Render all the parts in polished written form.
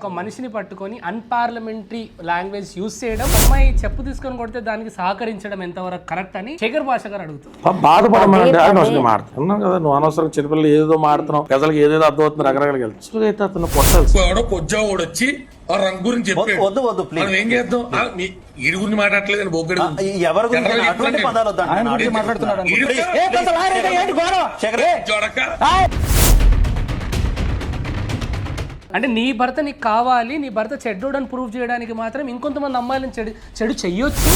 ఒక మనిషిని పట్టుకొని అన్పార్లమెంటరీ లాంగ్వేజ్ యూజ్ చేయడం, అమ్మాయి చెప్పు తీసుకొని కొడితే దానికి సహకరించడం ఎంతవరకు కరెక్ట్ అని శేఖర్ భాష గారు అడుగుతారు. బాధపడమంటే అనవసరంగా మాడుతున్నాం కదా, నువ్వు అనవసరం చిన్నపిల్లలు ఏదో మాడుతున్నావు, ప్రజలకు ఏదేదో అర్థమవుతుంది, రకరకాలుగా వెళ్తుంది. అయితే అతను కొట్టాల్సి కొజ్జాడు వచ్చి ఆ రంగు గురించి చెప్పాడు. వద్దు వద్దు ప్లీజ్. మనం ఏం చేద్దాం? ఈడి గురించి మాట్లాడలేదు, బొగ్గడి ఎవరి గురించి అటువంటి పదాలు వద్దండి. మాట్లాడుతున్నాడు అంటే నీ భర్త నీకు కావాలి, నీ భర్త చెడ్డోడని ప్రూవ్ చేయడానికి మాత్రం ఇంకొంతమంది అమ్మాయిలను చెడు చెయ్యొచ్చు.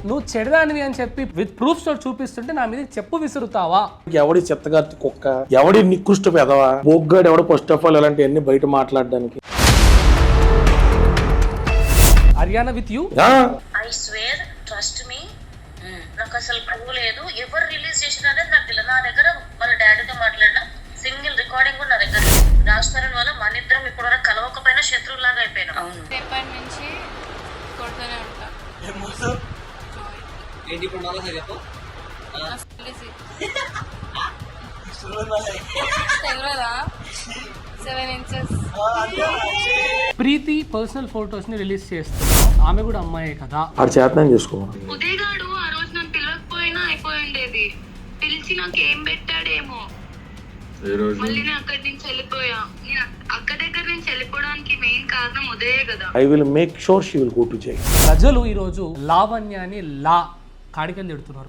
నువ్వు చెడదానివి అని చెప్పి విత్ ప్రూఫ్స్ తో చూపిస్తుంటే నా మీద చెప్పు విసురుతావా? ఎవడి చెత్తగార్తి కుక్క, ఎవడి నికృష్ట పెదవా, బొగ్గాడు ఎవడు ఫస్ట్ ఆఫ్ ఆల్ ఇలాంటివన్నీ బయట మాట్లాడడానికి. Haryana with you. I swear, trust me, నాకు అసలు ప్రూవ్ లేదు. ఎవరు రిలీజ్ చేసిన అనేది నాకు తెలియదు. నా దగ్గర వాళ్ళ డాడీతో మాట్లాడిన సింగిల్ రికార్డింగ్ కూడా నా దగ్గర. రాజ్ తరుణ్ వల్ల మన ఇద్దరం ఇప్పుడు వరకు కలవకపోయినా శత్రువులాగా అయిపోయినా. అవును, రేపటి నుంచి కొడుతూనే ఉంటా. తెలియదా? 7 inches. ప్రీతి పర్సనల్ ఫొటోస్ ని రిలీజ్ చేస్తున్నాం, ఆమె కూడా అమ్మాయే కదా. అది చేతనం చేసుకోవాలి. ఉదయగాడు ఆ రోజు నన్ను పిలవకపోయినా అయిపోయిండేది. పిలిచి నాకు ఏం పెట్టాడేమో. మళ్ళీ నేను అక్కడి నుంచి వెళ్ళిపోయా. నేను అక్క దగ్గర నుంచి వెళ్ళిపోవడానికి మెయిన్ కారణం ఉదయే కదా. I will make sure she will go to jail. ప్రజలు ఈ రోజు లావణ్యాన్ని కాడికెళ్ళి తిడుతున్నారు.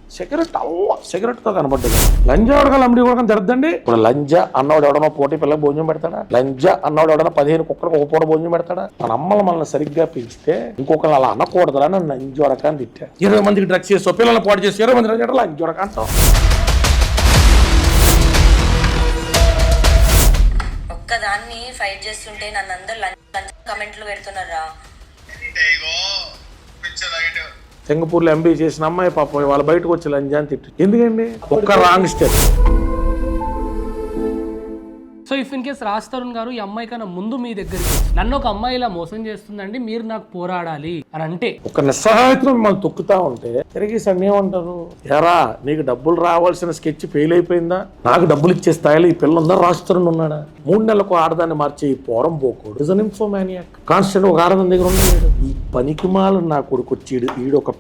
సిగరెట్ తో కనబడ్డది. లంజా అడగాలి, అమ్మడి కూడా జరగదండి. ఇప్పుడు లంజా అన్నవాడు ఎవడనో పోటీ పిల్లలకు భోజనం పెడతాడా? లంజా అన్నవాడు ఎవడన్నా 15 కుక్కలకు ఒక పూట భోజనం పెడతాడా? మన అమ్మలు మనల్ని సరిగ్గా పెంచితే ఇంకొకరు అలా అనకూడదురా నన్ను లంజోడక అని తిట్టా. 20 మందికి డ్రగ్స్ చేసి పిల్లలను పాటు చేసి 20 మంది లంజోడక అంటాం. ఒక్కదాన్ని ఫైట్ చేస్తుంటే నన్ను అందరు కమెంట్లు పెడుతున్నారా. సింగపూర్లో ఎంబీ చేసిన అమ్మాయి పాపం వాళ్ళ బయటకు వచ్చి లంజా అని తిట్టు. ఎందుకండి? ఒక్క wrong step. So if in case Raj Tarun గారు ఈ అమ్మాయి కన్నా ముందు మీ దగ్గరికి నన్ను ఒక అమ్మాయి ఇలా మోసం చేస్తుందండి, మీరు నాకు పోరాడాలి అని అంటే, ఒక నిస్సహాయతను మనం తొక్కుతా ఉంటే తిరిగి సన్నేమంటారు, ఎరా నీకు డబ్బులు రావాల్సిన స్కెచ్ ఫెయిల్ అయిపోయిందా, నాకు డబ్బులు ఇచ్చే స్థాయిలో ఈ పిల్ల ఉందా, రాజ్ తరుణ్ ఉన్నాడా? 3 నెలలకు ఆడదాన్ని మార్చే ఈ పోరం పోకూడదు. Is an ఇన్ఫోమానియాక్. కాన్స్టెంట్ ఒక ఆడదాని దగ్గర ఉండలేడు. ఈ పనికిమాల నా కొడుకు వచ్చి ఈడు ఒక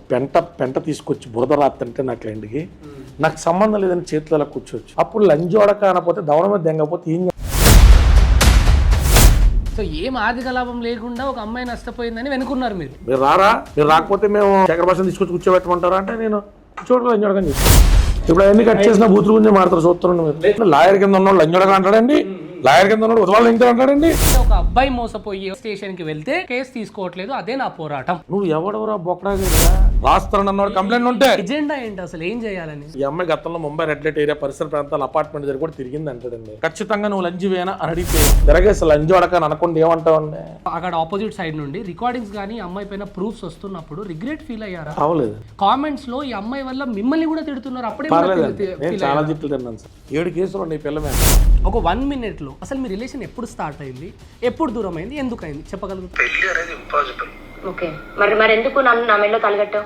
పెంట తీసుకొచ్చి బురద రాత్తంటే నా క్లయింట్కి నాకు సంబంధం లేదని చేతులలో కూర్చోవచ్చు. అప్పుడు లంజోడక అనపోతే దవడ మీద దెంగపోతే ఏం? సో ఏం ఆర్థిక లాభం లేకుండా ఒక అమ్మాయి నష్టపోయిందని వెనుకున్నారు మీరు. మీరు రాకపోతే మేము శేఖర్ భాషను తీసుకొచ్చి కూర్చోబెట్టమంటారా అంటే నేను చూడగా లంజోడకని చెప్తాను. ఇప్పుడు అవన్నీ కట్ చేసిన బూతుల గురించి మాట్లాడుతూ చూస్తున్నాను. లాయర్ కింద ఉన్నాడు లంజోడక అంటాడండి, లాయర్ కింద ఉన్నాడు ఉదవాళ్ళు ఇంకా అంటాడండి. ఒక అబ్బాయి మోసపోయి స్టేషన్ కి వెళ్తే కేసు తీసుకోవట్లేదు, అదే నా పోరాటం. నువ్వు ఎవడెవరా బొక్కడా రాస్తారని అన్నాడు కంప్లైంట్ ఉంటే ఎజెండా ఏంటి అసలు, ఏం చేయాలని? ఈ అమ్మాయి గతంలో ముంబై రెడ్ లైట్ ఏరియా పరిసర ప్రాంతాల అపార్ట్మెంట్ దగ్గర కూడా తిరిగింది అంటాడండి. ఖచ్చితంగా నువ్వు లంజివేనా అని అడిగితే తిరగేసి లంజోడక అని అనకుండా ఏమంటావండి? అక్కడ ఆపోజిట్ సైడ్ నుండి రికార్డింగ్స్ కానీ అమ్మాయి పైన ప్రూఫ్స్ వస్తున్నప్పుడు రిగ్రెట్ ఫీల్ అయ్యారా? అవలేదు. కామెంట్స్ లో ఈ అమ్మాయి వల్ల మిమ్మల్ని కూడా తిడుతున్నారు. అప్పుడే నేను చాలా తిట్లు తిన్నాను సార్. 7 కేసులు ఉన్నాయి పిల్ల మీద. ఒక 1 minute లో అసలు మీ రిలేషన్ ఎప్పుడు స్టార్ట్ అయింది, ఎప్పుడు దూరం అయింది, ఎందుకు అయింది చెప్పగలుగుతారు? పెళ్లి అనేది ఇంపాసిబుల్. ఓకే, మరి ఎందుకు నన్ను నా మెడలో తలగట్టావు?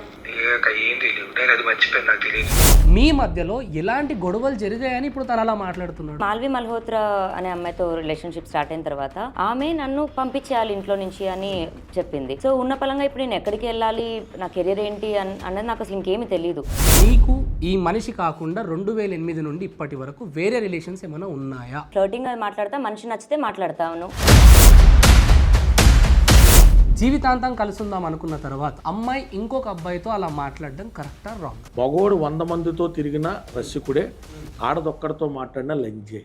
ఏం తెలియదు, నేను అది మర్చిపోయాను, నాకు తెలియదు. మీ మధ్యలో ఎలాంటి గొడవలు జరిగాయని ఇప్పుడు తను అలా మాట్లాడుతున్నాడు. మాల్వి మల్హోత్రా అనే అమ్మాయితో రిలేషన్షిప్ స్టార్ట్ అయిన తర్వాత ఆమె నన్ను పంపించేయాలి ఇంట్లో నుంచి అని చెప్పింది. సో ఉన్న పలంగా ఇప్పుడు నేను ఎక్కడికి వెళ్ళాలి, నా కెరీర్ ఏంటి అన్నది నాకు అసలు ఇంకేమీ తెలియదు. నీకు ఈ మనిషి కాకుండా 2008 నుండి ఇప్పటి వరకు వేరే రిలేషన్స్ ఏమైనా ఉన్నాయా? ఫ్లర్టింగ్ అది మాట్లాడతా, మనిషి నచ్చితే మాట్లాడతాను. జీవితాంతం కలుసుందాం అనుకున్న తర్వాత అమ్మాయి ఇంకొక అబ్బాయితో అలా మాట్లాడడం కరెక్టా రాంగ్? మగోడు 100 మందితో తిరిగిన రసికుడే, ఆడదొక్కడితో మాట్లాడిన లంజే.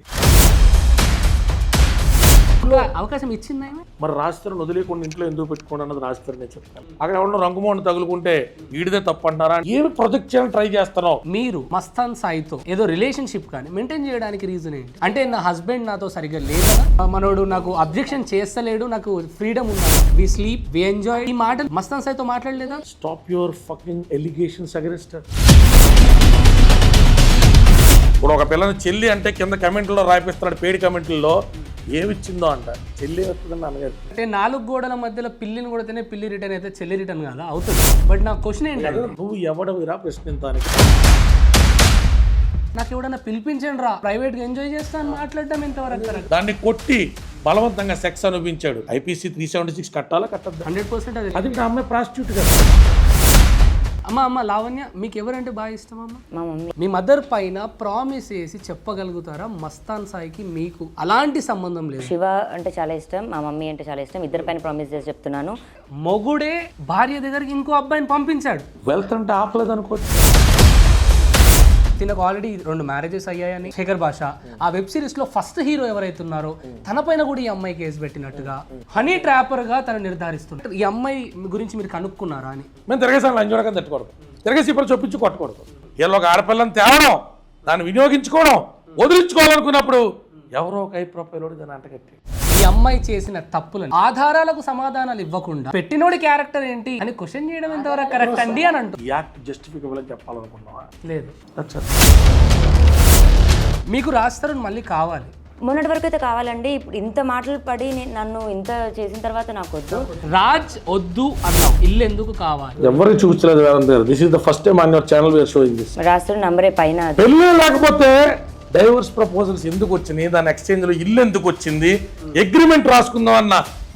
అవకాశం ఇచ్చిందా? మరి రాజస్థాన్ వదిలేకుండా ఇంట్లో ఎందుకు పెట్టుకోండి అన్నది రాజస్థాన్ చెప్తాను. అక్కడ ఎవరన్నా రంగుమోహన్ తగులుకుంటే వీడిదే తప్పు అంటారా? ఏమి ప్రొజెక్ట్ చేయాలని ట్రై చేస్తున్నావు? మీరు మస్తాన్ సాయితో ఏదో రిలేషన్షిప్ కానీ మెయింటైన్ చేయడానికి రీజన్ ఏంటి? అంటే నా హస్బెండ్ నాతో సరిగ్గా లేదా, మనోడు నాకు అబ్జెక్షన్ చేస్తలేడు, నాకు ఫ్రీడమ్ ఉన్నది, వి స్లీప్ వి ఎంజాయ్, ఈ మాట మస్తాన్ సాయితో మాట్లాడలేదా? Stop your fucking allegations against her. ఇప్పుడు ఒక పిల్లని చెల్లి అంటే కింద కమెంట్లో రాయిపిస్తున్నాడు, పేడి కమెంట్లలో ఏమిచ్చిందో అంట. చెల్లి వస్తుందని అన్నగారు అంటే 4 గోడల మధ్యలో పిల్లిని కొడితేనే పిల్లి రిటర్న్ అయితే చెల్లి రిటర్న్ కదా అవుతుంది. బట్ నా క్వశ్చన్ ఏంటంటే, నువ్వు ఎవడవిరా ప్రశ్నించడానికి? నాకు ఎవడన్నా పిలిపించండి రా, ప్రైవేట్గా ఎంజాయ్ చేస్తాను మాట్లాడటం ఎంతవరకు కరెక్ట్? దాన్ని కొట్టి బలవంతంగా సెక్స్ అనుభవించాడు, ఐపీసీ 376 కట్టాలా కట్టద్దా? 100% అది. అది నా అమ్మాయి ప్రాస్టిట్యూట్ కదా. అమ్మ లావణ్య, మీకు ఎవరంటే బాగా ఇష్టం అమ్మ? మా మమ్మీ. మీ మదర్ పైన ప్రామిస్ చేసి చెప్పగలుగుతారా మస్తాన్ సాయికి మీకు అలాంటి సంబంధం లేదు? శివ అంటే చాలా ఇష్టం, మా మమ్మీ అంటే చాలా ఇష్టం, ఇద్దరి పైన ప్రామిస్ చేసి చెప్తున్నాను. మొగుడే భార్య దగ్గరికి ఇంకో అబ్బాయిని పంపించాడు. వెల్త్ అంటే ఆపలేదు అనుకోవచ్చు. తినకు ఆల్రెడీ 2 మ్యారేజెస్ అయ్యాయని శేఖర్ భాష ఆ వెబ్ సిరీస్ లో ఫస్ట్ హీరో ఎవరైతే ఉన్నారో తన పైన కూడా ఈ అమ్మాయి కేసు పెట్టినట్టుగా హనీ ట్రాపర్ గా తను నిర్ధారిస్తున్నారు. ఈ అమ్మాయి గురించి మీరు కనుక్కున్నారా అని? మేము తిరగేసాం లంచోడకని తట్టుకోవడం, తిరగేసి ఇప్పుడు చొప్పించి కొట్టకూడదు. వీళ్ళు ఒక ఆడపిల్లని తేవడం, దాన్ని వినియోగించుకోవడం, వదిలించుకోవాలనుకున్నప్పుడు ఎవరో ఒక ఐ ప్రొఫైల్ దాన్ని అంటగట్టి ఈ అమ్మాయి చేసిన తప్పులను ఆధారాలకు సమాధానాలు ఇవ్వకుండా పెట్టినోడి క్యారెక్టర్ ఏంటి అని క్వశ్చన్ చేయడం ఎంతవరకు కరెక్ట్ అండి అని అంటుంది. ఈ యాక్ట్ జస్టిఫికబుల్ అని చెప్పాలనుకున్నావా? లేదు. That's it. మీకు రాస్తారు మళ్ళీ కావాలి. మొన్నటి వరకు అయితే కావాలండి, ఇప్పుడు ఇంత మాటలు పడి నన్ను ఇంత చేసిన తర్వాత నాకు వద్దు. రాజ్ వద్దు అన్నావు, ఇల్లు ఎందుకు కావాలి? ఎవరికి చూపించలేదు వేరే. This is the first time on your channel we are showing this. రాస్తున్న నంబరే పైన అది. పెళ్ళి లేకపోతే డైవర్స్ ప్రపోజల్స్ ఎందుకు వచ్చినాయి, దాని ఎక్స్చేంజ్ లో ఇల్లు ఎందుకు వచ్చింది, అగ్రిమెంట్ రాసుకుందాం అన్న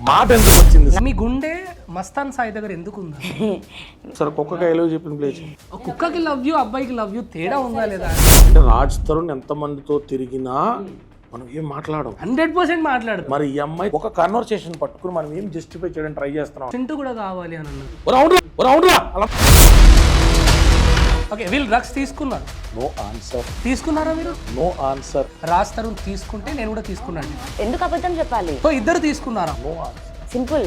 మాట ఎందుకు వచ్చింది? మీ గుండె మస్తాన్ సాయి దగ్గర ఎందుకు ఉందా? సరే కుక్కకి ఐ లవ్ చెప్పిన ప్లేస్. కుక్కకి లవ్ యూ, అబ్బాయికి లవ్ యూ, తేడా ఉందా లేదా? అంటే రాజ్ తరుణ్ ఎంతమందితో తిరిగినా మనం ఏం మాట్లాడం, 100% మాట్లాడు. మరి ఈ అమ్మాయి ఒక కన్వర్సేషన్ పట్టుకుని మనం ఏం జస్టిఫై చేయడానికి ట్రై చేస్తున్నాం. చింటూ కూడా కావాలి అని అన్నారు. అలా ఓకే, వీళ్ళు డ్రగ్స్ తీసుకున్నారు. No answer. తీసుకున్నారా మీరు? No answer. రాస్తారు తీసుకుంటే నేను కూడా తీసుకున్నాను. ఎందుకు అబద్ధం చెప్పాలి? సో ఇద్దరు తీసుకున్నారా? No answer. సింపుల్.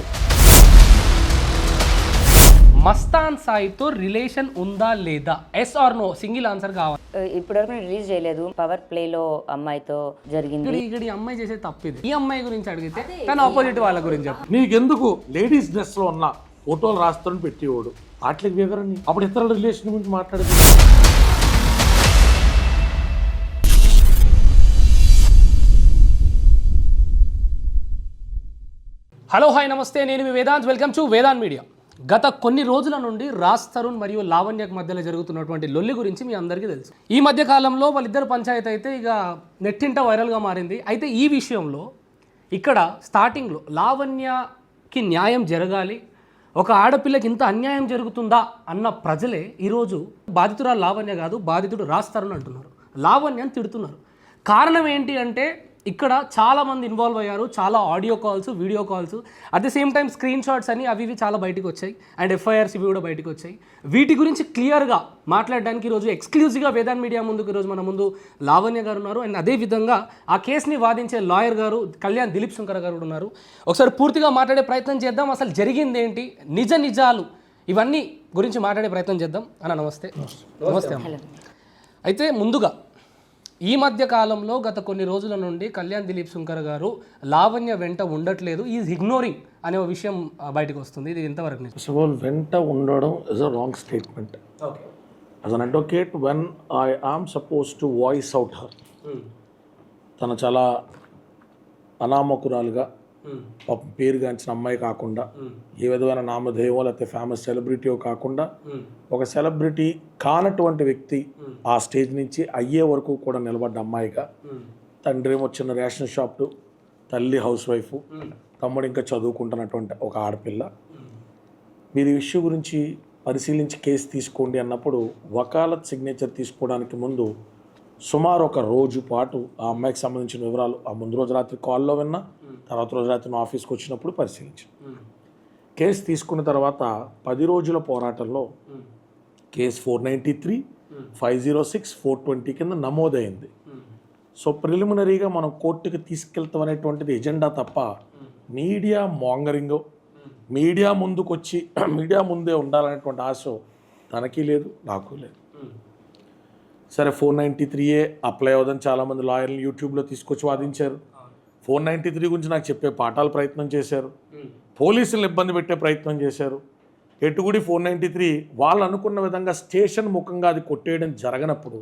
మస్తాన్ సాయితో రిలేషన్ ఉందా లేదా? Yes or no, single answer కావాలి. ఇప్పటివరకు నేను రిలీజ్ చేయలేదు. పవర్ ప్లేలో అమ్మాయితో జరిగింది. ఇక్కడ ఈ అమ్మాయి చేసే తప్పు ఇది. ఈ అమ్మాయి గురించి అడిగితే కానీ ఆపోజిట్ వాళ్ళ గురించి చెప్పు. నీకెందుకు లేడీస్ డ్రెస్ లో ఉన్న ఫోటోలు రాస్తారని పెట్టేవాడు వాటికి వివరణ, అప్పుడు ఇతరుల రిలేషన్ గురించి మాట్లాడేది. హలో హాయ్ నమస్తే, నేను మీ Vedant. Welcome to Vedant media. గత కొన్ని రోజుల నుండి రాజ్ తరుణ్ మరియు లావణ్యకు మధ్యలో జరుగుతున్నటువంటి లొల్లి గురించి మీ అందరికీ తెలుసు. ఈ మధ్య కాలంలో వాళ్ళిద్దరు పంచాయతీ అయితే ఇక నెట్టింట వైరల్గా మారింది. అయితే ఈ విషయంలో ఇక్కడ స్టార్టింగ్లో లావణ్యకి న్యాయం జరగాలి, ఒక ఆడపిల్లకి ఇంత అన్యాయం జరుగుతుందా అన్న ప్రజలే ఈరోజు బాధితురాలు లావణ్య కాదు, బాధితుడు రాజ్ తరుణ్ అంటున్నారు. లావణ్యని తిడుతున్నారు. కారణం ఏంటి అంటే ఇక్కడ చాలామంది ఇన్వాల్వ్ అయ్యారు. చాలా audio calls, video calls, at the same time screen shots అని అవి చాలా బయటకు వచ్చాయి. అండ్ ఎఫ్ఐఆర్స్ ఇవి కూడా బయటకు వచ్చాయి. వీటి గురించి క్లియర్గా మాట్లాడడానికి ఈరోజు ఎక్స్క్లూజివ్గా వేదాంత్ మీడియా ముందుకు ఈరోజు మన ముందు లావణ్య గారు ఉన్నారు. అండ్ అదేవిధంగా ఆ కేసుని వాదించే లాయర్ గారు కళ్యాణ్ దిలీప్ శంకర్ గారు ఉన్నారు. ఒకసారి పూర్తిగా మాట్లాడే ప్రయత్నం చేద్దాం. అసలు జరిగింది ఏంటి, నిజాలు ఇవన్నీ గురించి మాట్లాడే ప్రయత్నం చేద్దాం. అన్న నమస్తే. నమస్తే అమ్మ. అయితే ముందుగా ఈ మధ్య కాలంలో గత కొన్ని రోజుల నుండి కళ్యాణ్ దిలీప్ శంకర్ గారు లావణ్య వెంట ఉండట్లేదు, ఈజ్ ఇగ్నోరింగ్ అనే విషయం బయటకు వస్తుంది. ఇది ఎంతవరకు నిజం? ఫస్ట్ ఆఫ్ ఆల్ వెంట ఉండడం is a wrong statement. As an advocate when I am suppose to voice out her, తను చాలా అనామకురాలుగా పేరుగాంచిన అమ్మాయి కాకుండా, ఏ విధమైన నామధేయమో లేకపోతే ఫేమస్ సెలబ్రిటీయో కాకుండా ఒక సెలబ్రిటీ కానటువంటి వ్యక్తి ఆ స్టేజ్ నుంచి అయ్యే వరకు కూడా నిలబడ్డ అమ్మాయిగా, తండ్రి ఏమో చిన్న రేషన్ షాప్, తల్లి హౌస్ వైఫ్, తమ్ముడు ఇంకా చదువుకుంటున్నటువంటి ఒక ఆడపిల్ల. మీరు ఈ విషయం గురించి పరిశీలించి కేసు తీసుకోండి అన్నప్పుడు వకాలత్ సిగ్నేచర్ తీసుకోవడానికి ముందు సుమారు ఒక రోజు పాటు ఆ అమ్మాయికి సంబంధించిన వివరాలు ఆ ముందు రోజు రాత్రి కాల్లో విన్నా, తర్వాత రోజు రాత్రి నా ఆఫీస్కి వచ్చినప్పుడు పరిశీలించాను. కేసు తీసుకున్న తర్వాత 10 రోజుల పోరాటంలో కేసు 493, 506, 420 కింద నమోదైంది. సో ప్రిలిమినరీగా మనం కోర్టుకి తీసుకెళ్తాం అనేటువంటిది ఎజెండా తప్ప మీడియా మాంగరింగ్, మీడియా ముందుకు వచ్చి మీడియా ముందే ఉండాలనేటువంటి ఆశ తనకి లేదు, నాకు లేదు. సరే 493A అప్లై అవ్వదని చాలామంది లాయర్లు యూట్యూబ్లో తీసుకొచ్చి వాదించారు. 493 గురించి నాకు చెప్పే పాఠాలు ప్రయత్నం చేశారు, పోలీసులను ఇబ్బంది పెట్టే ప్రయత్నం చేశారు. ఎటుగుడి 493 వాళ్ళు అనుకున్న విధంగా స్టేషన్ ముఖంగా అది కొట్టేయడం జరగనప్పుడు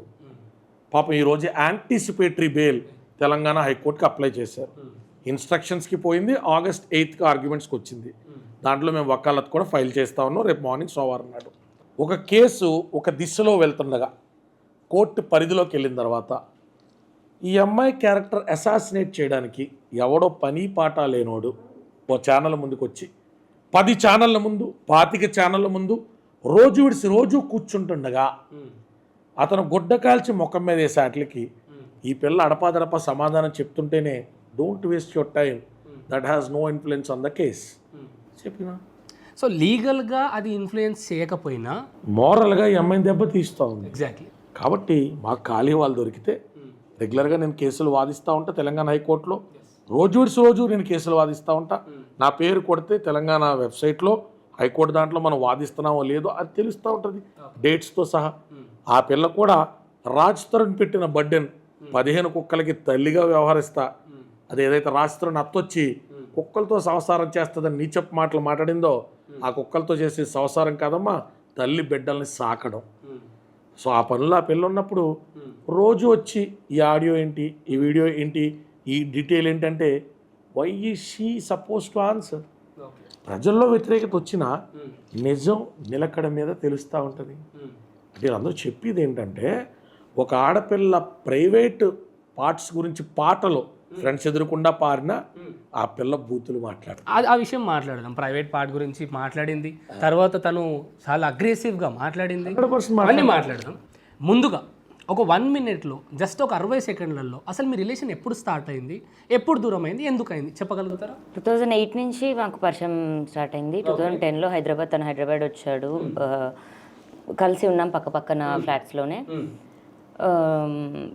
పాపం ఈరోజు యాంటిసిపేటరీ బెయిల్ తెలంగాణ హైకోర్టుకి అప్లై చేశారు. ఇన్స్ట్రక్షన్స్కి పోయింది, August 8th ఆర్గ్యుమెంట్స్కి వచ్చింది. దాంట్లో మేము వకాలత్ కూడా ఫైల్ చేస్తా ఉన్నాం. రేపు మార్నింగ్ సోమవారం నాడు ఒక కేసు ఒక దిశలో వెళ్తుండగా కోర్టు పరిధిలోకి వెళ్ళిన తర్వాత ఈ అమ్మాయి క్యారెక్టర్ అసాసినేట్ చేయడానికి ఎవడో పని పాట లేనోడు ఓ ఛానల్ ముందుకు వచ్చి 10 ఛానళ్ళ ముందు 25 ఛానళ్ళ ముందు రోజు విడిసి రోజు కూర్చుంటుండగా అతను గుడ్డ కాల్చి ముఖం మీద వేసే వాటికి ఈ పిల్ల అడపాదడపా సమాధానం చెప్తుంటేనే don't waste your time that has no influence on the case చెప్పినా. సో లీగల్గా అది ఇన్ఫ్లుయెన్స్ చేయకపోయినా మోరల్గా ఈ అమ్మాయిని దెబ్బ తీస్తూ ఉంది. ఎగ్జాక్ట్లీ. కాబట్టి మాకు ఖాళీ వాళ్ళు దొరికితే రెగ్యులర్గా నేను కేసులు వాదిస్తూ ఉంటా తెలంగాణ హైకోర్టులో. రోజు విడిసి రోజు నేను కేసులు వాదిస్తూ ఉంటా. నా పేరు కొడితే తెలంగాణ వెబ్సైట్లో హైకోర్టు దాంట్లో మనం వాదిస్తున్నామో లేదో అది తెలుస్తూ ఉంటుంది డేట్స్తో సహా. ఆ పిల్ల కూడా రాజ్ తరుణ్ పెట్టిన బర్డెన్ 15 కుక్కలకి తల్లిగా వ్యవహరిస్తా. అది ఏదైతే రాజ్ తరుణ్ అత్తొచ్చి కుక్కలతో సంసారం చేస్తుందని నీచపు మాటలు మాట్లాడిందో ఆ కుక్కలతో చేసే సంసారం కాదమ్మా, తల్లి బిడ్డల్ని సాకడం. సో ఆ పనులు ఆ పిల్ల ఉన్నప్పుడు రోజు వచ్చి ఈ ఆడియో ఏంటి, ఈ వీడియో ఏంటి, ఈ డీటెయిల్ ఏంటంటే why is she suppose to answer. ప్రజల్లో వ్యతిరేకత వచ్చినా నిజం నిలకడ మీద తెలుస్తూ ఉంటుంది. వీళ్ళందరూ చెప్పేది ఏంటంటే ఒక ఆడపిల్ల ప్రైవేట్ పార్ట్స్ గురించి పాటలు ఫ్రెండ్స్ ఎదురకుండా పారిన ఆ పిల్ల బూతులు మాట్లాడు. ఆ విషయం మాట్లాడదాం. ప్రైవేట్ పార్ట్ గురించి మాట్లాడింది, తర్వాత తను చాలా అగ్రెసివ్గా మాట్లాడింది, 100% అన్నీ మాట్లాడదాం. ముందుగా ఒక 1 minute జస్ట్ ఒక 60 సెకండ్లలో అసలు మీ రిలేషన్ ఎప్పుడు స్టార్ట్ అయింది, ఎప్పుడు దూరం అయింది, ఎందుకు అయింది చెప్పగలుగుతారా? 2008 నుంచి మాకు పరిచయం స్టార్ట్ అయింది. 2010లో హైదరాబాద్, తను హైదరాబాద్ వచ్చాడు. కలిసి ఉన్నాం పక్క పక్కన ఫ్లాట్స్లోనే.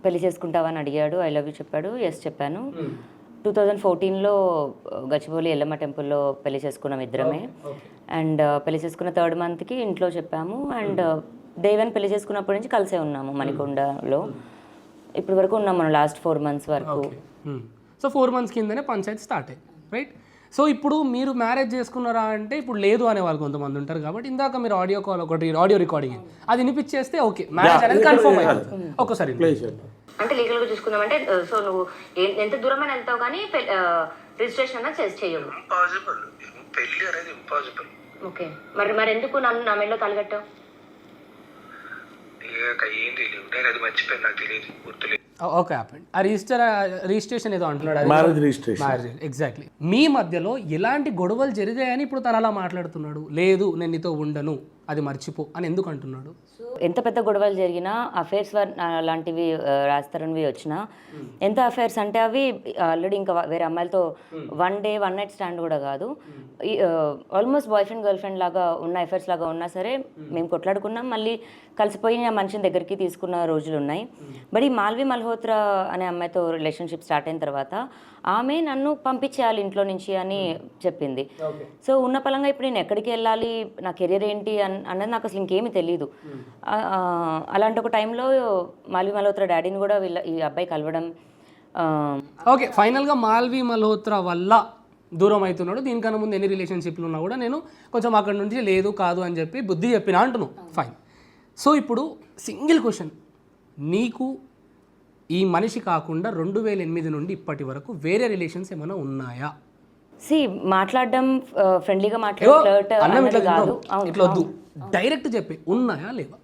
పెళ్లి చేసుకుంటావని అడిగాడు, ఐ లవ్ యూ చెప్పాడు, ఎస్ చెప్పాను. 2014లో గచ్చిబౌలి ఎల్లమ్మ టెంపుల్లో పెళ్లి చేసుకున్నాం ఇద్దరమే. అండ్ పెళ్లి చేసుకున్న 3rd monthకి ఇంట్లో చెప్పాము. అండ్ దేవన్ పెళ్లి చేసుకున్నప్పటి నుంచి కలిసే ఉన్నాము మణికొండలో. ఇప్పటి వరకు ఉన్నాం మనం లాస్ట్ 4 months వరకు. సో 4 months కిందనే పంచాయతీ స్టార్ట్ అయింది, రైట్? సో ఇప్పుడు మీరు మ్యారేజ్ చేసుకున్నారా అంటే ఇప్పుడు లేదు అనే వాళ్ళు కొంతమంది ఉంటారు. కాబట్టి ఇందాక మీరు ఆడియో కాల్ ఒకటి ఆడియో రికార్డింగ్ అది వినిపించేస్తే ఓకే మ్యారేజ్ అనేది కన్ఫర్మ్ అయిపోతుంది. ఒక్కసారి అంటే లీగల్ గా చూసుకుందామంటే సో నువ్వు ఎంత దూరమైన వెళ్తావు కానీ రిజిస్ట్రేషన్ అన్నా చేయవు. ఇంపాసిబుల్, పెళ్లి అనేది ఇంపాసిబుల్. ఓకే, మరి ఎందుకు నన్ను నా మెడలో తలగట్టావు? ఏం తెలియదు, నేను అది మర్చిపోయాను, నాకు తెలియదు, గుర్తులేదు. Okay happened. ఆ రిజిస్ట్రేషన్ ఏదో అంటున్నాడు, మ్యారేజ్ రిజిస్ట్రేషన్. Marriage exactly. మీ మధ్యలో ఎలాంటి గొడవలు జరిగాయని ఇప్పుడు తను అలా మాట్లాడుతున్నాడు? లేదు నేను నీతో ఉండను, అది మర్చిపో అని ఎందుకు అంటున్నాడు? ఎంత పెద్ద గొడవలు జరిగినా అఫైర్స్ లాంటివి రాజ్ తరుణ్వి వచ్చినా, ఎంత అఫైర్స్ అంటే అవి ఆల్రెడీ ఇంకా వేరే అమ్మాయిలతో 1 day 1 night స్టాండ్ కూడా కాదు, almost boy friend girl friend లాగా ఉన్న అఫైర్స్ లాగా ఉన్నా సరే మేము కొట్లాడుకున్నాం, మళ్ళీ కలిసిపోయి మనిషిని దగ్గరికి తీసుకున్న రోజులు ఉన్నాయి. బట్ ఈ మాల్వి మల్హోత్రా అనే అమ్మాయితో రిలేషన్షిప్ స్టార్ట్ అయిన తర్వాత ఆమె నన్ను పంపించేయాలి ఇంట్లో నుంచి అని చెప్పింది. సో ఉన్న పలంగా ఇప్పుడు నేను ఎక్కడికి వెళ్ళాలి, నా కెరీర్ ఏంటి అన్నది నాకు అసలు ఇంకేమీ తెలియదు. అలాంటి ఒక టైంలో మాల్వి మల్హోత్రా డాడీని కూడా ఈ అబ్బాయి కలవడం. ఓకే, ఫైనల్గా మాల్వి మల్హోత్రా వల్ల దూరం అవుతున్నాడు. దీనికన్నా ముందు ఎన్ని రిలేషన్షిప్లు ఉన్నా కూడా నేను కొంచెం అక్కడి నుంచి లేదు కాదు అని చెప్పి బుద్ధి చెప్పినా అంటున్నాను. ఫైన్. సో ఇప్పుడు సింగిల్ క్వశ్చన్, నీకు ఈ మనిషి కాకుండా 2008 నుండి ఇప్పటి వరకు వేరే రిలేషన్స్ ఏమైనా ఉన్నాయా? మాట్లాడడం ఫ్రెండ్లీగా మాట్లాడదు, ఇట్లా వద్దు, డైరెక్ట్ చెప్పి ఉన్నాయా లేవా,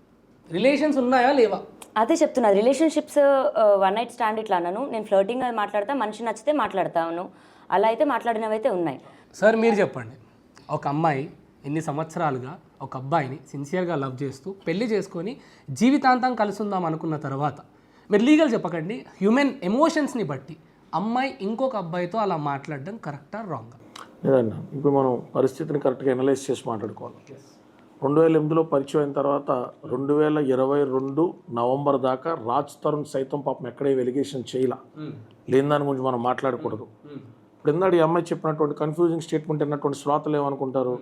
రిలేషన్స్ ఉన్నాయా లేవా? అదే చెప్తున్నా. రిలేషన్షిప్స్ 1 night స్టాండ్ ఇట్లా అన్నాను, నేను ఫ్లర్టింగ్ అది మాట్లాడతా, మనిషి నచ్చితే మాట్లాడతాను, అలా అయితే మాట్లాడినవి అయితే ఉన్నాయి. సార్ మీరు చెప్పండి, ఒక అమ్మాయి ఎన్ని సంవత్సరాలుగా ఒక అబ్బాయిని సిన్సియర్గా లవ్ చేస్తూ పెళ్లి చేసుకొని జీవితాంతం కలిసి ఉందాం అనుకున్న తర్వాత, మీరు లీగల్ చెప్పకండి, హ్యూమన్ ఎమోషన్స్ని బట్టి అమ్మాయి ఇంకొక అబ్బాయితో అలా మాట్లాడడం కరెక్టా రాంగా? లేదన్నా, ఇప్పుడు మనం పరిస్థితిని కరెక్ట్గా అనలైజ్ చేసి మాట్లాడుకోవాలి. 2008లో పరిచయం అయిన తర్వాత 2022 నవంబర్ దాకా రాజ్ తరుణ్ సైతం పాపం ఎక్కడే వెలిగేషన్ చేయాల, లేని దాని గురించి మనం మాట్లాడకూడదు. ఇప్పుడు ఇందాడు ఈ అమ్మాయి చెప్పినటువంటి కన్ఫ్యూజింగ్ స్టేట్మెంట్ అన్నటువంటి శ్రోతలు ఏమనుకుంటారు,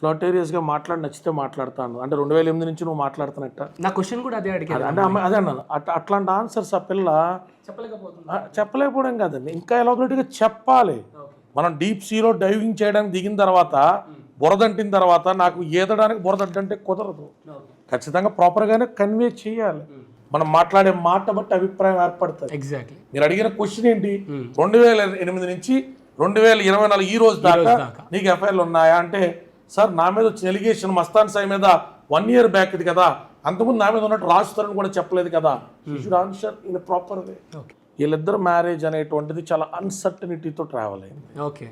ఫ్లర్టేరియస్గా నచ్చితే మాట్లాడతాను అంటే 2008 నుంచి నువ్వు మాట్లాడుతున్నట్ట. నా క్వశ్చన్ కూడా అదే అడిగాను. అంటే అమ్మాయి అదే అన్నాను, అట్లాంటి ఆన్సర్స్ ఆ పిల్ల చెప్పలేకపోవడం కాదండి, ఇంకా ఎలాబొరేట్గా చెప్పాలి. మనం డీప్ సీలో డైవింగ్ చేయడానికి దిగిన తర్వాత బురదంటిన తర్వాత నాకు ఈదడానికి బురదంటే కుదరదు, ఖచ్చితంగా ప్రాపర్గానే కన్వే చేయాలి. మనం మాట్లాడే మాట బట్టి అభిప్రాయం ఏర్పడుతుంది. ఎగ్జాక్ట్లీ. మీరు అడిగిన క్వశ్చన్ ఏంటి, 2008 నుంచి 2024 ఈ రోజు దాకా నీకు ఎఫ్ఐఆర్లు ఉన్నాయా అంటే, సార్ నా మీద వచ్చిన ఎలిగేషన్ మస్తాన్ సాయి మీద 1 year బ్యాక్ ఇది కదా, అంతకుముందు నా మీద ఉన్నట్టు రాజ్ తరుణ్ కూడా చెప్పలేదు కదా. You should answer in proper way. వీళ్ళిద్దరు మ్యారేజ్ అనేటువంటిది చాలా అన్సర్టనిటీతో ట్రావెల్ అయింది. ఓకే.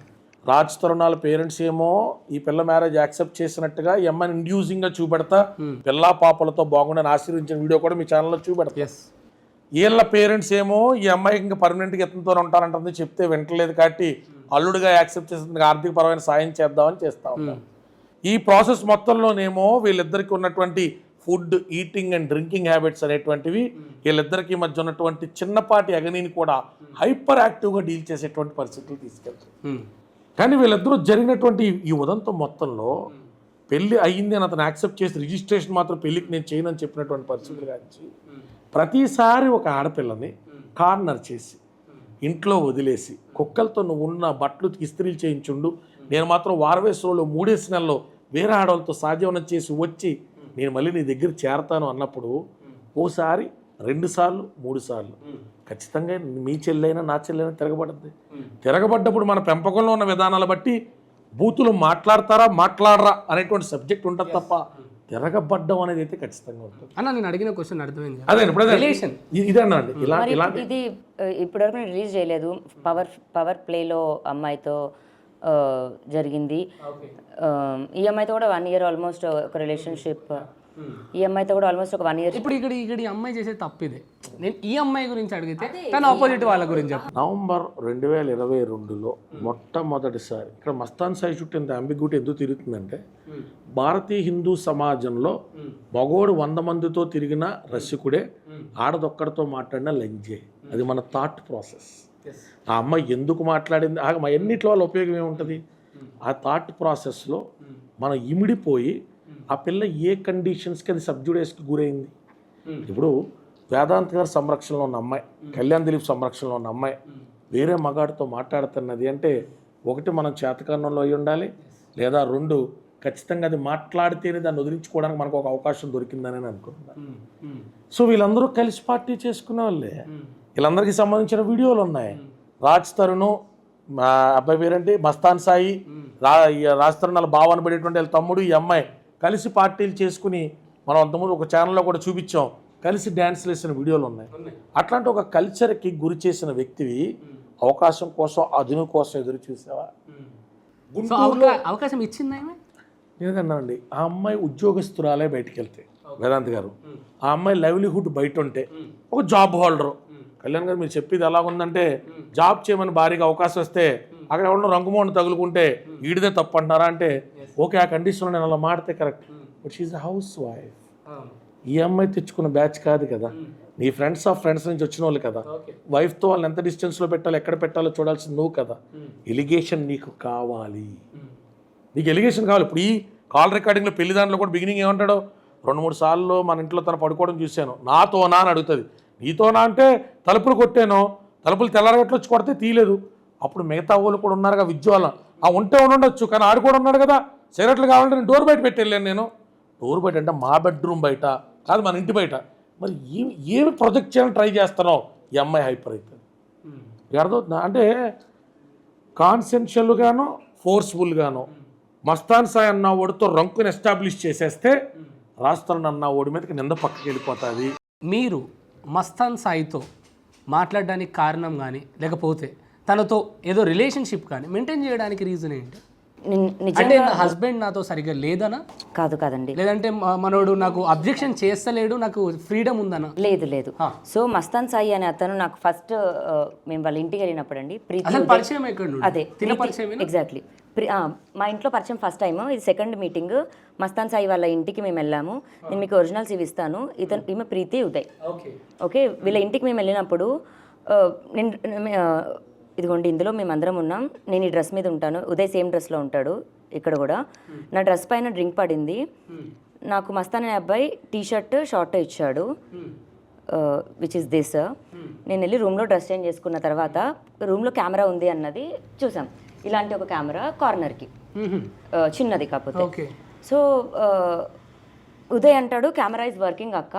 రాజ్ తరుణ్ వాళ్ళ పేరెంట్స్ ఏమో ఈ పిల్ల మ్యారేజ్ యాక్సెప్ట్ చేసినట్టుగా ఈ అమ్మాయిని ఇండ్యూసింగ్ గా చూపెడతా పిల్లా పాపలతో బాగుండని ఆశీర్వించిన వీడియో కూడా మీ ఛానల్లో చూపెడతా. వీళ్ళ పేరెంట్స్ ఏమో ఈ అమ్మాయికి ఇంకా పర్మనెంట్గా ఎత్తుతో ఉంటారంటుంది, చెప్తే వింటలేదు కాబట్టి అల్లుడుగా యాక్సెప్ట్ చేసిన ఆర్థిక పరమైన సాయం చేద్దామని చేస్తా ఉంటారు. ఈ ప్రాసెస్ మొత్తంలోనేమో వీళ్ళిద్దరికి ఉన్నటువంటి food, eating and drinking habits అనేటువంటివి వీళ్ళిద్దరికి మధ్య ఉన్నటువంటి చిన్నపాటి అగనీని కూడా హైపర్ యాక్టివ్గా డీల్ చేసేటువంటి పరిస్థితులు తీసుకెళ్తారు. కానీ వీళ్ళిద్దరూ జరిగినటువంటి ఈ ఉదంతం మొత్తంలో పెళ్లి అయ్యింది అని అతను యాక్సెప్ట్ చేసి రిజిస్ట్రేషన్ మాత్రం పెళ్లికి నేను చేయనని చెప్పినటువంటి పరిస్థితులు కానీ ప్రతిసారి ఒక ఆడపిల్లని కార్నర్ చేసి ఇంట్లో వదిలేసి కుక్కలతో నువ్వు ఉన్న బట్టలు ఇస్త్రీలు చేయించుండు, నేను మాత్రం వారవేశ్వరంలో 3 నెలల్లో వేరే ఆడవాళ్ళతో సాధ్యవనం చేసి వచ్చి నేను మళ్ళీ నీ దగ్గర చేరతాను అన్నప్పుడు ఓసారి 2 సార్లు 3 సార్లు ఖచ్చితంగా మీ చెల్లైనా నా చెల్లైనా తిరగబడుతుంది. తిరగబడ్డప్పుడు మన పెంపకంలో ఉన్న విధానాలు బట్టి బూతులు మాట్లాడరా అనేటువంటి సబ్జెక్ట్ ఉంటుంది తప్ప తిరగబడ్డం అనేది అయితే ఖచ్చితంగా ఉంటుంది. అన్న నేను అడిగిన క్వశ్చన్ అర్థమైంది. అదే ఇదేనండి ఇది ఇప్పటివరకు నేను రిలీజ్ చేయలేదు. పవర్ ప్లేలో అమ్మాయితో జరిగింది. ఈ అమ్మాయితో కూడా 1 year ఆల్మోస్ట్ ఒక రిలేషన్షిప్. ఈ అమ్మాయితో కూడా ఆల్మోస్ట్ ఒక 1 year. ఇప్పుడు ఇక్కడ ఈ అమ్మాయి చేసే తప్పు ఇదే. నేను ఈ అమ్మాయి గురించి అడిగితే తన ఆపోజిట్ వాళ్ళ గురించి చెప్పు. నవంబర్ 2022లో మొట్టమొదటిసారి ఇక్కడ మస్తాన్ సాయి చుట్టూ ఇంత అంబిగ్యూటీ ఎందుకు తిరుగుతుందంటే భారతీయ హిందూ సమాజంలో మగోడు 100 మందితో తిరిగిన రసికుడే, ఆడదొక్కడితో మాట్లాడిన లంజే. అది మన థాట్ ప్రాసెస్. ఆ అమ్మాయి ఎందుకు మాట్లాడింది ఎన్నిట్లో వాళ్ళ ఉపయోగం ఏముంటుంది? ఆ థాట్ ప్రాసెస్లో మనం ఇమిడిపోయి ఆ పిల్ల ఏ కండిషన్స్కి అది సబ్జుడేస్కి గురైంది. ఇప్పుడు వేదాంత్ గారి సంరక్షణలో ఉన్న అమ్మాయి, కళ్యాణ్ దిలీప్ సంరక్షణలో ఉన్న అమ్మాయి వేరే మగాడితో మాట్లాడుతున్నది అంటే ఒకటి మనం చేతకారణంలో అయి ఉండాలి, లేదా 2 ఖచ్చితంగా అది మాట్లాడితేనే దాన్ని వదిలించుకోవడానికి మనకు ఒక అవకాశం దొరికిందని అనుకుంటున్నాను. సో వీళ్ళందరూ కలిసి పార్టీ చేసుకునే వాళ్ళే. వీళ్ళందరికీ సంబంధించిన వీడియోలు ఉన్నాయి. రాజ్ తరుణ్, మా అబ్బాయి పేరేంటి మస్తాన్ సాయి, రాజ్ తరుణ్ వాళ్ళ బావ అనబడేటువంటి వాళ్ళ తమ్ముడు, ఈ అమ్మాయి కలిసి పార్టీలు చేసుకుని మనం అంతకుముందు ఒక ఛానల్లో కూడా చూపించాం, కలిసి డ్యాన్స్లు వేసిన వీడియోలు ఉన్నాయి. అట్లాంటి ఒక కల్చర్కి గురి చేసిన వ్యక్తివి అవకాశం కోసం అదును కోసం ఎదురు చూసావా? అవకాశం ఇచ్చింది ఎందుకన్నానండి, ఆ అమ్మాయి ఉద్యోగస్తురాలే బయటికి వెళ్తే వేదాంత్ గారు, ఆ అమ్మాయి లైవ్లీహుడ్ బయట ఉంటే ఒక జాబ్ హోల్డరు. కళ్యాణ్ గారు మీరు చెప్పేది ఎలా ఉందంటే జాబ్ చేయమని భారీగా అవకాశం వస్తే అక్కడ ఎవరినో రంగుమోహన్ తగులుకుంటే ఈడిదే తప్పు అంటున్నారా అంటే ఓకే, ఆ కండిషన్లో నేను అలా మాడితే correct. But she a housewife. ఈ అమ్మాయి తెచ్చుకున్న బ్యాచ్ కాదు కదా, నీ ఫ్రెండ్స్ ఆఫ్ ఫ్రెండ్స్ నుంచి వచ్చిన వాళ్ళు కదా. వైఫ్తో వాళ్ళని ఎంత డిస్టెన్స్లో పెట్టాలో ఎక్కడ పెట్టాలో చూడాల్సింది నువ్వు కదా. ఎలిగేషన్ నీకు కావాలి, నీకు ఎలిగేషన్ కావాలి. ఇప్పుడు ఈ కాల్ రికార్డింగ్లో పెళ్లి దాంట్లో కూడా బిగినింగ్ ఏమంటాడో 2-3 సార్లు మన ఇంట్లో తను పడుకోవడం చూశాను, నాతోనా అని అడుగుతుంది. నీతోనా అంటే తలుపులు కొట్టాను, తలుపులు తెల్లారగట్లు వచ్చి కొడితే తీయలేదు. అప్పుడు మిగతా వాళ్ళు కూడా ఉన్నారుగా విజ్వాలం, ఆ ఉంటే ఉండొచ్చు కానీ ఆడు కూడా ఉన్నాడు కదా. సిగరెట్లు కావాలంటే నేను డోర్ బయట పెట్టి వెళ్ళాను. నేను డోర్ బయట అంటే మా బెడ్రూమ్ బయట కాదు, మన ఇంటి బయట. మరి ఏమి ప్రొజెక్ట్ చేయాలని ట్రై చేస్తున్నావు? ఈ అమ్మాయి హైపర్ అవుతుంది. అర్థమవుతుందా? అంటే కాన్సెన్షువల్గానో ఫోర్స్ఫుల్గానో మస్తాన్ సాయి అన్న ఓడితో రంకుని ఎస్టాబ్లిష్ చేసేస్తే రాస్తాను అన్న ఓడి మీదకి నింద పక్కకి వెళ్ళిపోతుంది. మీరు మస్తాన్ సాయితో మాట్లాడడానికి కారణం కానీ లేకపోతే తనతో ఏదో రిలేషన్షిప్ కానీ మెయింటైన్ చేయడానికి రీజన్ ఏంటి? అంటే నా హస్బెండ్ నాతో సరిగ్గా లేదనా? కాదండి. లేదంటే మనోడు నాకు అబ్జెక్షన్ చేస్తలేడు, నాకు ఫ్రీడమ్ ఉందనా? లేదు. సో మస్తాన్ సాయి అనే అతను నాకు ఫస్ట్ మేము వాళ్ళ ఇంటికి వెళ్ళినప్పుడు అండి పరిచయం అదే ఎగ్జాక్ట్లీ మా ఇంట్లో పరిచయం ఫస్ట్ టైం. ఇది సెకండ్ మీటింగ్. మస్తాన్ సాయి వాళ్ళ ఇంటికి మేము వెళ్ళాము. నేను మీకు ఒరిజినల్స్ ఇవి ఇస్తాను. ఈమె ప్రీతి ఉదయ్. ఓకే, వీళ్ళ ఇంటికి మేము వెళ్ళినప్పుడు ఇదిగోండి ఇందులో మేము అందరం ఉన్నాం. నేను ఈ డ్రెస్ మీద ఉంటాను, ఉదయ్ సేమ్ డ్రెస్లో ఉంటాడు ఇక్కడ కూడా. నా డ్రెస్ పైన డ్రింక్ పడింది. నాకు మస్తాన్ అనే అబ్బాయి టీషర్ట్ షార్ట్ ఇచ్చాడు, విచ్ ఇస్ దిస్. నేను వెళ్ళి రూమ్లో డ్రెస్ చేంజ్ చేసుకున్న తర్వాత రూమ్లో కెమెరా ఉంది అన్నది చూసాం. ఇలాంటి ఒక కెమెరా కార్నర్కి, చిన్నది కాకపోతే. సో ఉదయ్ అంటాడు కెమెరా ఇస్ వర్కింగ్ అక్క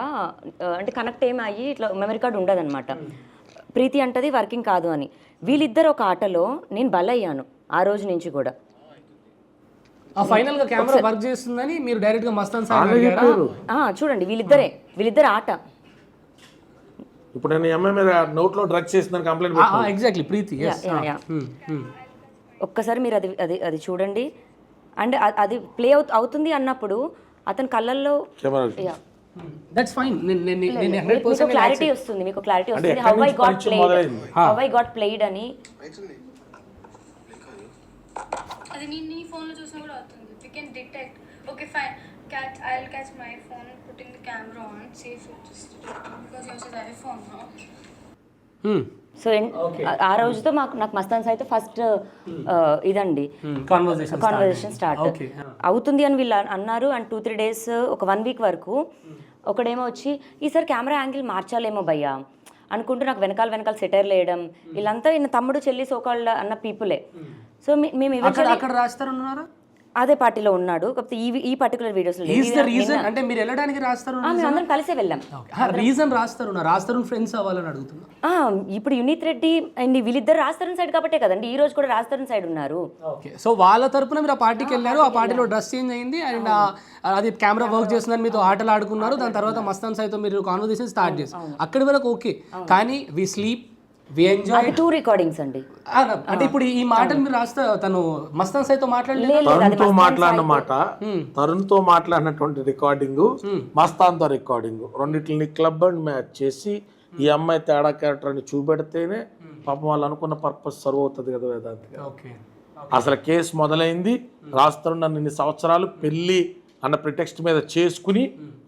అంటే కనెక్ట్ ఏమయ్యి ఇట్లా మెమరీ కార్డ్ ఉండదన్నమాట. ప్రీతి అంటది వర్కింగ్ కాదు అని. వీళ్ళిద్దరు ఒక ఆటలో నేను బలయ్యాను ఆ రోజు నుంచి కూడా. ఫైనల్ గా కెమెరా వర్క్ చేస్తుందని మీరు డైరెక్ట్ గా మస్తాన్ సాయి అడిగారా? చూడండి వీళ్ళిద్దరు ఆట. ఇప్పుడు నేను ఎంఐ మీద నోట్లో డ్రగ్స్ చేసిందని కంప్లైంట్ పెట్టాను. ఎగ్జాక్ట్లీ ప్రీతి yes. యా ఒక్కసారి మీరు అది అది అది చూడండి. అండ్ అది ప్లే అవుతుంది అన్నప్పుడు అతని కళ్ళల్లో కెమెరా దట్స్ ఫైన్. నేను మీకు క్లారిటీ వస్తుంది, మీకు క్లారిటీ వస్తుంది how I got played, how I got played అని. అది నేను నీ ఫోన్ లో చూసినా కూడా అవుతుంది. We can detect. Okay fine, I will catch my phone putting the camera on, see if it just because use is iPhone no. So ఆ రోజుతో నాకు మస్తాన్ సాయితో ఫస్ట్ ఇదండి కాన్వర్సేషన్ స్టార్ట్ అవుతుంది అని వీళ్ళు అన్నారు. అండ్ 2-3 days ఒక 1 week వరకు ఒకడేమో వచ్చి ఈసారి కెమెరా యాంగిల్ మార్చాలేమో భయ్యా అనుకుంటూ నాకు వెనకాల సెటైర్లు వేయడం, వీళ్ళంతా ఈయన తమ్ముడు చెల్లి సోకాళ్ళ అన్న పీపులే. సో మేము అక్కడ రాస్తారన్నారా? అదే పార్టీలో ఉన్నాడు. కాకపోతే ఈ పర్టికులర్ వీడియోస్లో అంటే మీరు వెళ్ళడానికి రాస్తారు, మేము అందరం కలిసే వెళ్ళాం. రీజన్ రాస్తారు ఫ్రెండ్స్ అవ్వాలని అడుగుతున్నా. ఇప్పుడు యునీత్ రెడ్డి అండ్ వీళ్ళిద్దరు రాస్తారని సైడ్ కాబట్టే కదండి ఈ రోజు కూడా రాస్తారని సైడ్ ఉన్నారు. ఓకే, సో వాళ్ళ తరపున మీరు ఆ పార్టీకి వెళ్ళారు, ఆ పార్టీలో డ్రెస్ చేంజ్ అయింది అండ్ అది కెమెరా వర్క్ చేస్తుందని మీతో ఆటలు ఆడుకున్నారు. దాని తర్వాత మస్తాన్ సాయితో మీరు కాన్వర్సేషన్ స్టార్ట్ చేశారు. అక్కడి వరకు ఓకే, కానీ we sleep we enjoy 2 recordings అండి. అంటే ఇప్పుడు ఈ మాటలు మీరు రాస్తా తను మస్తాన్ సాయితో మాట్లాడలేదు, తరుణ్తో మాట్లాడిన మాట, తరుణ్తో మాట్లాడినటువంటి రికార్డింగ్, మస్తాన్తో రికార్డింగ్ రెండింటిని క్లబ్ అండ్ మ్యాచ్ చేసి ఈ అమ్మాయి తేడా క్యారెక్టర్ అని చూపెడితేనే పాపం వాళ్ళు అనుకున్న పర్పస్ సర్వ్ అవుతుంది కదా వేదాంత్. అసలు కేసు మొదలైంది, రాస్తారు నన్ను ఇన్ని సంవత్సరాలు పెళ్ళి అన్న ప్రిటెక్స్ట్ మీద చేసుకుని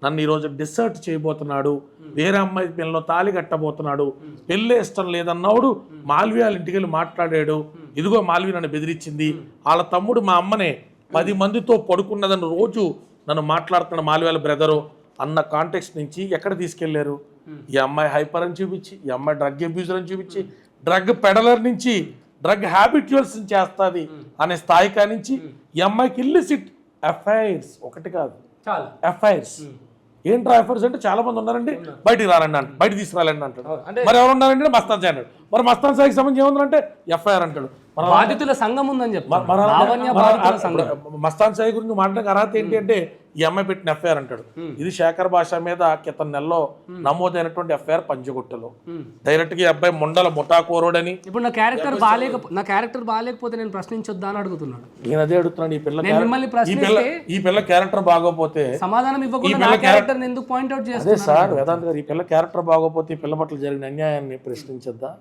నన్ను ఈరోజు డిసర్ట్ చేయబోతున్నాడు, వేరే అమ్మాయి పిల్లలో తాళి కట్టబోతున్నాడు, పెళ్ళే ఇష్టం లేదన్నాడు. మాల్వి వాళ్ళ ఇంటికి వెళ్ళి మాట్లాడాడు, ఇదిగో మాల్వి నన్ను బెదిరించింది, వాళ్ళ తమ్ముడు మా అమ్మనే 10 మందితో పడుకున్నదని రోజు నన్ను మాట్లాడుతున్న మాల్వి వాళ్ళ బ్రదరు అన్న కాంటెక్స్ట్ నుంచి ఎక్కడ తీసుకెళ్లారు? ఈ అమ్మాయి హైపర్ అని చూపించి, ఈ అమ్మాయి డ్రగ్ అబ్యూజర్ అని చూపించి, డ్రగ్ పెడలర్ నుంచి డ్రగ్ హ్యాబిట్యువల్స్ చేస్తుంది అనే స్థాయి కానించి ఈ అమ్మాయికి ఇల్లిసిట్ అఫైర్స్ ఒకటి కాదు అఫైర్స్. ఏంట్రా అఫైర్స్ అంటే చాలా మంది ఉన్నారండి, బయటికి రాలండి అంట, బయట తీసుకురాలండి అంటాడు. మరి ఎవరు ఉన్నారంటే మస్తాన్ సాయి అన్నాడు. మరి మస్తాన్ సాయికి సంబంధించి ఏముందంటే ఎఫ్ఐఆర్ అంటాడు. బాధితుల సంఘం ఉందని చెప్పారు. మస్తాన్ సాయి గురించి మాట్లాడడానికి అర్హత ఏంటి అంటే ఈ అమ్మాయి పెట్టిన ఎఫ్ఐఆర్ అంటాడు. ఇది శేఖర్ భాష మీద క్రితం నెలలో నమోదైనటువంటి ఎఫ్ఐఆర్ పంచగుట్టలో. డైరెక్ట్ గా ఈ అబ్బాయి ముండల ముఠాకోరుడని. ఇప్పుడు నా క్యారెక్టర్ బాగాలేకపోతే నేను ప్రశ్నించొద్దా అని అడుగుతున్నాడు. నేను అదే అడుగుతున్నాను, ఈ పిల్ల క్యారెక్టర్ బాగోపోతే సమాధానం ఇవ్వకుండా నా క్యారెక్టర్ ఎందుకు పాయింట్ అవుట్ చేస్తారు? అదే సార్ వేదాంత్ గారు, ఈ పిల్ల క్యారెక్టర్ బాగోపోతే ఈ పిల్ల పట్ల జరిగిన అన్యాయాన్ని ప్రశ్నించొద్దా?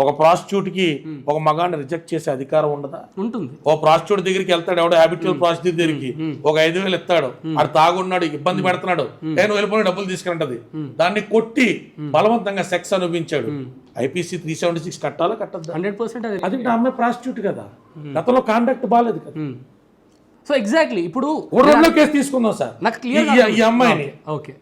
ఒక ప్రాస్టిట్యూట్ కి ఒక మగాన్ని రిజెక్ట్ చేసే అధికారం ఉండదా? ఉంటుంది. ఓ ప్రాస్టిట్యూట్ దగ్గరికి వెళ్తాడు, ఎవడో హ్యాబిచువల్ ప్రాస్టిట్యూట్ దగ్గరికి ఒక 5,000 ఇస్తాడు, ఆడు తాగున్నాడు, ఇబ్బంది పెడుతున్నాడు, నేను వెళ్ళిపోయి డబ్బులు తీసుకుంటది, దాన్ని కొట్టి బలవంతంగా సెక్స్ అనుభవించాడు. IPC 376 కట్టాలా కట్టద్దా? 100% అది అమ్మాయి ప్రాస్టిట్యూట్ కదా, గతంలో కాండక్ట్ బాగాలేదు కదా. సో ఎగ్జాక్ట్లీ ఇప్పుడు కేసు తీసుకుందాం సార్. నాకు క్లియర్ ఈ అమ్మాయిని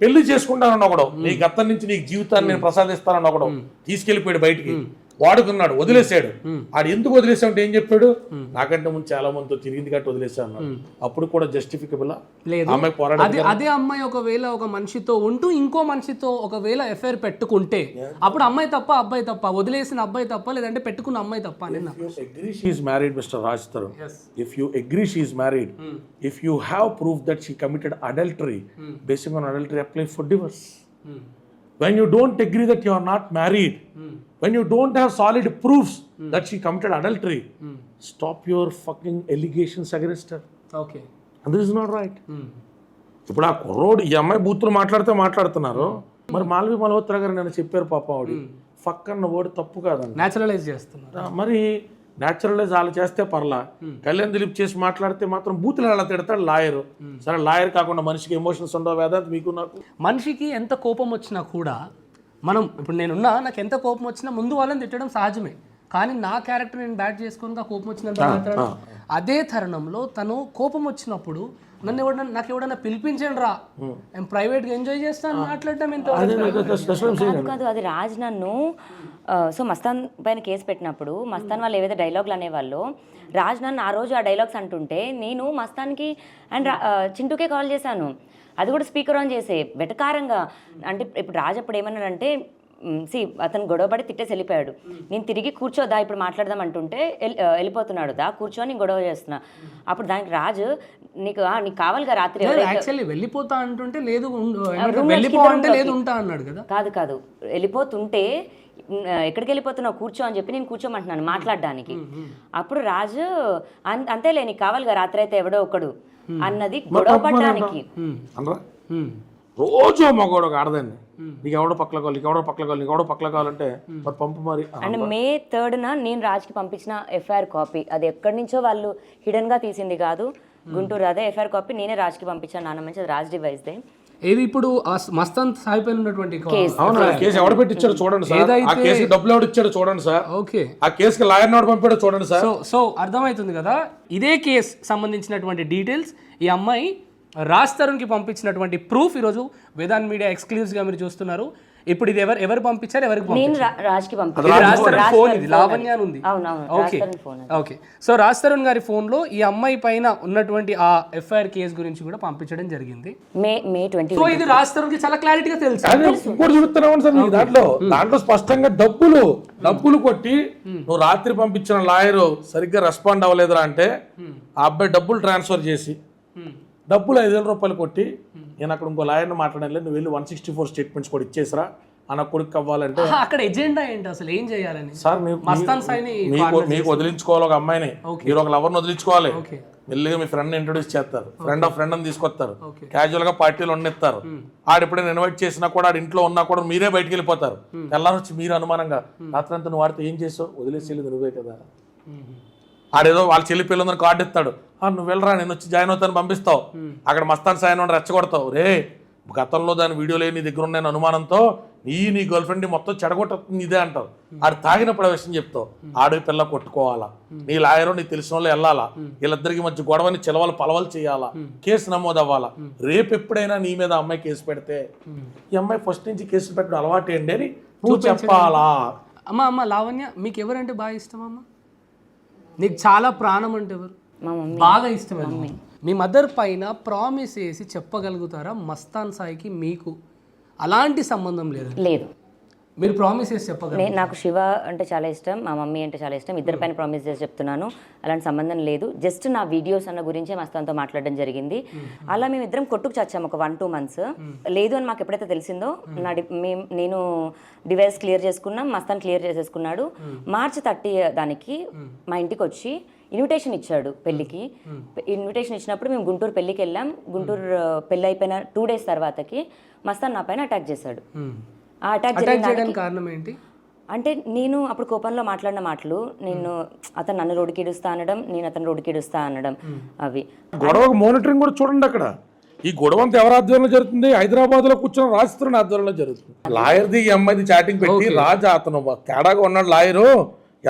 పెళ్లి చేసుకుంటానన్న ఒకడు, నీ గతం నుంచి నీకు జీవితాన్ని నేను ప్రసాదిస్తానన్న ఒకడు తీసుకెళ్లిపోయాడు బయటికి, వాడుకున్నాడు, వదిలేసాడు. ఆడు ఎందుకు వదిలేసా అంటే ఏం చెప్పాడు? నాకంటే ముందు చాలా మందితో తిరిగింది కాబట్టి వదిలేసా అన్నాడు. అప్పుడు కూడా జస్టిఫికబుల్ లేదు. అదే అమ్మాయి ఒకవేళ ఒక మనిషితో ఉంటూ ఇంకో మనిషితో ఒకవేళ ఎఫ్ఐఆర్ పెట్టుకుంటే అప్పుడు అమ్మాయి తప్ప అబ్బాయి తప్ప, వదిలేసిన అబ్బాయి తప్ప, లేదంటే పెట్టుకున్న అమ్మాయి తప్ప అని. Mister Raj Tarun, if you agree she is married, if you have proof that she committed adultery, basing on adultery apply for divorce. When you don't agree that you are not married, when you don't have solid proofs that she committed adultery, stop your fucking allegations against her. Okay. And this is not right. ఇప్పుడు ఆ కుర్రోడు ఈ అమ్మాయి బూతులు మాట్లాడుతున్నారు. మరి మాల్వి మల్హోత్రా గారు నేను చెప్పారు పాప, ఆవిడ ఫక్ అన్న వర్డ్ తప్పు కాదండి, నేచురలైజ్ చేస్తున్నారు. మరి నేచురలైజ్ వాళ్ళు చేస్తే పర్లా, కళ్యాణ్ దిలీప్ చేసి మాట్లాడితే మాత్రం బూతులు ఎలా తిడతాడు లాయర్. సరే లాయర్ కాకుండా మనిషికి ఎమోషన్స్ ఉండవు వేదాంత్, మీకు నాకు. మనిషికి ఎంత కోపం వచ్చినా కూడా మనం ఇప్పుడు నాకు ఎంత కోపం వచ్చినా ముందు వాళ్ళని తిట్టడం సహజమే, కానీ నా క్యారెక్టర్ నేను బ్యాట్ చేసుకుని కోపం వచ్చినంత అదే తరుణంలో తను కోపం వచ్చినప్పుడు నాకు ఎవడన్నా పిలిపించండి రా, నేను ప్రైవేట్గా ఎంజాయ్ చేస్తాను మాట్లాడటం ఎంత కాదు. అది రాజ్ నన్ను సో మస్తాన్ పైన కేసు పెట్టినప్పుడు మస్తాన్ వాళ్ళు ఏవైతే డైలాగులు అనేవాళ్ళు, రాజ్ నన్ను ఆ రోజు ఆ డైలాగ్స్ అంటుంటే నేను మస్తాన్కి అండ్ చింటూకే కాల్ చేశాను, అది కూడా స్పీకర్ ఆన్ చేసే వెటకారంగా. అంటే ఇప్పుడు రాజ్ అప్పుడు ఏమన్నాడంటే అతను గొడవపడి తిట్టేసి వెళ్ళిపోయాడు. నేను తిరిగి కూర్చోదా ఇప్పుడు మాట్లాడదాం అంటుంటే వెళ్ళిపోతున్నాడు, దా కూర్చొని గొడవ చేస్తున్నా. అప్పుడు దానికి రాజు నీకు కావాలిగా రాత్రి యాక్చువల్లీ వెళ్ళిపోతా అంటుంటే లేదు వెళ్ళిపో అంటే లేదు ఉంటా అన్నాడు కదా. కాదు వెళ్ళిపోతుంటే ఎక్కడికి వెళ్ళిపోతున్నావు కూర్చో అని చెప్పి నేను కూర్చోమంటున్నాను మాట్లాడడానికి. అప్పుడు రాజు అంతేలే నీకు కావాలిగా రాత్రి అయితే ఎవడో ఒకడు అన్నది గొడవ పడడానికి. రోజు మగోడు ఒక ఆడదాన్ని నీకు ఎవడో పక్కల కావాలి, నీకు ఎవడో పక్కల కావాలి, నీకు ఎవడో పక్కల కావాలంటే మరి పంపు మరి. అండ్ May 3న నేను రాజ్కి పంపించిన ఎఫ్ఐఆర్ కాపీ, అది ఎక్కడి నుంచో వాళ్ళు హిడెన్గా తీసింది కాదు, గుంటూరు అదే ఎఫ్ఐఆర్ కాపీ నేనే రాజ్కి పంపించాను. నాన్న మంచి అది రాజ్ డివైస్దే. ఏది ఇప్పుడు మస్తాన్ సాయి పైన ఉన్నటువంటి అవునా కేసు ఎవడు పెట్టించాడు చూడండి సార్, ఆ కేసుకి డబ్బులు ఎవడు ఇచ్చాడు చూడండి సార్, ఓకే ఆ కేసుకి లాయర్ నోడు పంపాడు చూడండి సార్. సో అర్థమవుతుంది కదా, ఇదే కేసు సంబంధించినటువంటి డీటెయిల్స్ ఈ అమ్మాయి రాజ్ తరుణ్కి పంపించినటువంటి ప్రూఫ్ ఈరోజు వేదాంత్ మీడియా ఎక్స్క్లూజివ్గా మీరు చూస్తున్నారు. ఇప్పుడు ఇది ఎవరు పంపించారు, ఎవరికి నేను రాజ్కి రాజ్ తరుణ్ ఫోన్, ఇది లావణ్య అని ఉంది. Okay okay. So Raj Tarun గారి ఫోన్లో ఈ అమ్మాయి పైన ఉన్నటువంటి ఆ ఎఫ్ఐఆర్ కేసు గురించి కూడా పంపించడం జరిగింది. May 20. సో ఇది రాజ్ తరుణ్కి చాలా క్లారిటీగా తెలుసు. ఇంకోటి చూస్తున్నాం సార్ మీకు దాంట్లో స్పష్టంగా డబ్బులు కొట్టి నువ్వు రాత్రి పంపించిన లాయర్ సరిగ్గా రెస్పాండ్ అవ్వలేదురా అంటే ఆ అబ్బాయి డబ్బులు ట్రాన్స్ఫర్ చేసి డబ్బులు 5,000 రూపాయలు కొట్టి నేను అక్కడ ఇంకో లాయర్ని మాట్లాడలేదు, నువ్వు వెళ్ళి 164 స్టేట్మెంట్స్ కూడా ఇచ్చేసరా అన్న కొడుకు అవ్వాలంటే అక్కడ ఎజెండా ఏంటి అసలు, ఏం చేయాలని సార్ మస్తాన్ సాయిని మీకు వదిలించుకోవాలి, ఒక అమ్మాయిని మీరు ఒక లవర్ని వదిలించుకోవాలి, మెల్లిగా మీ ఫ్రెండ్ ఇంట్రొడ్యూస్ చేస్తారు, ఫ్రెండ్ ఆఫ్ ఫ్రెండ్ అని తీసుకొస్తారు, క్యాజువల్ గా పార్టీలు వండిస్తారు, ఆడు ఎప్పుడైనా ఇన్వైట్ చేసినా కూడా ఆడు ఇంట్లో ఉన్నా కూడా మీరే బయటికి వెళ్ళిపోతారు, తెల్లారి వచ్చి మీరు అనుమానంగా రాత్రంతా నువ్వు వాడితే ఏం చేసావు, వదిలేసి వెళ్ళి నువ్వే కదా, ఆడేదో వాళ్ళ చెల్లి పిల్లలందరూ కార్డు ఇస్తాడు, నువ్వు వెళ్ళరా నేను వచ్చి జాయిన్ అవుతాను పంపిస్తావు, అక్కడ మస్తాన్ సాయిని రెచ్చగొడతావు, రే గతంలో దాని వీడియోలు నీ దగ్గర ఉన్న అనుమానంతో నీ గర్ల్ ఫ్రెండ్ మొత్తం చెడగొట్టుతుంది ఇదే అంటావు, ఆడు తాగినప్పుడు ఆ విషయం చెప్తావు, ఆడు పిల్ల కొట్టుకోవాలా, నీ లాయరు నీకు తెలిసిన వాళ్ళు వెళ్ళాలా, వీళ్ళిద్దరికి మధ్య గొడవని చిలవలు పలవలు చేయాలా, కేసు నమోదు అవ్వాలా, రేపు ఎప్పుడైనా నీ మీద అమ్మాయి కేసు పెడితే ఈ అమ్మాయి ఫస్ట్ నుంచి కేసులు పెట్టడం అలవాటు ఏంటి అని నువ్వు చెప్పాలా. అమ్మ లావణ్య మీకు ఎవరంటే బాగా ఇష్టం అమ్మ, నీకు చాలా ప్రాణం అంటే ఎవరు బాగా ఇష్టం? మీ మదర్ పైన ప్రామిస్ చేసి చెప్పగలుగుతారా మస్తాన్ సాయికి మీకు అలాంటి సంబంధం లేదు? మీరు ప్రామిస్ చేసి చెప్పగలరు? నాకు శివ అంటే చాలా ఇష్టం, మా మమ్మీ అంటే చాలా ఇష్టం, ఇద్దరి పైన ప్రామిస్ చేసి చెప్తున్నాను, అలాంటి సంబంధం లేదు. జస్ట్ నా వీడియోస్ అన్న గురించే మస్తాన్తో మాట్లాడడం జరిగింది. అలా మేము ఇద్దరం కొట్టుకు చచ్చాము ఒక 1-2 months. లేదు అని మాకు ఎప్పుడైతే తెలిసిందో నేను డివైస్ క్లియర్ చేసుకున్నాం, మస్తాన్ క్లియర్ చేసేసుకున్నాడు. March 30 దానికి మా ఇంటికి వచ్చి ఇన్విటేషన్ ఇచ్చాడు పెళ్ళికి. ఇన్విటేషన్ ఇచ్చినప్పుడు మేము గుంటూరు పెళ్ళికి వెళ్ళాం. గుంటూరు పెళ్ళి అయిపోయిన 2 days తర్వాతకి మస్తాన్ నా పైన అటాక్ చేశాడు. ఆ అటాక్ చేయడానికి కారణం ఏంటి అంటే నేను అప్పుడు కోపంలో మాట్లాడిన మాటలు, నేను అతను నన్ను రోడ్డుకిడుస్తా అనడం, నేను అతను రోడ్డుకిడుస్తా అనడం, అవి గొడవ మోనిటరింగ్ కూడా చూడండి. అక్కడ ఈ గొడవ అంతా ఎవరి ఆధ్వర్యంలో జరుగుతుంది? హైదరాబాద్ లో కూర్చొని రాజ్ తరుణ్ ఆధ్వర్యంలో జరుగుతుంది. లాయర్ది ఈ అమ్మాయిది చాటింగ్ పెట్టి రాజు అతను తేడాగా ఉన్నాడు లాయరు,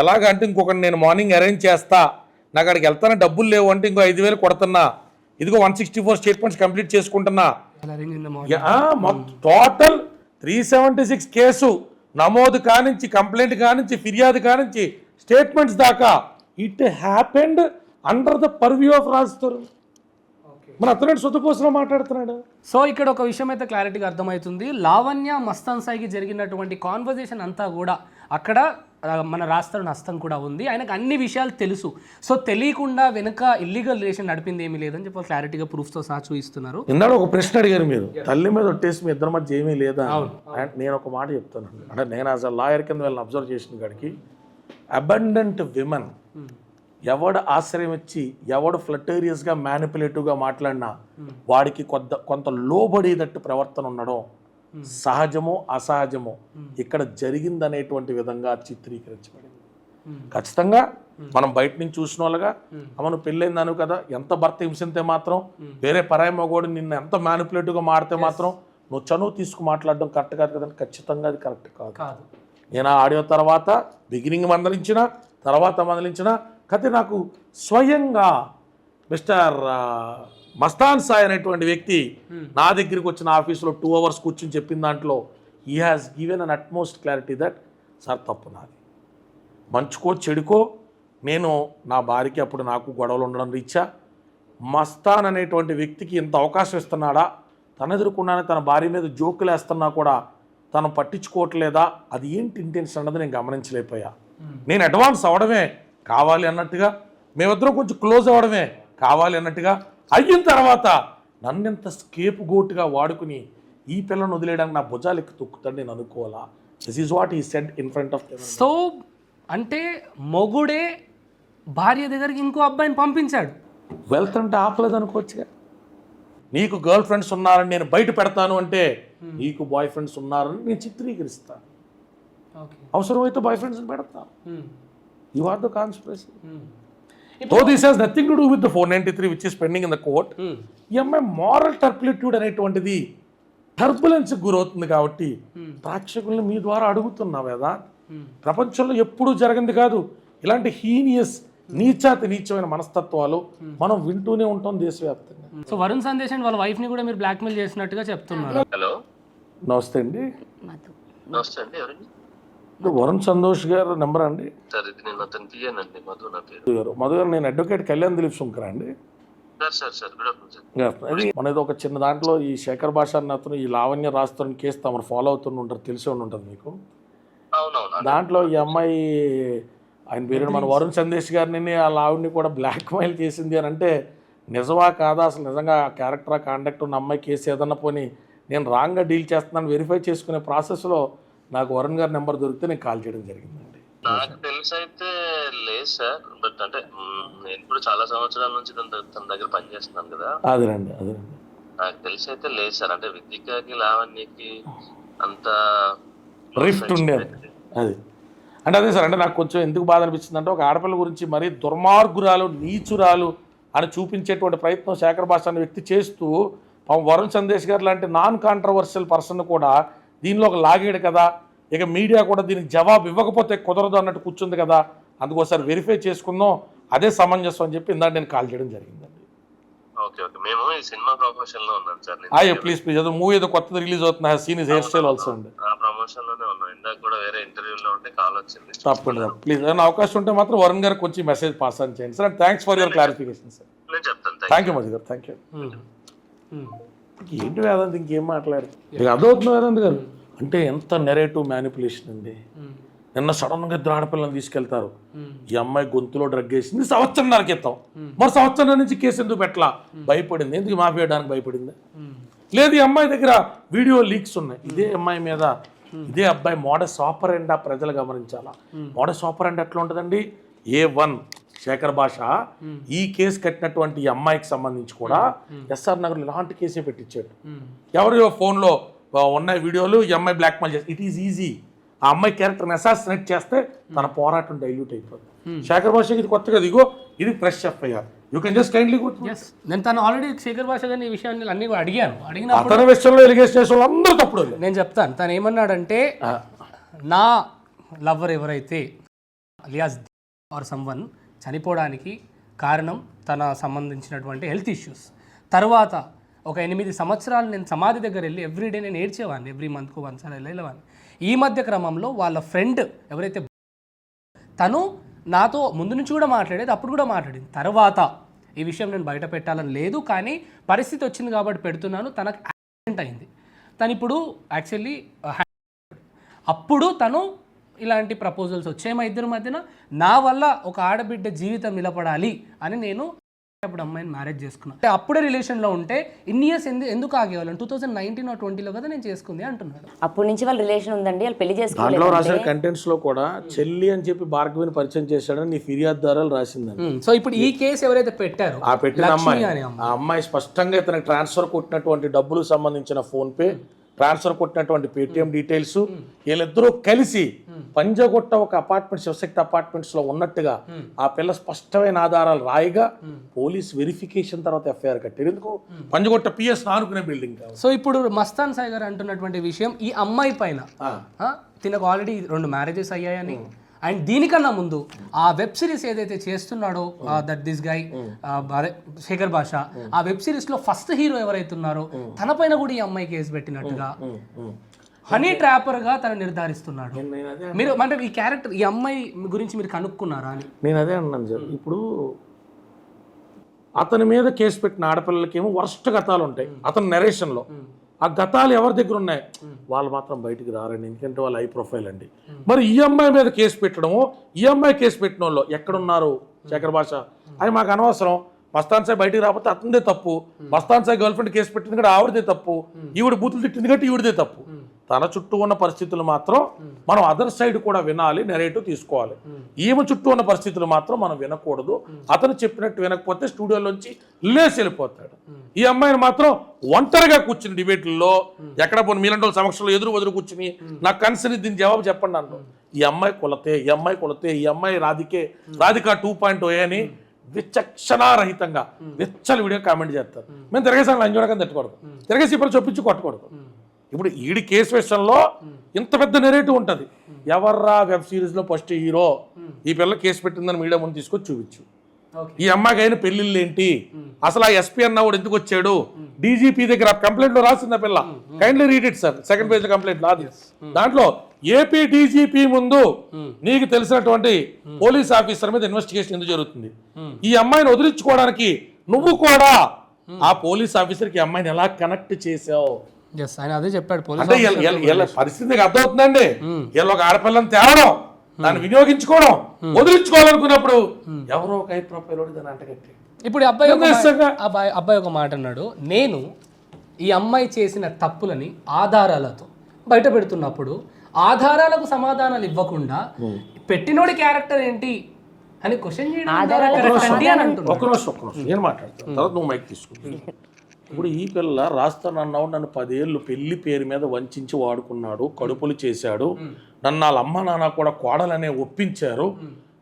ఎలాగంటే ఇంకొకటి నేను మార్నింగ్ అరేంజ్ చేస్తా, నాకు అక్కడికి వెళ్తాను, డబ్బులు లేవు అంటే ఇంకో 5,000 కొడుతున్నా, ఇదిగో 164 స్టేట్మెంట్స్ కంప్లీట్ చేసుకుంటున్నా, టోటల్ 376 కేసు నమోదు కానించి, కంప్లైంట్ కానించి, ఫిర్యాదు కానించి, స్టేట్మెంట్స్ దాకా it happened under the purview of Raj Tarun. మన అతను సొత్తుపోసలో మాట్లాడుతున్నాడు. సో ఇక్కడ ఒక విషయం అయితే క్లారిటీగా అర్థమవుతుంది, లావణ్య మస్తాన్ సాయికి జరిగినటువంటి కాన్వర్జేషన్ అంతా కూడా అక్కడ మన రాజ్ తరుణ్ హస్తం కూడా ఉంది, ఆయనకు అన్ని విషయాలు తెలుసు. సో తెలియకుండా వెనుక ఇల్లీగల్ రిలేషన్ నడిపింది ఏమీ లేదని చెప్పి క్లారిటీగా ప్రూఫ్తో సహా చూపిస్తున్నారు. ఇందాక ఒక ప్రశ్న అడిగారు మీరు, తల్లి మీద ఒట్టేసి మీ ఇద్దరి మధ్య ఏమీ లేదా? నేను ఒక మాట చెప్తాను, అంటే నేను యాజ్ అ లాయర్ కింద వెళ్ళి అబ్జర్వ్ చేసిన కాడికి అబండెంట్ విమెన్ ఎవడు ఆశ్రయం ఇచ్చి ఎవడు ఫ్లటేరియస్గా మ్యానిపులేటివ్గా మాట్లాడినా వాడికి కొంత లోబడేటట్టు ప్రవర్తన ఉండడం సహజమో అసహజమో ఇక్కడ జరిగిందనేటువంటి విధంగా చిత్రీకరించబడింది. ఖచ్చితంగా మనం బయట నుంచి చూసిన వాళ్ళగా అమ్మను పెళ్ళైందాను కదా, ఎంత భర్త హింసితే మాత్రం వేరే పరాయి మగోడు నిన్ను ఎంత మ్యానిపులేటివ్గా మాడితే మాత్రం నువ్వు చనువు తీసుకు మాట్లాడడం కరెక్ట్ కాదు కదండి. ఖచ్చితంగా అది కరెక్ట్ కాదు. నేను ఆ ఆడియో తర్వాత బిగినింగ్ మందలించిన, తర్వాత మందలించిన కథ నాకు స్వయంగా మిస్టర్ మస్తాన్ సాయి అనేటువంటి వ్యక్తి నా దగ్గరికి వచ్చిన ఆఫీసులో 2 hours కూర్చొని చెప్పిన దాంట్లో he has given an utmost clarity that sir తప్పు నాది, మంచుకో చెడుకో నేను నా భార్యకి అప్పుడు నాకు గొడవలు ఉండడం రీత్యా మస్తాన్ అనేటువంటి వ్యక్తికి ఇంత అవకాశం ఇస్తున్నాడా, తన ఎదుర్కొన్నానే తన భార్య మీద జోకులు వేస్తున్నా కూడా తను పట్టించుకోవట్లేదా, అది ఏంటి ఇంటెన్షన్ అన్నది నేను గమనించలేకపోయా. నేను అడ్వాన్స్ అవ్వడమే కావాలి అన్నట్టుగా, మేమిద్దరం కొంచెం క్లోజ్ అవ్వడమే కావాలి అన్నట్టుగా అయిన తర్వాత నన్నెంత స్కేప్ గోటుగా వాడుకుని ఈ పిల్లను వదిలేయడానికి నా భుజాలు ఎక్కి తొక్కుతాడు నేను అనుకోవాలా. This is what he said in front of. So అంటే మొగుడే భార్య దగ్గరికి ఇంకో అబ్బాయిని పంపించాడు. వెల్త్ అంటే ఆపలేదు అనుకోవచ్చుగా. నీకు గర్ల్ ఫ్రెండ్స్ ఉన్నారని నేను బయట పెడతాను అంటే నీకు బాయ్ ఫ్రెండ్స్ ఉన్నారని నేను చిత్రీకరిస్తాను. అవసరమైతే బాయ్ ఫ్రెండ్స్ని పెడతాను. You are the conspiracy. Though this has nothing to do with the 493 which is pending in the court, ఈ అమ్మాయి మారల్ టర్పులిట్యూడ్ అనేటువంటిది టర్బులెన్స్ గురవుతుంది. కాబట్టి ప్రేక్షకుల్ని మీ ద్వారా అడుగుతున్నా కదా, ప్రపంచంలో ఎప్పుడూ జరిగింది కాదు ఇలాంటి హీనియస్ నీచమైన మనస్తత్వాలు మనం వింటూనే ఉంటాం దేశవ్యాప్తంగా. సో వరుణ్ సందేశ్ అండ్ వాళ్ళ వైఫ్ ని కూడా మీరు బ్లాక్మెయిల్ చేసినట్టుగా చెప్తున్నారు. హలో, నమస్తే అండి. నమస్తే అండి. ఎవరండి? వరుణ్ సంతోష్ గారు నెంబర్ అండి. సార్ ఇది నేను అతను తీయనండి. మధు నా పేరు. మధు గారు, నేను అడ్వకేట్ కళ్యాణ్ దిలీప్ శంకర్ అండి. Sir good afternoon sir. అది మనది ఒక చిన్న దాంట్లో ఈ శేఖర్ భాష అన్న అతను ఈ లావణ్య రాస్తున్న కేసు తమరు ఫాలో అవుతూ ఉంటారు, తెలిసి ఉంటుంది మీకు. అవునవును. దాంట్లో ఈ అమ్మాయి, ఆయన పేరు మన వరుణ్ సందేశ్ గారిని ఆ లావణ్ని కూడా బ్లాక్మెయిల్ చేసింది అని అంటే నిజమా కాదా, అసలు నిజంగా క్యారెక్టరా కాండక్ట్ ఉన్న అమ్మాయి కేసు ఏదన్నా పోని నేను రాంగ్గా డీల్ చేస్తున్నాను వెరిఫై చేసుకునే ప్రాసెస్లో నాకు వరుణ్ గారి నెంబర్ దొరికితే నేను కాల్ చేయడం జరిగిందండి. నాకు తెలిసి అయితే లేదు సార్, బట్ అంటే నేను కూడా చాలా సంవత్సరాల నుంచి తన దగ్గర పనిచేస్తున్నాను కదా. అదేనండి. నాకు తెలిసి అయితే లేదు సార్. అంటే విద్యకి లావణ్యకి అంత రిఫ్ట్ ఉండేది అది. అంటే అదే సార్, అంటే నాకు కొంచెం ఎందుకు బాధ అనిపించింది అంటే ఒక ఆడపిల్ల గురించి మరీ దుర్మార్గురాలు నీచురాలు అని చూపించేటువంటి ప్రయత్నం శేఖర్ భాష అనే వ్యక్తి చేస్తూ వరుణ్ సందేశ్ గారు లాంటి నాన్ కాంట్రవర్షియల్ పర్సన్ కూడా దీనిలో ఒక లాగేడు కదా, ఇక మీడియా కూడా దీనికి జవాబు ఇవ్వకపోతే కుదరదు అన్నట్టు కూర్చుంది కదా, అందుకోసారి వెరిఫై చేసుకుందాం, అదే సమంజసం అని చెప్పి ఇందాక నేను కాల్ చేయడం జరిగిందండి. Okay okay. మేము ఈ సినిమా ప్రమోషన్ లో ఉన్నాం సార్. అయ్యో ప్లీజ్ ఏదో మూవీ ఏదో కొత్తది రిలీజ్ అవుతుంది, scene is hair style also అండి. ఆ ప్రమోషన్ లోనే ఉన్నాం. ఇందాక కూడా వేరే ఇంటర్వ్యూలో ఉంటే కాల్ వచ్చింది. తప్పకుండా ప్లీజ్, ఏదైనా అవకాశం ఉంటే మాత్రం వరుణ్ గారికి కొంచెం మెసేజ్ పాస్ ఆన్ చేయండి sir. Thanks for your clarification sir. నేను చెప్తాను. థ్యాంక్ యూ మధు గారు, థ్యాంక్ యూ. ఏంటి వేదాంతి ఇంకేం మాట్లాడు, ఇక అదవుతుంది వేదాంతి గారు. అంటే ఎంత నెరేటివ్ మ్యానిపులేషన్ అండి. నిన్న సడన్గా ఇద్దరు ఆడపిల్లలను తీసుకెళ్తారు, ఈ అమ్మాయి గొంతులో డ్రగ్ వేసింది సంవత్సరంన్నర క్రితం, మరి సంవత్సరం నుంచి కేసు ఎందుకు పెట్టలా, భయపడింది, ఎందుకు మాఫీ చేయడానికి భయపడింది. లేదు ఈ అమ్మాయి దగ్గర వీడియో లీక్స్ ఉన్నాయి, ఇదే అమ్మాయి మీద ఇదే అబ్బాయి మోడస్ ఆపరెండా ప్రజలు గమనించాలా. మోడస్ ఆపరెండా ఎట్లా ఉంటుందండి, A1 శేఖర్ భాష ఈ కేసు కట్టినటువంటి ఈ అమ్మాయికి సంబంధించి కూడా ఎస్ఆర్ నగర్ ఇలాంటి కేసే పెట్టించాడు. ఎవరి ఫోన్లో ఉన్న వీడియోలు ఈ అమ్మాయి బ్లాక్మెయిల్ చేసి ఇట్ ఈజ్ ఈజీ, ఆ అమ్మాయి క్యారెక్టర్ని అసాసినేట్ చేస్తే తన పోరాటం డైల్యూట్ అయిపోతుంది. శేఖర్ భాషకి ఇది కొత్తగా ఇగో ఇది fresh FIR, you can just kindly go. నేను తను ఆల్రెడీ శేఖర్ భాష గారిని ఈ విషయాన్ని అన్ని అడిగిన అతని విషయంలో ఎలిగేషన్ చేసే వాళ్ళు అందరూ తప్పుడు. నేను చెప్తాను తను ఏమన్నాడంటే, నా లవర్ ఎవరైతే అలియాస్ ఆర్ సమ్వన్ చనిపోవడానికి కారణం తన సంబంధించినటువంటి హెల్త్ ఇష్యూస్, తర్వాత ఒక 8 సంవత్సరాలు నేను సమాధి దగ్గర వెళ్ళి ఎవ్రీడే నేను ఏడ్చేవాడిని, ఎవ్రీ మంత్కు వన్సారి వెళ్ళేవాడిని. ఈ మధ్య క్రమంలో వాళ్ళ ఫ్రెండ్ ఎవరైతే తను నాతో ముందు నుంచి కూడా మాట్లాడేది, అప్పుడు కూడా మాట్లాడింది, తర్వాత ఈ విషయం నేను బయట పెట్టాలని లేదు కానీ పరిస్థితి వచ్చింది కాబట్టి పెడుతున్నాను, తనకు యాక్సిడెంట్ అయింది, తను ఇప్పుడు యాక్చువల్లీ అప్పుడు తను ఇలాంటి ప్రపోజల్స్ వచ్చాయి మా ఇద్దరి మధ్యన, నా వల్ల ఒక ఆడబిడ్డ జీవితం నిలబడాలి అని నేను అప్పుడు అమ్మాయిని మ్యారేజ్ చేసుకున్నాను. అంటే అప్పుడే రిలేషన్లో ఉంటే ఇన్ని ఇయర్స్ ఎందుకు ఆగేవాళ్ళని, 2019 or 20లో కదా నేను చేసుకుంది అంటున్నాడు. అప్పటి నుంచి వాళ్ళ రిలేషన్ ఉందండి, వాళ్ళు పెళ్లి దాంట్లో చేసుకోలేదు. రాసిన కంటెంట్స్ లో కూడా చెల్లి అని చెప్పి భార్గవిని పరిచయం చేశాడని నీ ఫిర్యాదుదారులు రాసిందని. సో ఇప్పుడు ఈ కేసు ఎవరైతే పెట్టారో ఆ పెట్టిన లక్ష్మి అమ్మాయి, అనే ఆ అమ్మాయి స్పష్టంగా ఇతనికి ట్రాన్స్ఫర్ కొట్టినటువంటి డబ్బులు సంబంధించిన ఫోన్ పే, ట్రాన్స్ఫర్ కొట్టినటువంటి పేటిఎం డీటెయిల్స్, వీళ్ళిద్దరూ కలిసి పంజగుట్ట ఒక అపార్ట్మెంట్ శివశక్తి అపార్ట్మెంట్స్ లో ఉన్నట్టుగా ఆ పిల్ల స్పష్టమైన ఆధారాలు రాయిగా పోలీస్ వెరిఫికేషన్ తర్వాత ఎఫ్ఐఆర్ కట్టారు. ఎందుకు పంజగుట్ట పిఎస్ ఆనుకునే బిల్డింగ్. సో ఇప్పుడు మస్తాన్ సాయి గారు అంటున్నటువంటి విషయం, ఈ అమ్మాయి పైన తినకు ఆల్రెడీ 2 మ్యారేజెస్ అయ్యాయని, అండ్ దీనికన్నా ముందు ఆ వెబ్ సిరీస్ ఏదైతే చేస్తున్నాడో దట్ దిస్ గై శేఖర్ భాష, ఆ వెబ్ సిరీస్ లో ఫస్ట్ హీరో ఎవరైతే ఉన్నారో తన పైన కూడా ఈ అమ్మాయి కేసు పెట్టినట్టుగా హనీ ట్రాపర్ గా తను నిర్ధారిస్తున్నాడు. మీరు అంటే ఈ క్యారెక్టర్ ఈ అమ్మాయి గురించి మీరు కనుక్కున్నారా అని నేను అదే అన్నాను సార్. ఇప్పుడు అతని మీద కేసు పెట్టిన ఆడపిల్లలకేమో వర్స్ట్ గతాలు ఉంటాయి అతని నెరేషన్లో, ఆ గతాలు ఎవరి దగ్గర ఉన్నాయి వాళ్ళు మాత్రం బయటికి రారండి, ఎందుకంటే వాళ్ళు హై ప్రొఫైల్ అండి. మరి ఈ అమ్మాయి మీద కేసు పెట్టడము, ఈ అమ్మాయి కేసు పెట్టిన వాళ్ళు ఎక్కడున్నారు శేఖర్ భాష అది మాకు అనవసరం. మస్తాన్ సాయి బయటికి రాకపోతే అతనిదే తప్పు, Mastan Sai girl friend case పెట్టింది కూడా ఆవిడదే తప్పు, ఈవిడ బూతులు తిట్టింది కాబట్టి ఈవిడదే తప్పు. తన చుట్టూ ఉన్న పరిస్థితులు మాత్రం మనం అదర్ సైడ్ కూడా వినాలి, నెరేటివ్ తీసుకోవాలి. ఈమె చుట్టూ ఉన్న పరిస్థితులు మాత్రం మనం వినకూడదు. అతను చెప్పినట్టు వినకపోతే స్టూడియోలోంచి లేసి వెళ్ళిపోతాడు. ఈ అమ్మాయిని మాత్రం ఒంటరిగా కూర్చుని డిబేట్లలో ఎక్కడ పోనీ మీలాంటి వాళ్ళ సమక్షంలో ఎదురు కూర్చుని నాకు కన్సర్న్ దీని జవాబు చెప్పండి అన్నాను. ఈ అమ్మాయి కొలతే, ఈ అమ్మాయి కొలతే, ఈ అమ్మాయి రాధిక 2.0 అని విచక్షణారహితంగా విచ్చలు వీడియో కామెంట్ చేస్తారు. మేము తిరగేసాం లంజోడకం తట్టుకూడదు, తిరగేసి ఇప్పుడు చొప్పించి కొట్టకూడదు. ఇప్పుడు ఈడి కేసు విషయంలో ఇంత పెద్ద నెరేటివ్ ఉంటుంది. ఎవర్రా వెబ్ సిరీస్లో ఫస్ట్ హీరో, ఈ పిల్ల కేసు పెట్టిందని మీడియా ముందు తీసుకొచ్చి చూపించు. ఈ అమ్మాయికి అయిన పెళ్ళిళ్ళు ఏంటి, అసలు ఆ ఎస్పీ అన్నవాడు ఎందుకు వచ్చాడు, డీజీపీ దగ్గర కంప్లైంట్ లో రాసింది ఆ పిల్ల. Kindly read it sir, second page complaint లాది. దాంట్లో ఏపీ డీజీపీ ముందు నీకు తెలిసినటువంటి పోలీస్ ఆఫీసర్ మీద ఇన్వెస్టిగేషన్ ఎందుకు జరుగుతుంది, ఈ అమ్మాయిని వదిలించుకోవడానికి నువ్వు కూడా ఆ పోలీస్ ఆఫీసర్కి అమ్మాయిని ఎలా కనెక్ట్ చేసావు. ఆయన అదే చెప్పాడు. అంటే పరిస్థితికి అర్థమవుతుందండి. వీళ్ళు ఒక ఆడపిల్లని తేవడం, దాన్ని వినియోగించుకోవడం, వదిలించుకోవాలనుకున్నప్పుడు ఎవరో ఒక హై ప్రొఫైల్ దాన్ని అంటగట్టి. ఇప్పుడు అబ్బాయి ఒక మాట అన్నాడు, నేను ఈ అమ్మాయి చేసిన తప్పులని ఆధారాలతో బయట పెడుతున్నప్పుడు ఆధారాలకు సమాధానాలు ఇవ్వకుండా పెట్టినోడి క్యారెక్టర్ ఏంటి అని క్వశ్చన్ చేయడం ఒక్క నిమిషం నేను మాట్లాడతాను, తర్వాత నువ్వు మైక్ తీసుకుంటావు. ఇప్పుడు ఈ పిల్ల రాస్తానన్నావు, నన్ను 10 ఏళ్ళు పెళ్లి పేరు మీద వంచి వాడుకున్నాడు, కడుపులు చేశాడు, నన్ను వాళ్ళ అమ్మ నాన్న కూడా కోడలనే ఒప్పించారు,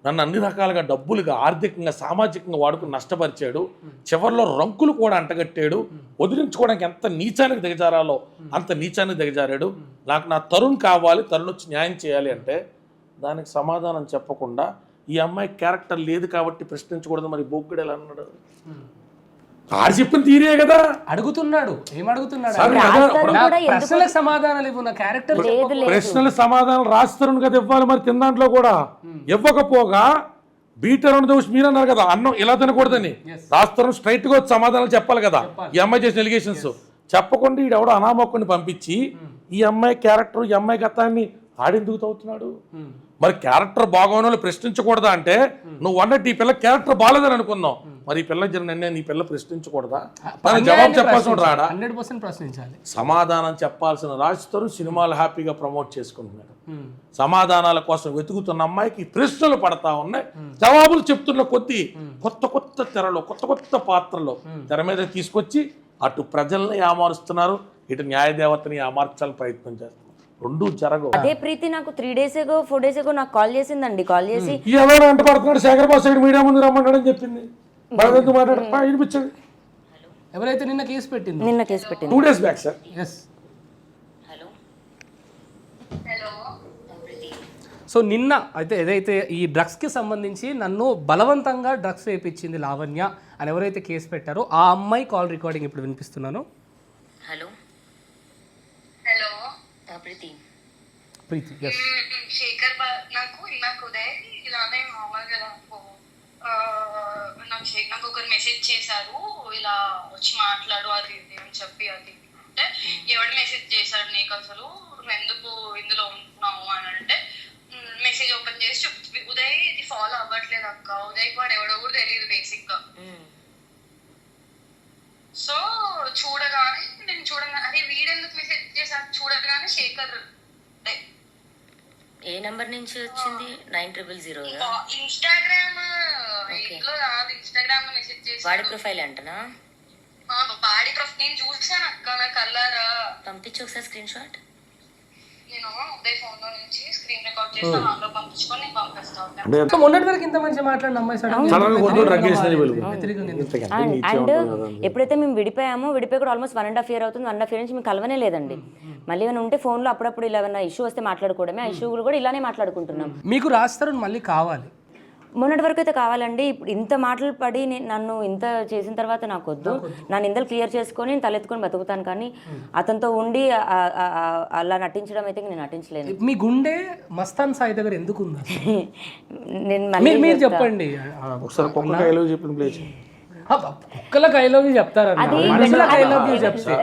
నన్ను అన్ని రకాలుగా డబ్బులుగా ఆర్థికంగా సామాజికంగా వాడుకుని నష్టపరిచాడు, చివరిలో రంకులు కూడా అంటగట్టాడు, వదిలించుకోవడానికి ఎంత నీచానికి దిగజారాలో అంత నీచానికి దిగజారాడు, నాకు నా తరుణ్ కావాలి, తరుణ్ వచ్చి న్యాయం చేయాలి అంటే దానికి సమాధానం చెప్పకుండా ఈ అమ్మాయి క్యారెక్టర్ లేదు కాబట్టి ప్రశ్నించకూడదు. మరి బొగ్గుడు ఎలా అన్నాడు, ఆడు చెప్పిన తీరే కదా అడుగుతున్నాడు. ఏమడుగుతున్నాడు, ప్రశ్నలకు సమాధానాలు ఇవ్వు, నా క్యారెక్టర్ ప్రశ్నల సమాధానం రాస్తారు కదా ఇవ్వాలి. మరి తిందాంట్లో కూడా ఇవ్వకపోగా బీటర్ అని దోషి మీరు అన్నారు కదా, అన్నం ఇలా తినకూడదని రాస్తారు, స్ట్రైట్ గా వచ్చి సమాధానాలు చెప్పాలి కదా. ఈ అమ్మాయి చేసిన ఎలిగేషన్స్ చెప్పకుండా ఈడెవడో అనామొక్కని పంపించి ఈ అమ్మాయి క్యారెక్టర్, ఈ అమ్మాయి గతాన్ని ఆడెందుకు తవ్వుతున్నాడు. మరి క్యారెక్టర్ బాగోనో ప్రశ్నించకూడదా అంటే నువ్వు అన్నట్టు ఈ పిల్ల క్యారెక్టర్ బాగాలేదని అనుకుందాం, మరి ఈ పిల్ల జరిగిన నీ పిల్ల ప్రశ్నించకూడదా, జవాబు చెప్పాల్సిన రాడా, 100% ప్రశ్నించాలి. సమాధానం చెప్పాల్సిన రాజుతారు, సినిమాలు హ్యాపీగా ప్రమోట్ చేసుకుంటున్నారు. సమాధానాల కోసం వెతుకుతున్న అమ్మాయికి ప్రశ్నలు పడతా ఉన్నాయి, జవాబులు చెప్తున్న కొద్దీ కొత్త తెరలో కొత్త పాత్రలో తెర మీద తీసుకొచ్చి అటు ప్రజల్ని ఏమారుస్తున్నారు, ఇటు న్యాయదేవతని ఏమార్చాలని ప్రయత్నం చేస్తున్నారు. రెండు జరగవు. అదే ప్రీతి నాకు 3 days ago 4 days ago నాకు కాల్ చేసిందండి. కాల్ చేసి ఎవరు అంట పడుతున్నాడు, శేఖర్ బాస్ మీడియా ముందు రమ్మన్నాడని చెప్పింది. వినిపించండి. ఎవరైతే నిన్న కేసు పెట్టింది 2 days బ్యాక్ సార్. సో నిన్న అయితే ఏదైతే ఈ డ్రగ్స్కి సంబంధించి నన్ను బలవంతంగా డ్రగ్స్ వేయించింది లావణ్య అని ఎవరైతే కేసు పెట్టారో ఆ అమ్మాయి కాల్ రికార్డింగ్ ఇప్పుడు వినిపిస్తున్నాను. హలో ప్రీతి శేఖర్ నాకు ఉదయ్ ఇలానే మామూలుగా నాకు ఒకరు మెసేజ్ చేశారు, ఇలా వచ్చి మాట్లాడు అది ఇది అని చెప్పి, అది అంటే ఎవడు మెసేజ్ చేశాడు నీకు, అసలు నువ్వు ఎందుకు ఇందులో ఉంటున్నావు అని అంటే మెసేజ్ ఓపెన్ చేసి చెప్తుంది, ఉదయ్ ఇది ఫాలో అవ్వట్లేదు అక్క, ఉదయ్ వాడు ఎవడో కూడా తెలియదు బేసిక్ గా. సో చూడగానే అదే వీడెందుకు మెసేజ్ చేశాను చూడగానే శేఖర్ ఏ నంబర్ నుంచి వచ్చింది 9000 ఇన్స్టాగ్రామ్ ఇంట్లో కాదు, ఇన్స్టాగ్రామ్ లో మెసేజ్ చేసి వాడి ప్రొఫైల్ అంటనా, వాడి ప్రొఫైల్ నేను చూసాను అక్క, నా కల్లారా పంపించు ఒకసారి స్క్రీన్ షాట్. నేను ఉదయ్ ఫోన్ లో నుంచి స్క్రీన్ రికార్డ్ చేసి దాంట్లో పంపించుకొని నేను పంపిస్తాను. మొన్నటి వరకు ఇంత మంచి మాట్లాడిన అమ్మాయి అండ్ ఎప్పుడైతే మేము విడిపోయి కూడా ఆల్మోస్ట్ 1.5 year అవుతుంది. 1.5 year నుంచి మేము కలవనే లేదండి. మళ్ళీ ఏమైనా ఉంటే ఫోన్లో అప్పుడప్పుడు ఇలా ఏమైనా ఇష్యూ వస్తే మాట్లాడుకోవడమే, ఆ ఇష్యూ కూడా ఇలానే మాట్లాడుకుంటున్నాం. మీకు రాస్తారు మళ్ళీ కావాలి, మొన్నటి వరకు అయితే కావాలండి. ఇప్పుడు ఇంత మాటలు పడి నన్ను ఇంత చేసిన తర్వాత నాకు వద్దు, నా నిందలు క్లియర్ చేసుకొని నేను తలెత్తుకొని బతుకుతాను, కానీ అతనితో ఉండి అలా నటించడం అయితే నేను నటించలేను. మీ గుండె మస్తాన్ సాయి దగ్గర ఎందుకు ఉంది నేను మీరు చెప్పండి. కుక్కలకు ఐ లవ్ యూ చెప్తారన్న, మనుషులకు ఐ లవ్ యూ చెప్తే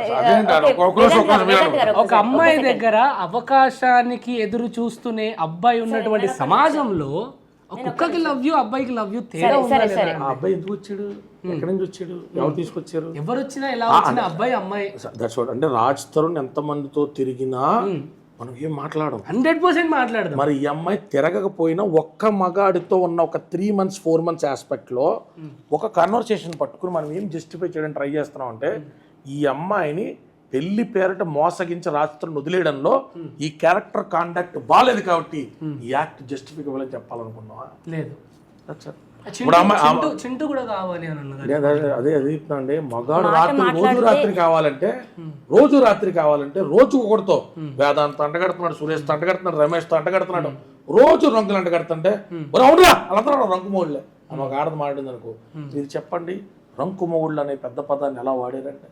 ఒక అమ్మాయి దగ్గర అవకాశానికి ఎదురు చూస్తూనే అబ్బాయి ఉన్నటువంటి సమాజంలో ఒక కుక్కకి లవ్ యూ, అబ్బాయికి లవ్ యూ తేడా ఉండాలి కదా. ఆ అబ్బాయి ఎందుకు వచ్చాడు, ఎక్కడి నుంచి వచ్చాడు, ఎవరు తీసుకొచ్చారు? ఎవరు వచ్చినా ఎలా వచ్చినా అబ్బాయి అమ్మాయి. That's what. అంటే రాజ్ తరుణ్ ఎంతమందితో తిరిగినా మనం ఏం మాట్లాడం, 100% మాట్లాడదాం. మరి ఈ అమ్మాయి తిరగకపోయినా ఒక్క మగాడితో ఉన్న ఒక 3 months 4 months ఆస్పెక్ట్ లో ఒక కన్వర్సేషన్ పట్టుకుని మనం ఏం జస్టిఫై చేయడానికి ట్రై చేస్తున్నాం అంటే ఈ అమ్మాయిని పెళ్లి పేరట మోసగించి రాత్రులను వదిలేయడంలో ఈ క్యారెక్టర్ కాండక్ట్ బాగాలేదు కాబట్టి ఈ యాక్ట్ జస్టిఫికబుల్ అని చెప్పాలనుకున్నావా? లేదు. చింటూ కూడా కావాలి అని అన్నది. అదే చెప్తానండి, మగాడు రోజు రాత్రి కావాలంటే రోజు ఒకటితో వేదాంత అంటగడుతున్నాడు, సురేష్ అంటగడుతున్నాడు, రమేష్ అంటగడుతున్నాడు, రోజు రంగులు అంటగడుతుంటే అవునా అలా రంకు మొగుళ్ళే అని ఒక ఆడది మాట్లాడింది అనుకో. మీరు చెప్పండి, రంకు మొగుళ్ళు అనే పెద్ద పదాన్ని ఎలా వాడారంటే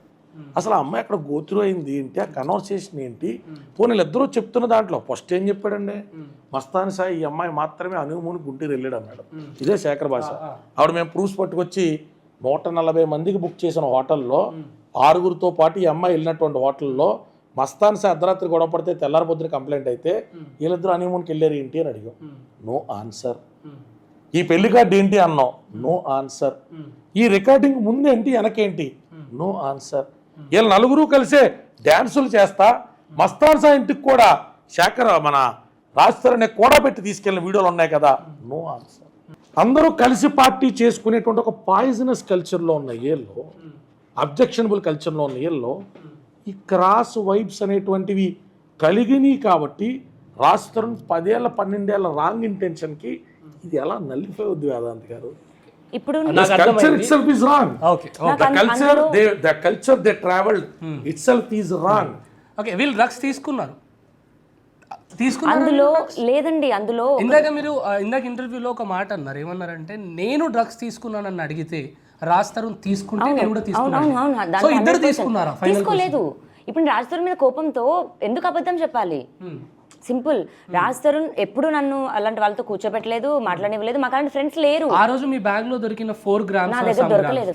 అసలు ఆ అమ్మాయి అక్కడ గోత్రు అయింది ఏంటి, ఆ కన్వర్సేషన్ ఏంటి? పోనీ ఇద్దరూ చెప్తున్న దాంట్లో ఫస్ట్ ఏం చెప్పాడండి, మస్తాన్ సాయి ఈ అమ్మాయి మాత్రమే హనీమూన్ గుంటూరు వెళ్ళాడు అన్నాడు. ఇదే శేఖర్ భాష. ఆవిడ మేము ప్రూఫ్స్ పట్టుకొచ్చి 140 మందికి బుక్ చేసిన హోటల్లో 6గురితో పాటు ఈ అమ్మాయి వెళ్ళినటువంటి హోటల్లో మస్తాన్ సాయి అర్ధరాత్రి గొడవ పడితే తెల్లారి పొద్దున కంప్లైంట్ అయితే వీళ్ళిద్దరు హనీమూన్కి వెళ్ళారు ఏంటి అని అడిగాం. No answer. ఈ పెళ్లి కార్డు ఏంటి అన్నాం, నో ఆన్సర్. ఈ రికార్డింగ్ ముందేంటి వెనకేంటి, నో ఆన్సర్. వీళ్ళు 4 కలిసే డ్యాన్సులు చేస్తా మస్తాన్ సాయి ఇంటికి కూడా శేఖర్ మన రాజస్థాన్ కూడా పెట్టి తీసుకెళ్ళిన వీడియోలు ఉన్నాయి కదా, నో ఆన్సర్. అందరూ కలిసి పార్టీ చేసుకునేటువంటి ఒక పాయిజనస్ కల్చర్లో ఉన్న ఏళ్ళు, అబ్జెక్షనబుల్ కల్చర్లో ఉన్న ఏళ్ళు ఈ క్రాస్ వైబ్స్ అనేటువంటివి కలిగినాయి కాబట్టి రాజస్థాన్ 10 ఏళ్ళ 12 ఏళ్ళ రాంగ్ ఇంటెన్షన్కి ఇది ఎలా నల్లిఫై అవుద్ది వేదాంత్ గారు? ఇప్పుడు culture itself is wrong. Okay. The culture they traveled itself is wrong. Okay, వీళ్ళు డ్రగ్స్ తీసుకున్నారు. అందులో లేదండి, అందులో ఇందాక ఇంటర్వ్యూలో ఒక మాట అన్నారు, ఏమన్నారంటే నేను డ్రగ్స్ తీసుకున్నానని అడిగితే రాజ్ తరుణ్ తీసుకుంటే నేను కూడా తీసుకున్నాను. సో ఇద్దరు తీసుకున్నారా? తీసుకోలేదు. ఇప్పుడు రాజ్ తరుణ్ మీద కోపంతో ఎందుకు అబద్ధం చెప్పాలి? సింపుల్. రాజ్ తరుణ్ ఎప్పుడు నన్ను అలాంటి వాళ్ళతో కూర్చోబెట్టలేదు, మాట్లాడనివ్వలేదు. మాకు అలాంటి ఫ్రెండ్స్ లేరు. ఆ రోజు మీ బ్యాగ్ లో దొరికిన 4 grams నా దగ్గర దొరకలేదు.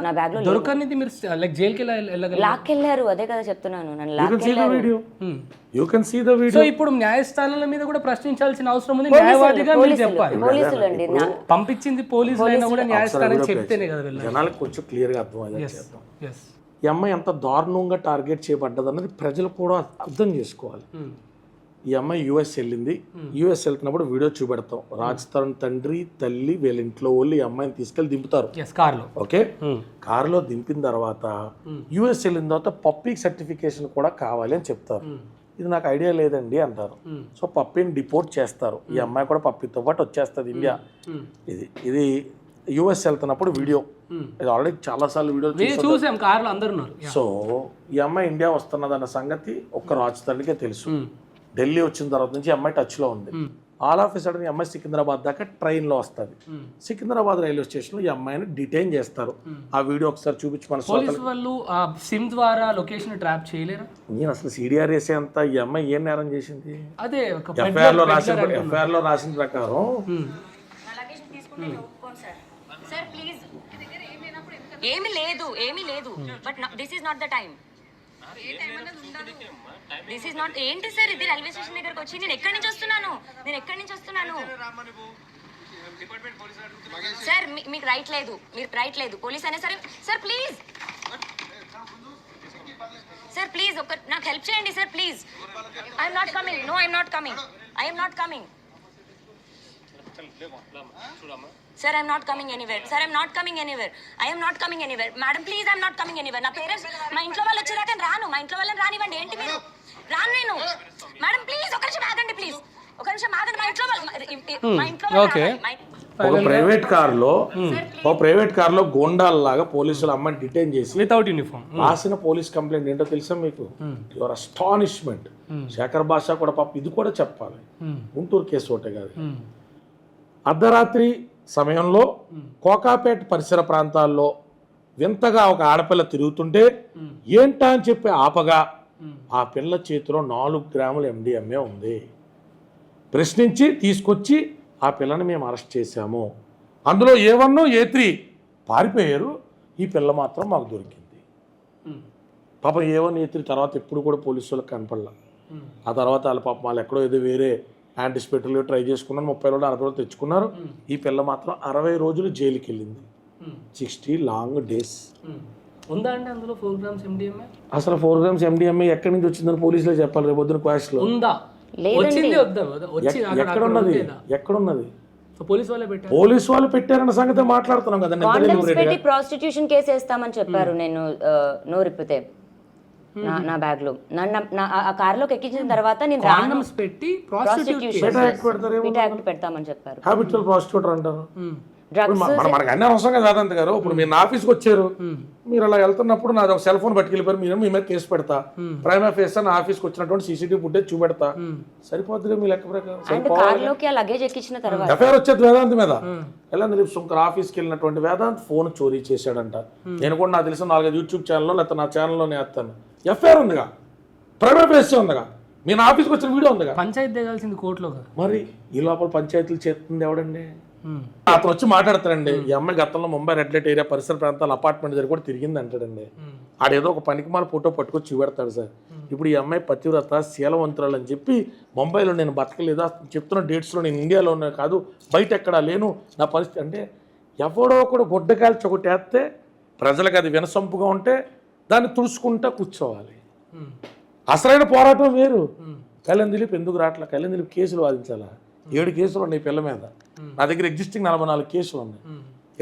నా బ్యాగ్ లో దొరకనిది మీరు లైక్ జైలుకి లాక్కెళ్ళారు. అదే కదా చెప్తున్నాను, నన్ను లాక్కెళ్ళారు. సో ఇప్పుడు న్యాయస్థానాల మీద కూడా ప్రశ్నించాల్సిన అవసరం ఉంది. న్యాయవాదిగా మీరు చెప్పాలి. పోలీసులు అండి పంపించింది పోలీసులు కూడా న్యాయస్థానం చెప్తేనే కదా వెళ్ళాలి. జనాలకు కొంచెం క్లియర్ గా అర్థం. ఈ అమ్మాయి ఎంత దారుణంగా టార్గెట్ చేయబడ్డది అన్నది ప్రజలు కూడా అర్థం చేసుకోవాలి. ఈ అమ్మాయి యుఎస్ వెళ్ళింది. యుఎస్ వెళ్తున్నప్పుడు వీడియో చూపెడతాం. రాజ్ తరుణ్ తండ్రి తల్లి వీళ్ళ ఇంట్లో వాళ్ళు ఈ అమ్మాయిని తీసుకెళ్లి దింపుతారు కార్లో. ఓకే, కారులో దింపిన తర్వాత యుఎస్ వెళ్ళిన తర్వాత పప్పీ సర్టిఫికేషన్ కూడా కావాలి అని చెప్తారు. ఇది నాకు ఐడియా లేదండి అంటారు. సో పప్పీని డిపోర్ట్ చేస్తారు. ఈ అమ్మాయి కూడా పప్పీతో పాటు వచ్చేస్తుంది ఇండియా. ఇది యుఎస్ వెళ్తున్నప్పుడు వీడియో, ఇది ఆల్రెడీ చాలా సార్లు వీడియో చూసాం కార్లో అందరూ. సో ఈ అమ్మాయి ఇండియా వస్తున్నదన్న సంగతి ఒక్క రాజ్ తరుణ్కే తెలుసు. ఢిల్లీ వచ్చిన తర్వాత నుంచి అమ్మాయి టచ్లో ఉంది. ఆల్ ఆఫ్ ఎ సడన్ ఈ అమ్మాయి సికింద్రాబాద్ దాకా ట్రైన్లో వస్తుంది. సికింద్రాబాద్ రైల్వే స్టేషన్లో ఈ అమ్మాయిని డిటైన్ చేస్తారు. ఆ వీడియో ఒకసారి చూపించి మన వాళ్ళు సిమ్ ద్వారా లొకేషన్ ట్రాప్ చేయలేరు. నేను అసలు సిడిఆర్ వేసే అంత ఈ అమ్మాయి ఏం నేరం చేసింది? అదే ఎఫ్ఐఆర్ లో రాసిన ప్రకారం ఏమీ లేదు. But this is not the time. This is not. ఏంటి సార్ ఇది? రైల్వే స్టేషన్ దగ్గరకు వచ్చి నేను ఎక్కడి నుంచి వస్తున్నాను సార్? మీకు రైట్ లేదు. పోలీస్ అయినా సరే సార్ ప్లీజ్ ఒక నాకు హెల్ప్ చేయండి sir please. I'm not coming. No I'm not coming. Sir, I'm not coming anywhere. I am not coming anywhere. Madam, please, I'm not coming anywhere. నా parents మా ఇంట్లో వాళ్ళు వచ్చేదాకా రాను. మా ఇంట్లో వాళ్ళని రానివ్వండి. ఏంటి మీరు? రాను నేను. మేడం ప్లీజ్ ఒక నిమిషం ఆగండి. మా ఇంట్లో ఒక ప్రైవేట్ కార్ లో గోండాల్లాగా పోలీసులు అమ్మాయిని డిటైన్ చేసి వితౌట్ యూనిఫామ్ రాసిన పోలీస్ కంప్లైంట్ ఏంటో తెలుసా మీకు? Your astonishment. శేఖర్ భాష కూడా పాప ఇది కూడా చెప్పాలి. గుంటూరు కేసు ఒకటే కాదు. అర్ధరాత్రి సమయంలో కోకాపేట పరిసర ప్రాంతాల్లో వింతగా ఒక ఆడపిల్ల తిరుగుతుంటే ఏంటా అని చెప్పి ఆపగా ఆ పిల్ల చేతిలో 4 గ్రాముల MDMA ఉంది. ప్రశ్నించి తీసుకొచ్చి ఆ పిల్లని మేము అరెస్ట్ చేశాము. అందులో A1 A3 పారిపోయారు. ఈ పిల్ల మాత్రం మాకు దొరికింది. పాపం ఏవో నీతి తర్వాత ఎప్పుడు కూడా పోలీసు వాళ్ళకి కనపడలా. ఆ తర్వాత వాళ్ళ పాపం వాళ్ళు ఎక్కడో ఏదో వేరే యాంటిసిపేటరీలో ట్రై చేసుకున్నారు, 30 రోజులు 40 రోజులు తెచ్చుకున్నారు. ఈ పిల్ల మాత్రం 60 రోజులు జైలుకి వెళ్ళింది. 60 లాంగ్ డేస్. ఉందా అండి అందులో 4 grams MDMA? అసలు 4 grams MDMA ఎక్కడి నుంచి వచ్చిందని పోలీసులే చెప్పాలి రేపు పొద్దున క్వాష్లో. ఉందా? వచ్చింది వద్దా? వచ్చి ఎక్కడున్నది? ఎక్కడున్నది? పోలీస్ వాళ్ళే పెట్టారు. పోలీసు వాళ్ళు పెట్టారన్న సంగతి మాట్లాడుతున్నాం కదా. కాండమ్స్ పెట్టి ప్రాస్టిట్యూషన్ కేసు వేస్తామని చెప్పారు. నేను నోరిప్పితే నా బ్యాగ్ లో ఆ కార్ లోకి ఎక్కించిన తర్వాత నేను కాండమ్స్ పెట్టి ప్రాస్టిట్యూషన్ యాక్ట్ పెడతామని చెప్పారు. హ్యాబిచువల్ ప్రాస్టిట్యూటర్ అంటారు. డ్రగ్స్ మనకు అన్ని అవసరం కదా వేదాంత్ గారు. ఇప్పుడు మీరు నా ఆఫీస్కి వచ్చారు, మీరు అలా వెళ్తున్నప్పుడు నాది ఒక సెల్ ఫోన్ పట్టుకెళ్ళిపోయారు, మీరు మీ మీద కేసు పెడతా, ప్రైమా ఫేస్ నా ఆఫీస్కి వచ్చినటువంటి CCTV ఫుటేజ్ చూపెడతా, సరిపోతుంది మీ లెక్క అండ్ కార్ లోకి ఆ లగేజ్ ఎక్కించిన తర్వాత ఎఫ్ఐఆర్ వచ్చేది వేదాంత్ మీద. వెళ్ళండి శంకర్ ఆఫీస్కి వెళ్ళినటువంటి వేదాంత్ ఫోన్ చోరీ చేశాడంట. నేను కూడా నాకు తెలిసిన 4-5 యూట్యూబ్ ఛానల్లో లేకపోతే నా ఛానల్లో వేస్తాను. ఎఫ్ఐఆర్ ఉందిగా, ప్రైమా ఫేస్ ఉందిగా, మీ నా ఆఫీస్కి వచ్చిన వీడియో ఉందిగా. పంచాయతీ దిగాల్సింది కోర్టులో. మరి ఈ లోపల పంచాయతీలు చేస్తుంది ఎవడండి? అతను వచ్చి మాట్లాడతాడండి, ఈ అమ్మాయి గతంలో ముంబై రెడ్ లైట్ ఏరియా పరిసర ప్రాంతాల అపార్ట్మెంట్ దగ్గర కూడా తిరిగింది అంటాడండి. ఆడేదో ఒక పనికిమాల ఫోటో పట్టుకొచ్చి చూపెడతాడు సార్. ఇప్పుడు ఈ అమ్మాయి పతివ్రత శీలవంతురాలు అని చెప్పి ముంబైలో నేను బతకలేదా చెప్తున్న డేట్స్లో నేను ఇండియాలోనే కాదు బయట ఎక్కడా లేను నా పరిస్థితి అంటే, ఎవడో ఒకడు గుడ్డకాల్చి ఒకటి వేస్తే ప్రజలకు అది వినసొంపుగా ఉంటే దాన్ని తుడుచుకుంటా కూర్చోవాలి. అసలైన పోరాటం వేరు. కళ్యాణ్ దిలీప్ ఎందుకు రావట్లా? కళ్యాణ్ దిలీప్ కేసులు వాదించాలా? 7 కేసులు ఉన్నాయి పిల్ల మీద. నా దగ్గర ఎగ్జిస్టింగ్ 44 కేసులు ఉన్నాయి.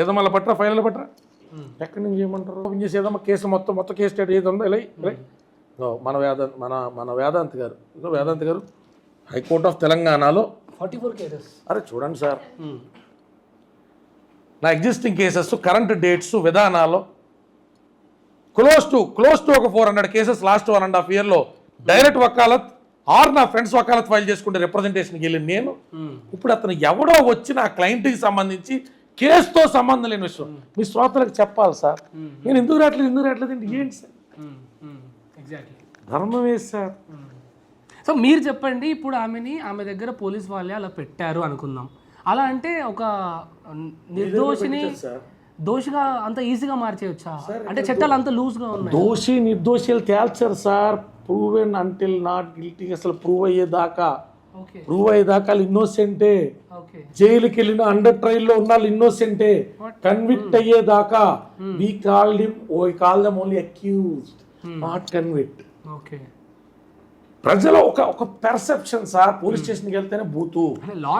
ఏదో మళ్ళీ పట్టరా, ఫైనల్ పట్టరా, ఎక్కడి నుంచి చేయమంటారు? ఓపెన్ చేసి ఏదమ్మా కేసు మొత్తం కేసు స్టేట్ ఏది ఉందో ఇలా మన వేదాంత్ గారు, వేదాంత్ గారు హైకోర్ట్ ఆఫ్ తెలంగాణలో 44 కేసెస్. అరే చూడండి సార్, నా ఎగ్జిస్టింగ్ కేసెస్ కరెంట్ డేట్స్ విధానాలు క్లోజ్ టు ఒక 400 కేసెస్ లాస్ట్ 1.5 yearలో డైరెక్ట్ వకాలత్ ఆర్ నా ఫ్రెండ్స్ వకాలత్ ఫైల్ చేసుకుంటే రిప్రజెంటేషన్కి వెళ్ళి నేను. ఇప్పుడు అతను ఎవడో వచ్చి నా క్లయింట్కి సంబంధించి కేసుతో సంబంధం లేని విషయం మీ శ్రోతలకు చెప్పాలి సార్. నేను ఎందుకు రావట్లేదు ఏంటి సార్? ఎగ్జాక్ట్లీ ధర్మం వేసి సార్. సో మీరు చెప్పండి, ఇప్పుడు ఆమె దగ్గర పోలీస్ వాళ్ళే అలా పెట్టారు అనుకుందాం. అలా అంటే ఒక నిర్దోషిని దోషిగా అంత ఈజీగా మార్చేయచ్చా? అంటే చట్టాలు అంత లూజ్గా ఉన్నాయి. దోషి నిర్దోషులు తేల్చారు sir. Proven until not guilty. అసలు ప్రూవ్ అయ్యేదాకా వాళ్ళు ఇన్నోసెంటే. జైలుకి వెళ్ళిన అండర్ ట్రయల్ లో ఉన్న వాళ్ళు ఇన్నోసెంటే. కన్విక్ట్ అయ్యేదాకా we call them only accused, not convict. ప్రజల ఒక పెర్సెప్షన్ సార్. పోలీస్ స్టేషన్కి వెళ్తేనే బూతు లా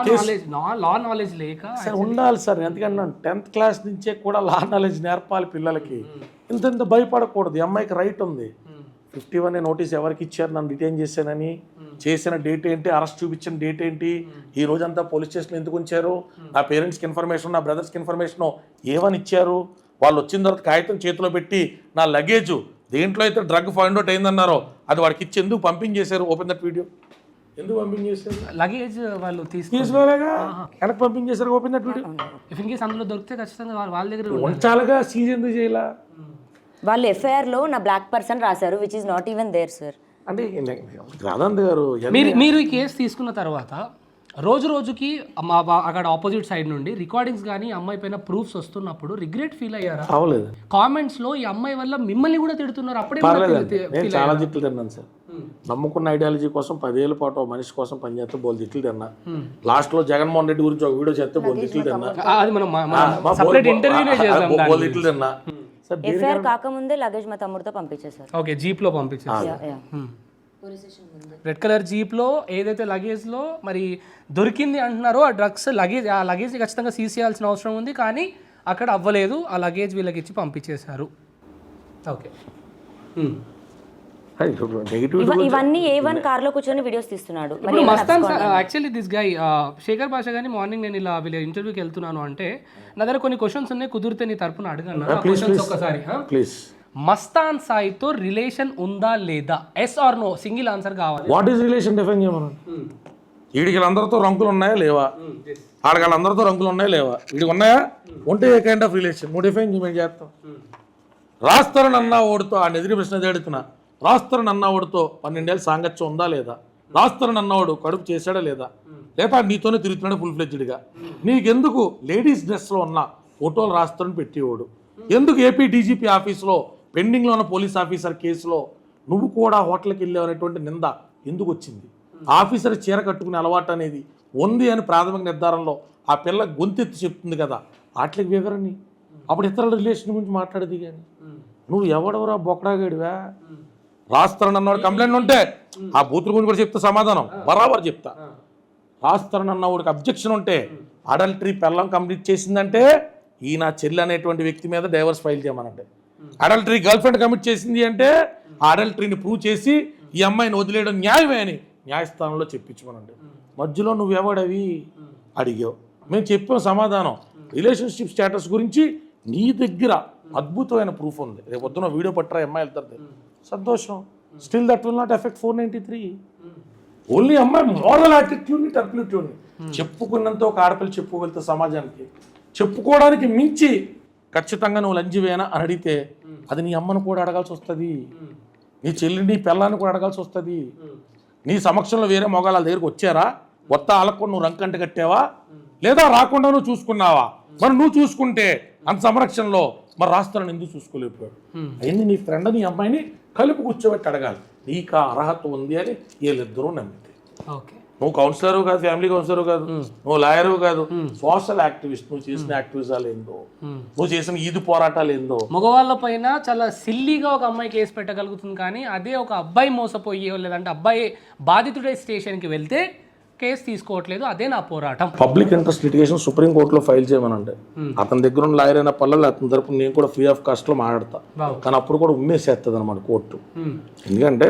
నాలెడ్జ్ లేక సార్ ఉండాలి సార్. ఎందుకంటే 10th క్లాస్ నుంచే కూడా లా నాలెడ్జ్ నేర్పాలి పిల్లలకి. ఇంత భయపడకూడదు. ఈ అమ్మాయికి రైట్ ఉంది. 51 నోటీస్ ఎవరికి ఇచ్చారు, నన్ను డిటైన్ చేశానని, చేసిన డేట్ ఏంటి, అరెస్ట్ చూపించిన డేట్ ఏంటి, ఈ రోజంతా పోలీస్ స్టేషన్లో ఎందుకు ఉంచారు, నా పేరెంట్స్కి ఇన్ఫర్మేషన్, నా బ్రదర్స్కి ఇన్ఫర్మేషన్ ఏమని ఇచ్చారు, వాళ్ళు వచ్చిన తర్వాత కాగితం చేతిలో పెట్టి నా లగేజ్ దేంట్లో అయితే డ్రగ్ ఫైండ్ అవుట్ అయిందన్నారో అది వాడికి ఇచ్చి ఎందుకు పంపించేశారు? Open that video. ఎందుకు పంపించేశారు? లగేజ్ వాళ్ళు తీసుకోలేగా వెనక్కి పంపించేశారు. Open that video. If in case అందులో దొరికితే ఖచ్చితంగా వాళ్ళ దగ్గర ఉంచాలిగా. సీజ్ ఎందుకు చేయాల? వాళ్ళు ఎఫ్ఐఆర్ లో నా బ్లాక్ పర్సన్ రాశారు, which is not even there sir. అంటే రాధాంత్ గారు మీరు ఈ కేసు తీసుకున్న తర్వాత రోజుకి అక్కడ ఆపోజిట్ సైడ్ నుండి రికార్డింగ్స్ కానీ అమ్మాయి పైన ప్రూఫ్స్ వస్తున్నప్పుడు రిగ్రెట్ ఫీల్ అయ్యారా? అవలేదు. కామెంట్స్ లో ఈ అమ్మాయి వల్ల మిమ్మల్ని కూడా తిడుతున్నారు. అప్పుడే నేను చాలా తిట్లు తిన్నాను సార్. నమ్ముకున్న ఐడియాలజీ కోసం 10 ఏళ్ళ పాటు మనిషి కోసం పనిచేస్తే బోల్ తిట్లు తిన్నా. లాస్ట్ లో జగన్మోహన్ రెడ్డి గురించి ఒక వీడియో చేస్తే బోల్ తిట్లు తిన్నా. బోల్ తిట్లు తిన్నా. ఎఫ్ఐఆర్ కాకముందే లగేజ్ మా తమ్ముడితో పంపించేశారు. ఓకే, జీప్ లో పంపించేశారు. రెడ్ కలర్ జీప్ లో ఏదైతే లగేజ్ లో మరి దొరికింది అంటున్నారో ఆ డ్రగ్స్ లగేజ్, ఆ లగేజ్ ఖచ్చితంగా సీజ్ చేయాల్సిన అవసరం ఉంది, కానీ అక్కడ అవ్వలేదు. ఆ లగేజ్ వీళ్ళకి ఇచ్చి పంపించేశారు. ఓకే, ఇవన్నీ A1 కార్ లో కూర్చొని వీడియోస్ తీస్తున్నాడు. Mastan actually this guy Shekhar Basha గానీ మార్నింగ్ నేను ఇలా వీళ్ళ ఇంటర్వ్యూకి వెళ్తున్నాను అంటే నా దగ్గర కొన్ని క్వశ్చన్స్ ఉన్నాయి, కుదిరితే నీ తరపున అడగను ఒకసారి. మస్తాన్ సాయితో రిలేషన్ ఉందా లేదా? Yes or no, single answer కావాలి. వాట్ ఈస్ రిలేషన్ డిఫైన్ చేయమను. వీడికి అందరితో రంకులు ఉన్నాయా లేవా? ఆడగాళ్ళందరితో రంకులు ఉన్నాయా లేవా? వీడికి ఉన్నాయా? ఉంటే ఏ కైండ్ ఆఫ్ రిలేషన్ నువ్వు డిఫైన్ చేయమని చేస్తావు. రాస్తారని అన్నా ఓడితో ఆ ఎదిరి ప్రశ్న అడుగుతున్నా. రాస్తారని అన్నవాడితో 12 ఏళ్ళ సాంగత్యం ఉందా లేదా? రాస్తారని అన్నవాడు కడుపు చేశాడా లేదా? లేదా నీతోనే తిరుగుతున్నాడు ఫుల్ ఫ్లెడ్జ్డ్గా? నీకెందుకు లేడీస్ డ్రెస్లో ఉన్న ఫోటోలు రాస్తారని పెట్టేవాడు, ఎందుకు ఏపీ డీజీపీ ఆఫీస్లో పెండింగ్లో ఉన్న పోలీస్ ఆఫీసర్ కేసులో నువ్వు కూడా హోటల్కి వెళ్ళావు అనేటువంటి నింద ఎందుకు వచ్చింది? ఆఫీసర్ చీర కట్టుకునే అలవాటు అనేది ఉంది అని ప్రాథమిక నిర్ధారణలో ఆ పిల్ల గొంతెత్తి చెప్తుంది కదా, వాటికి వివరణి అప్పుడు ఇతరుల రిలేషన్ గురించి మాట్లాడేది. కానీ నువ్వు ఎవడెవరా బొక్కడాగాడివా? రాస్తారన్నవాడు కంప్లైంట్ ఉంటే ఆ బూతుల గురించి కూడా చెప్తా, సమాధానం బరాబర్ చెప్తా. రాస్తారన్నవాడికి అబ్జెక్షన్ ఉంటే అడల్టరీ పెళ్ళం కంప్లీట్ చేసిందంటే ఈ నా చెల్లి అనేటువంటి వ్యక్తి మీద డైవర్స్ ఫైల్ చేయమనంటే, అడల్టరీ గర్ల్ ఫ్రెండ్ కమిట్ చేసింది అంటే ఆ అడల్టరీని ప్రూవ్ చేసి ఈ అమ్మాయిని వదిలేయడం న్యాయమే అని న్యాయస్థానంలో చెప్పించమనండి. మధ్యలో నువ్వెవడవి అడిగావు, మేము చెప్పాం సమాధానం. రిలేషన్షిప్ స్టేటస్ గురించి నీ దగ్గర అద్భుతమైన ప్రూఫ్ ఉంది. రేపు పొద్దున వీడియో పట్టరా అమ్మాయి వెళ్తారు, సంతోషం. Still that will not effect 493. Only అమ్మాయి మోరల్ యాటిట్యూడ్ని టర్పిలిట్యూడ్ని చెప్పుకున్నంత ఒక ఆడపిల్ల చెప్పుకోగలితే సమాజానికి, చెప్పుకోవడానికి మించి ఖచ్చితంగా నువ్వు లంజివేనా అని అడిగితే అది నీ అమ్మను కూడా అడగాల్సి వస్తుంది, నీ చెల్లిని నీ పిల్లాన్ని కూడా అడగాల్సి వస్తుంది. నీ సమక్షంలో వేరే మొగాళ్ళ దగ్గరికి వచ్చారా, కొత్త ఆలకుండా నువ్వు రంకంట కట్టావా, లేదా రాకుండా నువ్వు చూసుకున్నావా? మరి నువ్వు చూసుకుంటే అంత సంరక్షణలో మరి రాష్ట్రాలను ఎందుకు చూసుకోలేకపోయాడు? అయింది నీ ఫ్రెండ్ నీ అమ్మాయిని కలిపి కూర్చోబెట్టి అడగాలి, నీకు ఆ అర్హత ఉంది అని వీళ్ళిద్దరూ నమ్మితే. నువ్వు కౌన్సిలరు కాదు, ఫ్యామిలీ కౌన్సిలరు కాదు, నువ్వు లాయరు కాదు, సోషల్ యాక్టివిస్ట్. నువ్వు చేసిన యాక్టివిజాలు ఏందో, నువ్వు చేసిన ఈదు పోరాటాలు ఏందో. మగవాళ్ళ పైన చాలా సిల్లీగా ఒక అమ్మాయి కేసు పెట్టగలుగుతుంది, కానీ అదే ఒక అబ్బాయి మోసపోయి లేదంటే అబ్బాయి బాధితుడై స్టేషన్కి వెళ్తే కేసు తీసుకోవట్లేదు. అదే నా పోరాటం. పబ్లిక్ ఇంట్రెస్ట్ లిటిగేషన్ సుప్రీంకోర్టులో ఫైల్ చేయమనంటే అతని దగ్గర ఉన్న లాయర్ అయిన పల్లెలు అతని తరపున నేను కూడా ఫ్రీ ఆఫ్ కాస్ట్లో మాట్లాడతా, కానీ అప్పుడు కూడా ఉమ్మేసేస్తుంది అనమాట కోర్టు. ఎందుకంటే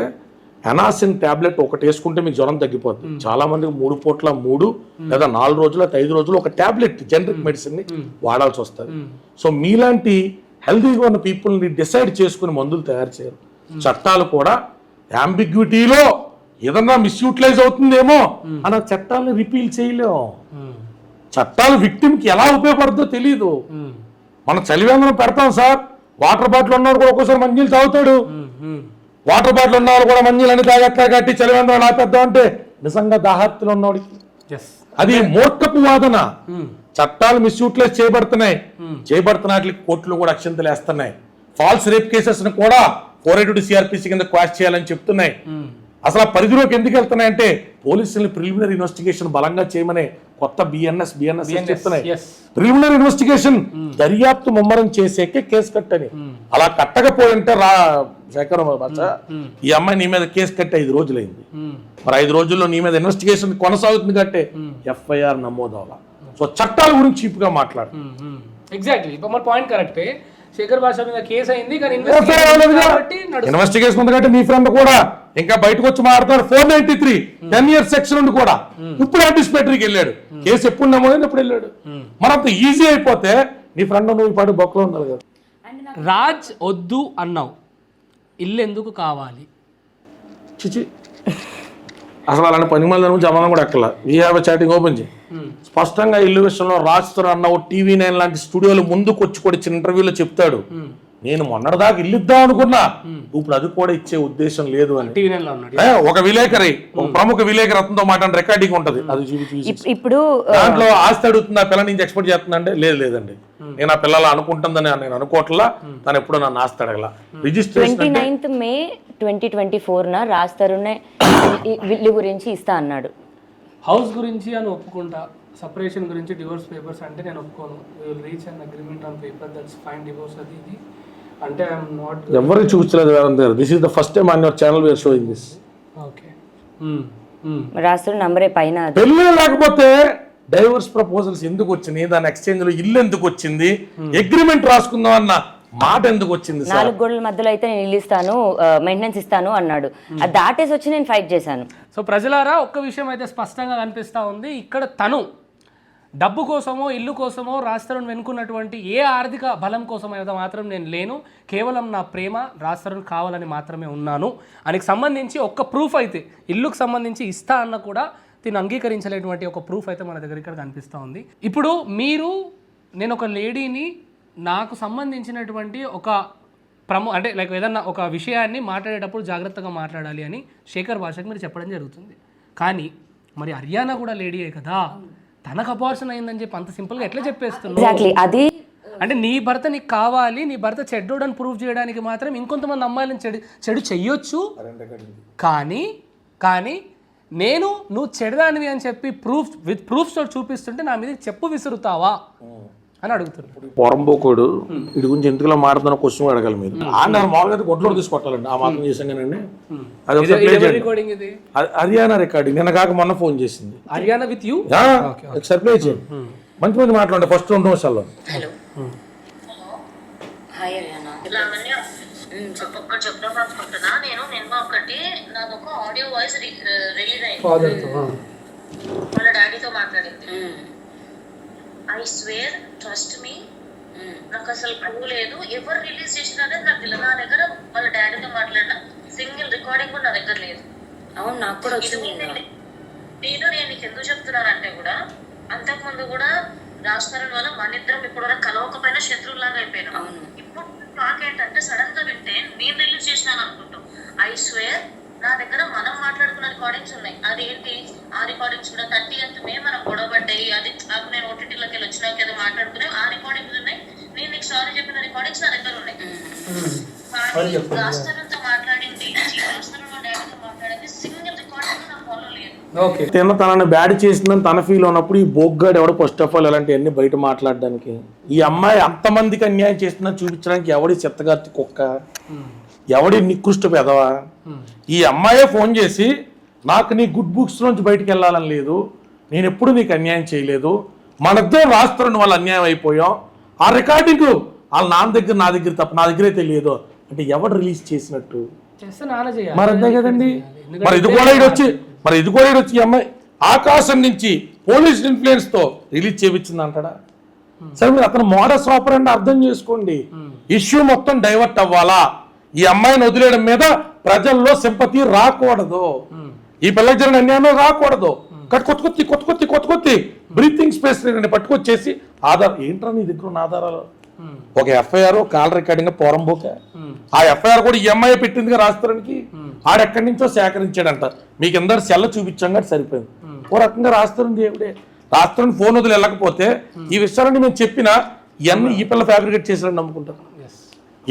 ఎనాసిన్ ట్యాబ్లెట్ ఒకటి వేసుకుంటే మీకు జ్వరం తగ్గిపోతుంది. చాలా మందికి 3 పూట్ల 3 లేదా 4 రోజుల 5 రోజులు ఒక ట్యాబ్లెట్ జనరిక్ మెడిసిన్ ని వాడాల్సి వస్తుంది. సో మీలాంటి హెల్తీగా ఉన్న పీపుల్ని డిసైడ్ చేసుకుని మందులు తయారు చేయరు. చట్టాలు కూడా అంబిగ్విటీలో ఏదన్నా మిస్యూటిలైజ్ అవుతుందేమో అన్న చట్టాలను రిపీల్ చేయలేము. చట్టాలు విక్టిమ్కి ఎలా ఉపయోగపడుతుందో తెలియదు. మనం చలివేంద్రం పెడతాం సార్, వాటర్ బాటిల్ ఉన్నవాడు కూడా ఒక్కోసారి మంజీలు తాగుతాడు, వాటర్ బాటిల్ ఉన్నవాడు కూడా మంజీలు అని తాగట్లా కట్టి చలివేంద్రం ఆపేద్దాం అంటే నిజంగా దాహార్తులు ఉన్నవాడికి అది మూర్ఖపు వాదన. చట్టాలు మిస్యూటిలైజ్ చేయబడుతున్నాయి, కోర్టులు కూడా అక్షంతలు వేస్తున్నాయి. ఫాల్స్ రేప్ కేసెస్ ని కూడా 482 సిఆర్పిసి కింద క్వాష్ చేయాలని చెప్తున్నాయి. అసలు ఆ పరిధిలోకి ఎందుకు వెళ్తున్నాయంటే పోలీసుల్ని ప్రిలిమినరీ ఇన్వెస్టిగేషన్ బలంగా చేయమనే కొత్త బిఎన్ఎస్ చెప్తున్నాయి. ప్రిలిమినరీ ఇన్వెస్టిగేషన్ దర్యాప్తు ముమ్మరం చేసేకే కేసు కట్టని. అలా కట్టకపోయింటే శేఖర్ ఈ అమ్మాయి నీ మీద కేసు కట్టి 5 రోజులైంది. మరి 5 రోజుల్లో నీ మీద ఇన్వెస్టిగేషన్ కొనసాగుతుంది కట్టే ఎఫ్ఐఆర్ నమోదవలా. సో చట్టాల గురించి చీప్గా మాట్లాడు. ఎగ్జాక్ట్లీ, ఇప్పుడు మన పాయింట్ కరెక్టే. శేఖర్ భాష మీద కేసు అయింది, కానీ ఇన్వెస్టిగేషన్ ఉంది కాబట్టి నీ ఫ్రెండ్ కూడా ఇంకా బయటకు వచ్చి మాట్లాడతారు. 493 10 years సెక్షన్ ఉంది కూడా. ఇప్పుడు యాంటిసిపేటరీకి వెళ్ళాడు, కేసు ఎప్పుడు నమోదైంది ఎప్పుడు వెళ్ళాడు. మరంత ఈజీ అయిపోతే నీ ఫ్రెండ్ నువ్వు పాటు బొక్కలో ఉండాలి కదా. రాజ్ వద్దు అన్నావు, ఇల్లు ఎందుకు కావాలి? చిచి అసలు అలాంటి 10 మంది జమానం కూడా ఎక్కల. వీ హ్యావ్ చాటింగ్ ఓపెన్ చేయి. స్పష్టంగా ఇల్లు విషయంలో రాజస్థాన్ అన్నావు TV9 లాంటి స్టూడియోలు ముందుకు వచ్చి కూడా ఇచ్చిన ఇంటర్వ్యూలో చెప్తాడు, నేను మొన్నటిదాకా ఇల్లు ఇద్దాం అనుకున్నా, ఇప్పుడు అది కూడా ఇచ్చే ఉద్దేశం లేదు అని. ఒక విలేకరి, ఒక ప్రముఖ విలేకరి అతనితో మాట్లాడిన రికార్డింగ్ ఉంటది, అది ఇప్పుడు దాంట్లో ఆస్తి అడుగుతుంది, ఆ పిల్ల నుంచి ఎక్స్పెక్ట్ చేస్తుందంటే లేదండి నేను ఆ పిల్లలు అనుకుంటుందని నేను అనుకోవట్లా, తను ఎప్పుడు నన్ను ఆస్తి అడగల. Registration 29th May 2024 Raj Tarun ఇల్లు గురించి ఇస్తా అన్నాడు. హౌస్ గురించి అని ఒప్పుకుంటా, సపరేషన్ గురించి డివోర్స్ పేపర్స్ అంటే నేను ఒప్పుకోను. We will reach an agreement on paper that's fine divorce అది ఇది అంటే ఐఎమ్ నాట్. ఎవరికి చూపించలేదు, this is the first time on your channel we are showing this. Okay, Raj Tarun నంబరే పైన. పెళ్ళి లేకపోతే డైవోర్స్ ప్రపోజల్స్ ఎందుకు వచ్చినాయి, దాని ఎక్స్చేంజ్ లో ఇల్లు ఎందుకు వచ్చింది, అగ్రిమెంట్ రాసుకుందాం అన్న మాట ఎందుకు వచ్చింది? 4 గోడల మధ్యలో అయితే నేను ఇల్లు ఇస్తాను, మెయింటెనెన్స్ ఇస్తాను అన్నాడు. అది దాటేసి వచ్చి నేను ఫైట్ చేశాను. సో ప్రజలారా, ఒక్క విషయం అయితే స్పష్టంగా కనిపిస్తూ ఉంది, ఇక్కడ తను డబ్బు కోసమో ఇల్లు కోసమో రాజ్ తరుణ్ వెనుకున్నటువంటి ఏ ఆర్థిక బలం కోసం అయితే మాత్రం నేను లేను, కేవలం నా ప్రేమ రాజ్ తరుణ్ కావాలని మాత్రమే ఉన్నాను అని సంబంధించి ఒక్క ప్రూఫ్ అయితే ఇల్లుకు సంబంధించి ఇస్తా అన్న కూడా దీన్ని అంగీకరించలేటువంటి ఒక ప్రూఫ్ అయితే మన దగ్గర ఇక్కడ కనిపిస్తూ ఉంది. ఇప్పుడు నేను ఒక లేడీని నాకు సంబంధించినటువంటి ఒక అంటే లైక్ ఏదన్నా ఒక విషయాన్ని మాట్లాడేటప్పుడు జాగ్రత్తగా మాట్లాడాలి అని శేఖర్ భాషకి మీరు చెప్పడం జరుగుతుంది. కానీ మరి హర్యానా కూడా లేడీయే కదా, తనకు అబార్షన్ అయిందని చెప్పి అంత సింపుల్గా ఎట్లా చెప్పేస్తున్నారు? ఎగ్జాక్ట్లీ, అది అంటే నీ భర్త నీకు కావాలి, నీ భర్త చెడ్డోడని ప్రూవ్ చేయడానికి మాత్రం ఇంకొంతమంది అమ్మాయిలను చెడు చెయ్యొచ్చు. కానీ నేను నువ్వు చెడదానివి అని చెప్పి విత్ ప్రూఫ్స్ తోటి చూపిస్తుంటే నా మీద చెప్పు విసురుతావా అని అడుగుతున్నాడు. పొరంబోకోడు వీడి గురించి ఎందుకులా మారుతున్న క్వశ్చన్ అడగాలి మీరు. మామూలుగా గొడ్లో తీసుకొట్టాలండి, ఆ మాత్రం చేసాం కానీ రికార్డింగ్ ఇది హర్యానా రికార్డింగ్. నిన్న కాక మొన్న ఫోన్ చేసింది. హర్యానా విత్ యూ ఒకసారి ప్లే చేయండి. మంచి మంచి మాట్లాడండి ఫస్ట్ 2 నిమిషాల్లో. హలో హాయ్ అరియానా, ఇలా అవన్నీ ఒక్కటి చెప్దాం అనుకుంటున్నా. నేను నిన్న ఒకటి నాదొక ఆడియో వాయిస్ రిలీజ్ అయింది, వాళ్ళ డాడీతో మాట్లాడింది. ఐ స్వేర్ ట్రస్ట్ మీ, నాకు అసలు క్లూ లేదు, ఎవరు రిలీజ్ చేసినారనేది నాకు తెలియదు. నా దగ్గర వాళ్ళ డాడీతో మాట్లాడిన సింగిల్ రికార్డింగ్ కూడా నా దగ్గర లేదు. అవును, నాకు కూడా వచ్చింది. నేను నీకు ఎందుకు చెప్తున్నానంటే కూడా అంతకుముందు కూడా రాజస్థాన్ వల్ల మన ఇద్దరం ఇప్పుడు కలవకపోయినా శత్రువులాగా అయిపోయినాం. ఇప్పుడు నాకేంటంటే సడన్ గా వింటే నేను రిలీజ్ చేసినాను అనుకుంటాం. ఐ స్వేర్ నా దగ్గర మనం మాట్లాడుకున్న రికార్డింగ్స్ ఉన్నాయి. అదేంటి ఆ రికార్డింగ్స్ కూడా 30th మే మనం గొడవపడ్డాయి, అది నేను ఓటీటీలోకి వెళ్ళి వచ్చినాక ఏదో మాట్లాడుకునే ఆ రికార్డింగ్స్ ఉన్నాయి. నేను నీకు సారీ చెప్పిన రికార్డింగ్స్ నా దగ్గర ఉన్నాయి. కానీ రాజస్థాన్తో మాట్లాడింది, రాజస్థాన్ డాడీతో మాట్లాడింది సింగిల్ రికార్డింగ్ నా ఫోన్లో లేదు. తనని బ్యాడ్ చేసిందని తన ఫీల్ ఉన్నప్పుడు ఈ బోగ్గాడు ఎవడు ఫస్ట్ ఆఫ్ ఆల్ ఇలాంటివన్నీ బయట మాట్లాడడానికి, ఈ అమ్మాయి అంతమందికి అన్యాయం చేస్తుందని చూపించడానికి ఎవడి చెత్తగార్తి కుక్క, ఎవడి నికృష్ట పెదవా? ఈ అమ్మాయే ఫోన్ చేసి నాకు నీ గుడ్ బుక్స్ నుంచి బయటికి వెళ్ళాలని లేదు, నేను ఎప్పుడు నీకు అన్యాయం చేయలేదు, మనిద్దరం రాస్తున్న వాళ్ళు అన్యాయం అయిపోయాం, ఆ రికార్డింగ్ వాళ్ళ నాన్న దగ్గర నా దగ్గర తప్ప నా దగ్గరే తెలియదు అంటే ఎవడు రిలీజ్ చేసినట్టు? మరి అంతే కదండి. మరి ఇది కూడా వచ్చి ఈ అమ్మాయి ఆకాశం నుంచి పోలీస్ ఇన్ఫ్లుయెన్స్ తో రిలీజ్ చేయించింది అంటాడా? సరే మీరు అతను మోడస్ ఆపరెండి అర్థం చేసుకోండి. ఇష్యూ మొత్తం డైవర్ట్ అవ్వాలా, ఈ అమ్మాయిని వదిలేయడం మీద ప్రజల్లో సింపతి రాకూడదు, ఈ పిల్లకి జరిగిన అన్యాయం రాకూడదు. కొత్త బ్రీతింగ్ స్పేస్ పట్టుకొచ్చేసి ఆధార్ ఏంట్రా నీ దగ్గర ఉన్న ఆధారాలు, ఒక ఎఫ్ఐఆర్ కాల్ రికార్డింగ్ పోరంబోక, ఆ ఎఫ్ఐఆర్ కూడా ఈ అమ్మాయి పెట్టిందిగా రాస్తానికి, ఆడెక్కడి నుంచో సేకరించాడంట. మీకు అందరు సెల్ల చూపించాం కాబట్టి సరిపోయింది. ఓ రకంగా రాస్తారని దేవుడే రాస్తారని ఫోన్ వదిలి వెళ్ళకపోతే ఈ విషయాలన్నీ మేము చెప్పినా ఇవన్నీ ఈ పిల్ల ఫ్యాబ్రికేట్ చేశారని నమ్ముకుంటారు.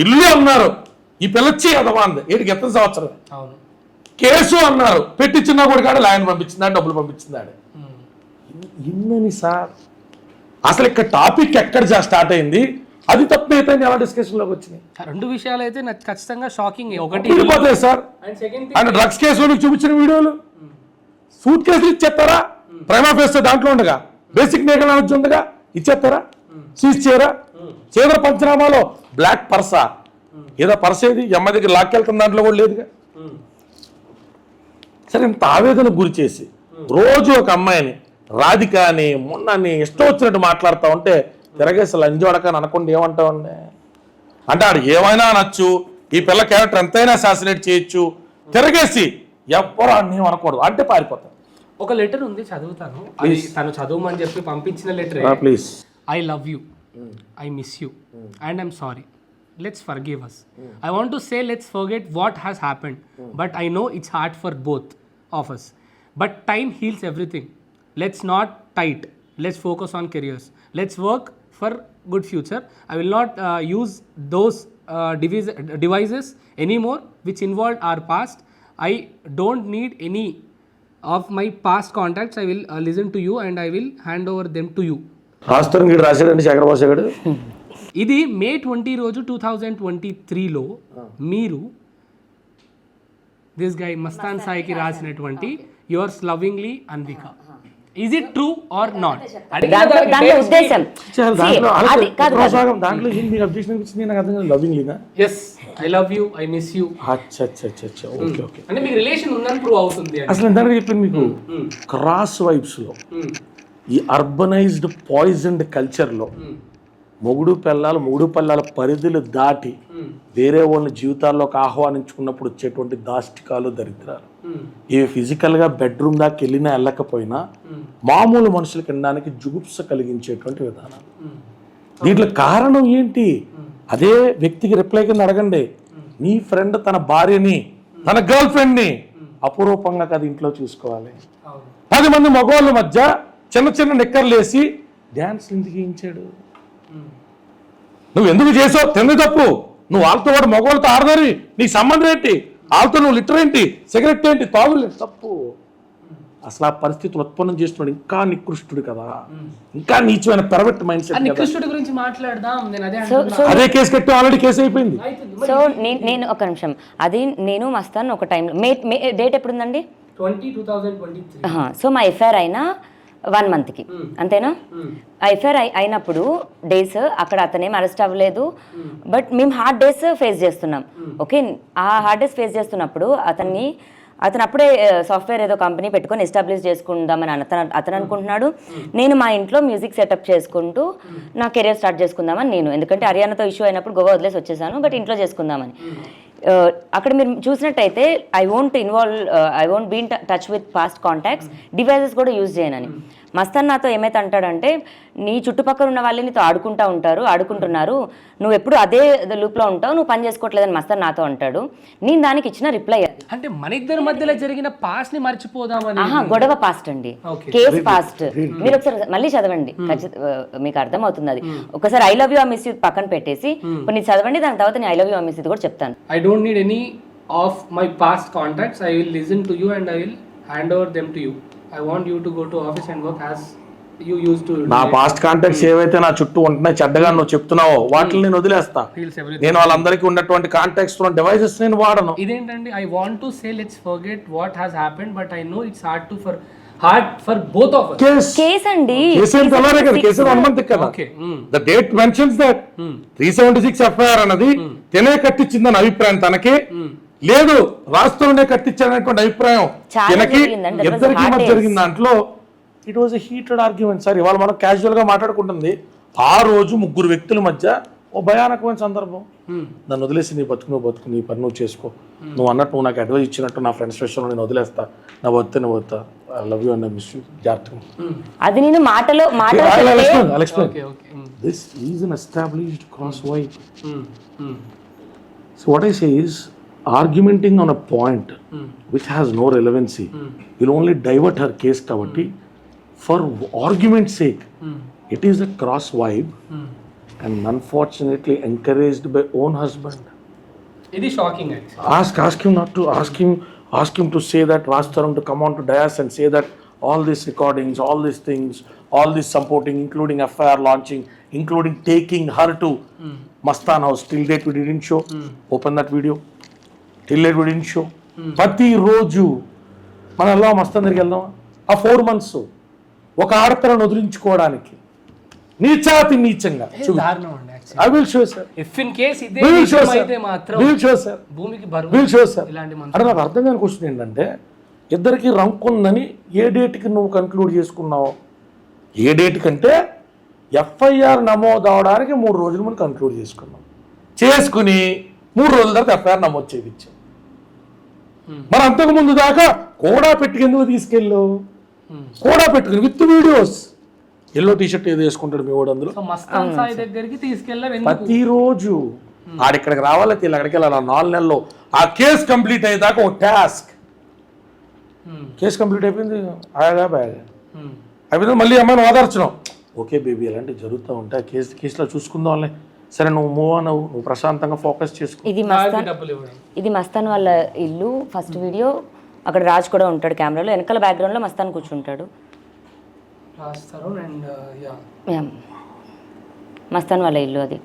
ఇల్లు అన్నారు, ఈ పిల్ల చేయదవా అంది, ఏడికి ఎత్తన సంవత్సరం కేసు అన్నారు, పెట్టించినా కూడా కాడ లాయన్ పంపించిందా, డబ్బులు పంపించిందా? ఇన్నని సార్ అసలు ఇక్కడ టాపిక్ ఎక్కడ స్టార్ట్ అయింది, అది తప్పైతే ఎలా డిస్కషన్ లోకి వచ్చినాయి? 2 విషయాలు అయితే నాకు ఖచ్చితంగా షాకింగ్. ఒకటి వెళ్ళిపోతాయి సార్, ఆయన డ్రగ్స్ కేసులో మీకు చూపించిన వీడియోలు, సూట్ కేసులు ఇచ్చేస్తారా? ప్రైమా ఫేస్ దాంట్లో ఉండగా బేసిక్ నేగల్ నాలెడ్జ్ ఉండగా ఇచ్చేస్తారా? సీజ్ చేయరా? చేదర పంచనామాలో బ్లాక్ పర్సా, ఏదో పర్స్ ఏది ఎమ్మ దగ్గర లాక్కెళ్తున్న దాంట్లో కూడా లేదుగా. సరే ఇంత ఆవేదనకు గురి చేసి రోజు ఒక అమ్మాయిని రాధిక అని మొన్నని ఇష్టం వచ్చినట్టు మాట్లాడుతూ ఉంటే తిరగేసి లంజోడకని అనకుండా ఏమంటావండి? అంటే ఆడు ఏమైనా అనొచ్చు, ఈ పిల్ల క్యారెక్టర్ ఎంతైనా అసాసినేట్ చేయొచ్చు, తిరగేసి ఎవ్వరు అన్నీ అనకూడదు అంటే పారిపోతారు. ఒక లెటర్ ఉంది, చదువుతాను. తను చదవమని చెప్పి పంపించిన letter. Please. I love you, I miss you and I'm sorry, let's forgive us. I want to say let's forget what has happened, but I know it's hard for both of us, but time heals everything. Let's not tight, let's focus on careers, let's work for good future. I will not use those devices anymore which involved our past. I don't need any of my past contacts. I will listen to you and I will hand over them to you. రాస్తారం గీడు రాశాడండి Sekhar Babu గారు. ఇది May 20 రోజు 2023లో మీరు this guy Mastan సాయికి రాసినటువంటి yours lovingly Anvika. Is it true or not? దాంట్లో లవింగ్లీనా? Yes, I love you, I miss you. అంటే మీకు రిలేషన్ ఉందని ప్రూవ్ అవుతుంది. అసలు ఎంత చెప్పింది మీకు, క్రాస్ వైబ్స్ లో ఈ అర్బనైజ్డ్ పాయిజన్డ్ కల్చర్లో మొగుడు పిల్లల పరిధులు దాటి వేరే వాళ్ళ జీవితాల్లోకి ఆహ్వానించుకున్నప్పుడు వచ్చేటువంటి దాష్టికాలు, దరిద్రాలు ఇవి ఫిజికల్గా బెడ్రూమ్ దాకా వెళ్ళినా వెళ్ళకపోయినా మామూలు మనుషులకు వినడానికి జుగుప్స కలిగించేటువంటి విధానాలు. దీంట్లో కారణం ఏంటి? అదే వ్యక్తికి రిప్లై కింద అడగండి. నీ ఫ్రెండ్ తన భార్యని, తన గర్ల్ ఫ్రెండ్ని అపురూపంగా కదా ఇంట్లో చూసుకోవాలి. 10 మంది మగవాళ్ళ మధ్య చిన్న చిన్న నిక్కర్లు వేసి డ్యాన్స్ ఎందుకు వేయించాడు? నువ్వు ఎందుకు చేసావు తింది తప్పు, నువ్వు వాళ్ళతో వాడు మగవాళ్ళతో ఆడదారి, నీకు సంబంధం ఏంటి, వాళ్ళతో నువ్వు లిటర్ ఏంటి, సిగరెట్ ఏంటి, తాగులు తప్పు. అసలు ఆ పరిస్థితులు ఉత్పన్నం చేస్తున్నాడు ఇంకా నికృష్టుడు కదా, ఇంకా నీచమైన పెరవెట్ మైండ్ సెట్. నికృష్టుడి గురించి మాట్లాడదాం, నేను అదే సో అంటున్నా. అదే కేసు కట్టి ఆల్రెడీ కేసు అయిపోయింది. సో నేను ఒక నిమిషం, అది నేను మస్తాన్ ఒక టైంలో డేట్ ఎప్పుడుందండి? 2023. సో మా ఎఫ్ఐఆర్ అయినా 1 monthకి అంతేనా? ఆ ఎఫ్ఐఆర్ అయినప్పుడు డేస్ అక్కడ అతనేం అరెస్ట్ అవ్వలేదు, బట్ మేము హార్డ్ డేస్ ఫేస్ చేస్తున్నాం. ఓకే, ఆ హార్డ్ డేస్ ఫేస్ చేస్తున్నప్పుడు అతను అప్పుడే సాఫ్ట్వేర్ ఏదో కంపెనీ పెట్టుకొని ఎస్టాబ్లిష్ చేసుకుందామని అతను అనుకుంటున్నాడు. నేను మా ఇంట్లో మ్యూజిక్ సెటప్ చేసుకుంటూ నా కెరియర్ స్టార్ట్ చేసుకుందామని నేను, ఎందుకంటే హర్యానాతో ఇష్యూ అయినప్పుడు గోవా వదిలేసి వచ్చేసాను, బట్ ఇంట్లో చేసుకుందామని. అక్కడ మీరు చూసినట్టయితే I won't be in touch with past contacts, devices కూడా యూజ్ చేయనని. మస్తాన్ నాతో ఏమైతే అంటాడంటే, నీ చుట్టుపక్కల ఉన్న వాళ్ళని నీతో ఆడుకుంటున్నారు, నువ్వు ఎప్పుడు అదే లూప్లో ఉంటావు, నువ్వు పని చేసుకోవట్లేదని మస్తాన్ నాతో అంటాడు. నేను దానికి ఇచ్చిన రిప్లై అంటే మన ఇద్దరి మధ్యలో జరిగిన పాస్ట్ ని మర్చిపోదామని. గొడవ పాస్ట్ అండి, కేసు పాస్ట్. మీరు ఒకసారి మళ్ళీ చదవండి, మీకు అర్థమవుతుంది అది. ఒకసారి I love you I miss you పక్కన పెట్టేసి కొన్ని చదవండి, దాని తర్వాత నేను I love you I miss you కూడా చెప్తాను. I don't need any of my past contacts. I will listen to you and I will hand over them to you. I want you to go to office and work as you used to. నా past contacts ఏవైతే నా చుట్టూ ఉంటున్నాయి చెడ్డగా నువ్వు చెప్తున్నావో వాటిని నేను వదిలేస్తా. Feels everything. నేను వాళ్ళందరికీ ఉన్నటువంటి కాంటాక్ట్స్ డివైసెస్ నేను వాడను. ఇదేంటండి, I want to say let's forget what has happened, but I know it's hard for both of us. Case అండి, కేసు ఏం తెల్లారే కదా, కేసు 1 month కదా. Okay. The date mentions that 376 FIR అన్నది తినే కట్టించిందని అభిప్రాయం తనకి లేదు, రాష్ట్రంలోనే కట్టించాలనేటువంటి అభిప్రాయం తినకి. ఇద్దరికి మధ్య జరిగిన దాంట్లో it was a heated argument. Sir ఇవాళ మనం క్యాజువల్ గా మాట్లాడుకుంటుంది, ఆ రోజు 3 వ్యక్తుల మధ్య ఓ భయానకమైన సందర్భం. నన్ను వదిలేసి నీ బతుకు నీ పని నువ్వు చేసుకో, నువ్వు అన్నట్టు నువ్వు నాకు అడ్వైజ్ ఇచ్చినట్టు నా ఫ్రెండ్స్ విషయంలో నేను వదిలేస్తా, నా వద్దా I love you and I miss you, జాగ్రత్తగా. అది నేను మాటలో this is an established cross wide. So what I say is argumenting on a point which has no relevancy will only divert her case kabatti. For argument's sake, it is a cross vibe and unfortunately encouraged by own husband. It is shocking actually. Ask him not to ask him to say that Raj Tarun to come on to dais and say that all these recordings, all these things, all this supporting, including FIR launching, including taking her to Mastan house, till date we didn't show. Open that video. టిల్లెడ్ విడిన్ show. ప్రతిరోజు మనం వెళ్దాం మస్తాన్ దగ్గరికి వెళ్దాం. ఆ 4 months ఒక ఆడపిల్లను వదిలించుకోవడానికి నీచంగా I will show sir. If in case ఇదే అయితే మాత్రం విల్ షో సార్, భూమికి బరువు విల్ షో సార్. ఇలాంటి అంటే నాకు అర్థం కాని క్వశ్చన్ ఏంటంటే, ఇద్దరికి రంకుందని ఏ డేట్కి నువ్వు కన్క్లూడ్ చేసుకున్నావు? ఏ డేట్ కంటే ఎఫ్ఐఆర్ నమోదు అవడానికి 3 రోజుల ముందు కన్క్లూడ్ చేసుకుని 3 రోజుల తర్వాత ఎఫ్ఐఆర్ నమోదు చేయించావు. మరి అంతకు ముందు దాకా కోడా పెట్టుకెందుకు తీసుకెళ్ళావు? కోడా పెట్టుకుని విత్ వీడియోస్, ఎల్లో టీషర్ట్ ఏదో వేసుకుంటాడు మీ వాడు అందులో. మస్తాన్ సాయి దగ్గరికి తీసుకెళ్ళావు ప్రతిరోజు ఆడిక్కడికి రావాలి, వీళ్ళు అక్కడికి వెళ్ళాలి. 4 నెలల్లో ఆ కేసు కంప్లీట్ అయ్యేదాకా ఒక టాస్క్. కేసు కంప్లీట్ అయిపోయింది, ఆగా బాగా అయిపోయింది. మళ్ళీ అమ్మాయిని ఓదార్చడం, ఓకే బేబీ ఇలాంటివి జరుగుతూ ఉంటాయి, కేసులో చూసుకుందాంలే, సరే నువ్వు మూవ్ ఆన్ అవ్వు, నువ్వు ప్రశాంతంగా ఫోకస్ చేసుకో. ఇది మస్తాన్ వాళ్ళ ఇల్లు. ఫస్ట్ వీడియో అక్కడ రాజ్ కూడా ఉంటాడు కెమెరాలో, వెనకాల బ్యాక్గ్రౌండ్లో మస్తాన్ కూర్చుంటాడు. మస్తాన్ వాళ్ళ ఇల్లు అది.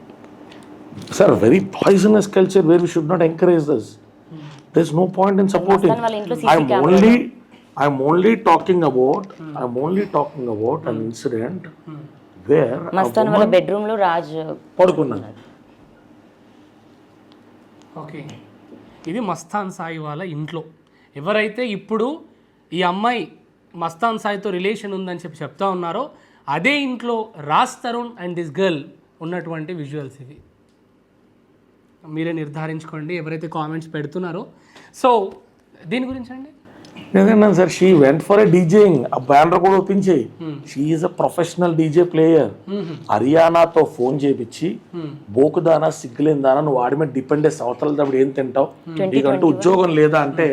Sir very poisonous culture where we should not encourage this. There is no point in supporting. I'm only talking about an incident where Mastan వాళ్ళ బెడ్రూమ్ లో రాజ్ పడుకున్నాడు. ఓకే, ఇది మస్తాన్ సాయి వాళ్ళ ఇంట్లో. ఎవరైతే ఇప్పుడు ఈ అమ్మాయి మస్తాన్ సాయితో రిలేషన్ ఉందని చెప్తా ఉన్నారో అదే ఇంట్లో Raj Tarun and this girl ఉన్నటువంటి విజువల్స్ ఇవి. మీరే నిర్ధారించుకోండి ఎవరైతే కామెంట్స్ పెడుతున్నారో. సో దీని గురించి అండి నేనన్నాను sir, she went for a DJing. ఆ బ్యానర్ కూడా ఒప్పించేయి. She is a professional DJ player. హర్యానాతో ఫోన్ చేపించి బోకుదానా సిగ్గులేందానా నువ్వు వాడి మీద డిపెండెన్స్ అవతల తప్పుడు ఏం తింటావు, నీకంటూ ఉద్యోగం లేదా అంటే,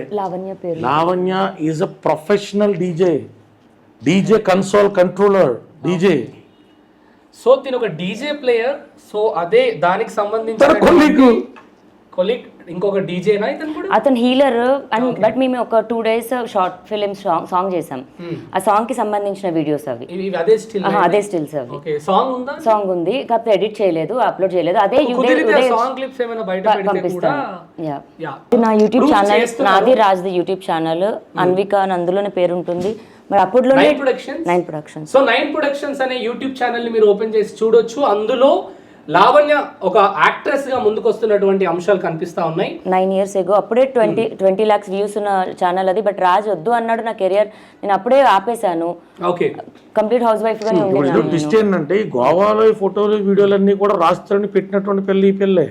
Lavanya is a professional DJ console controller DJ. So తిను ఒక డీజే ప్లేయర్, సో అదే దానికి తన సంబంధించిన కొలీగ్ కొలీగ్ ఇంకొక డీజేనా ఇతను కూడా? అతను హీలర్ అండ్ బట్ మేము ఒక 2 days షార్ట్ ఫిలిం సాంగ్ చేసాం. ఆ సాంగ్ కి సంబంధించిన వీడియోస్ అవి. అదే స్టిల్ అదే స్టిల్స్ అవి. ఓకే, సాంగ్ ఉందా? సాంగ్ ఉంది, కాకపోతే ఎడిట్ చేయలేదు, అప్లోడ్ చేయలేదు. అదే సాంగ్ క్లిప్స్ ఏమైనా బయట పెడితే కూడా నా యూట్యూబ్ ఛానల్, నాది రాజ్ది యూట్యూబ్ ఛానల్, అన్విక అని అందులోనే పేరు ఉంటుంది. మరి అప్పట్లో 9 ప్రొడక్షన్స్. సో 9 ప్రొడక్షన్స్ అనే యూట్యూబ్ ఛానల్ ని మీరు ఓపెన్ చేసి చూడొచ్చు. అందులో లావణ్య ఒక యాక్ట్రెస్ గా ముందుకు వస్తున్నటువంటి అంశాలు కనిపిస్తా ఉన్నాయి. 9 years ago అప్పుడే 20 lakhs వ్యూస్ ఉన్న ఛానల్ అది. బట్ రాజ్ వద్దు అన్నాడు నా కెరియర్, నేను అప్పుడే ఆపేశాను. ఓకే, కంప్లీట్ హౌస్ వైఫ్ గానే ఉండేది. ట్విస్ట్ ఏంటంటే ఈ గోవాలో ఈ ఫోటోలు వీడియోలన్నీ కూడా రాష్ట్రాన్ని పెట్టినటువంటి పెళ్లి ఈ పెళ్ళే.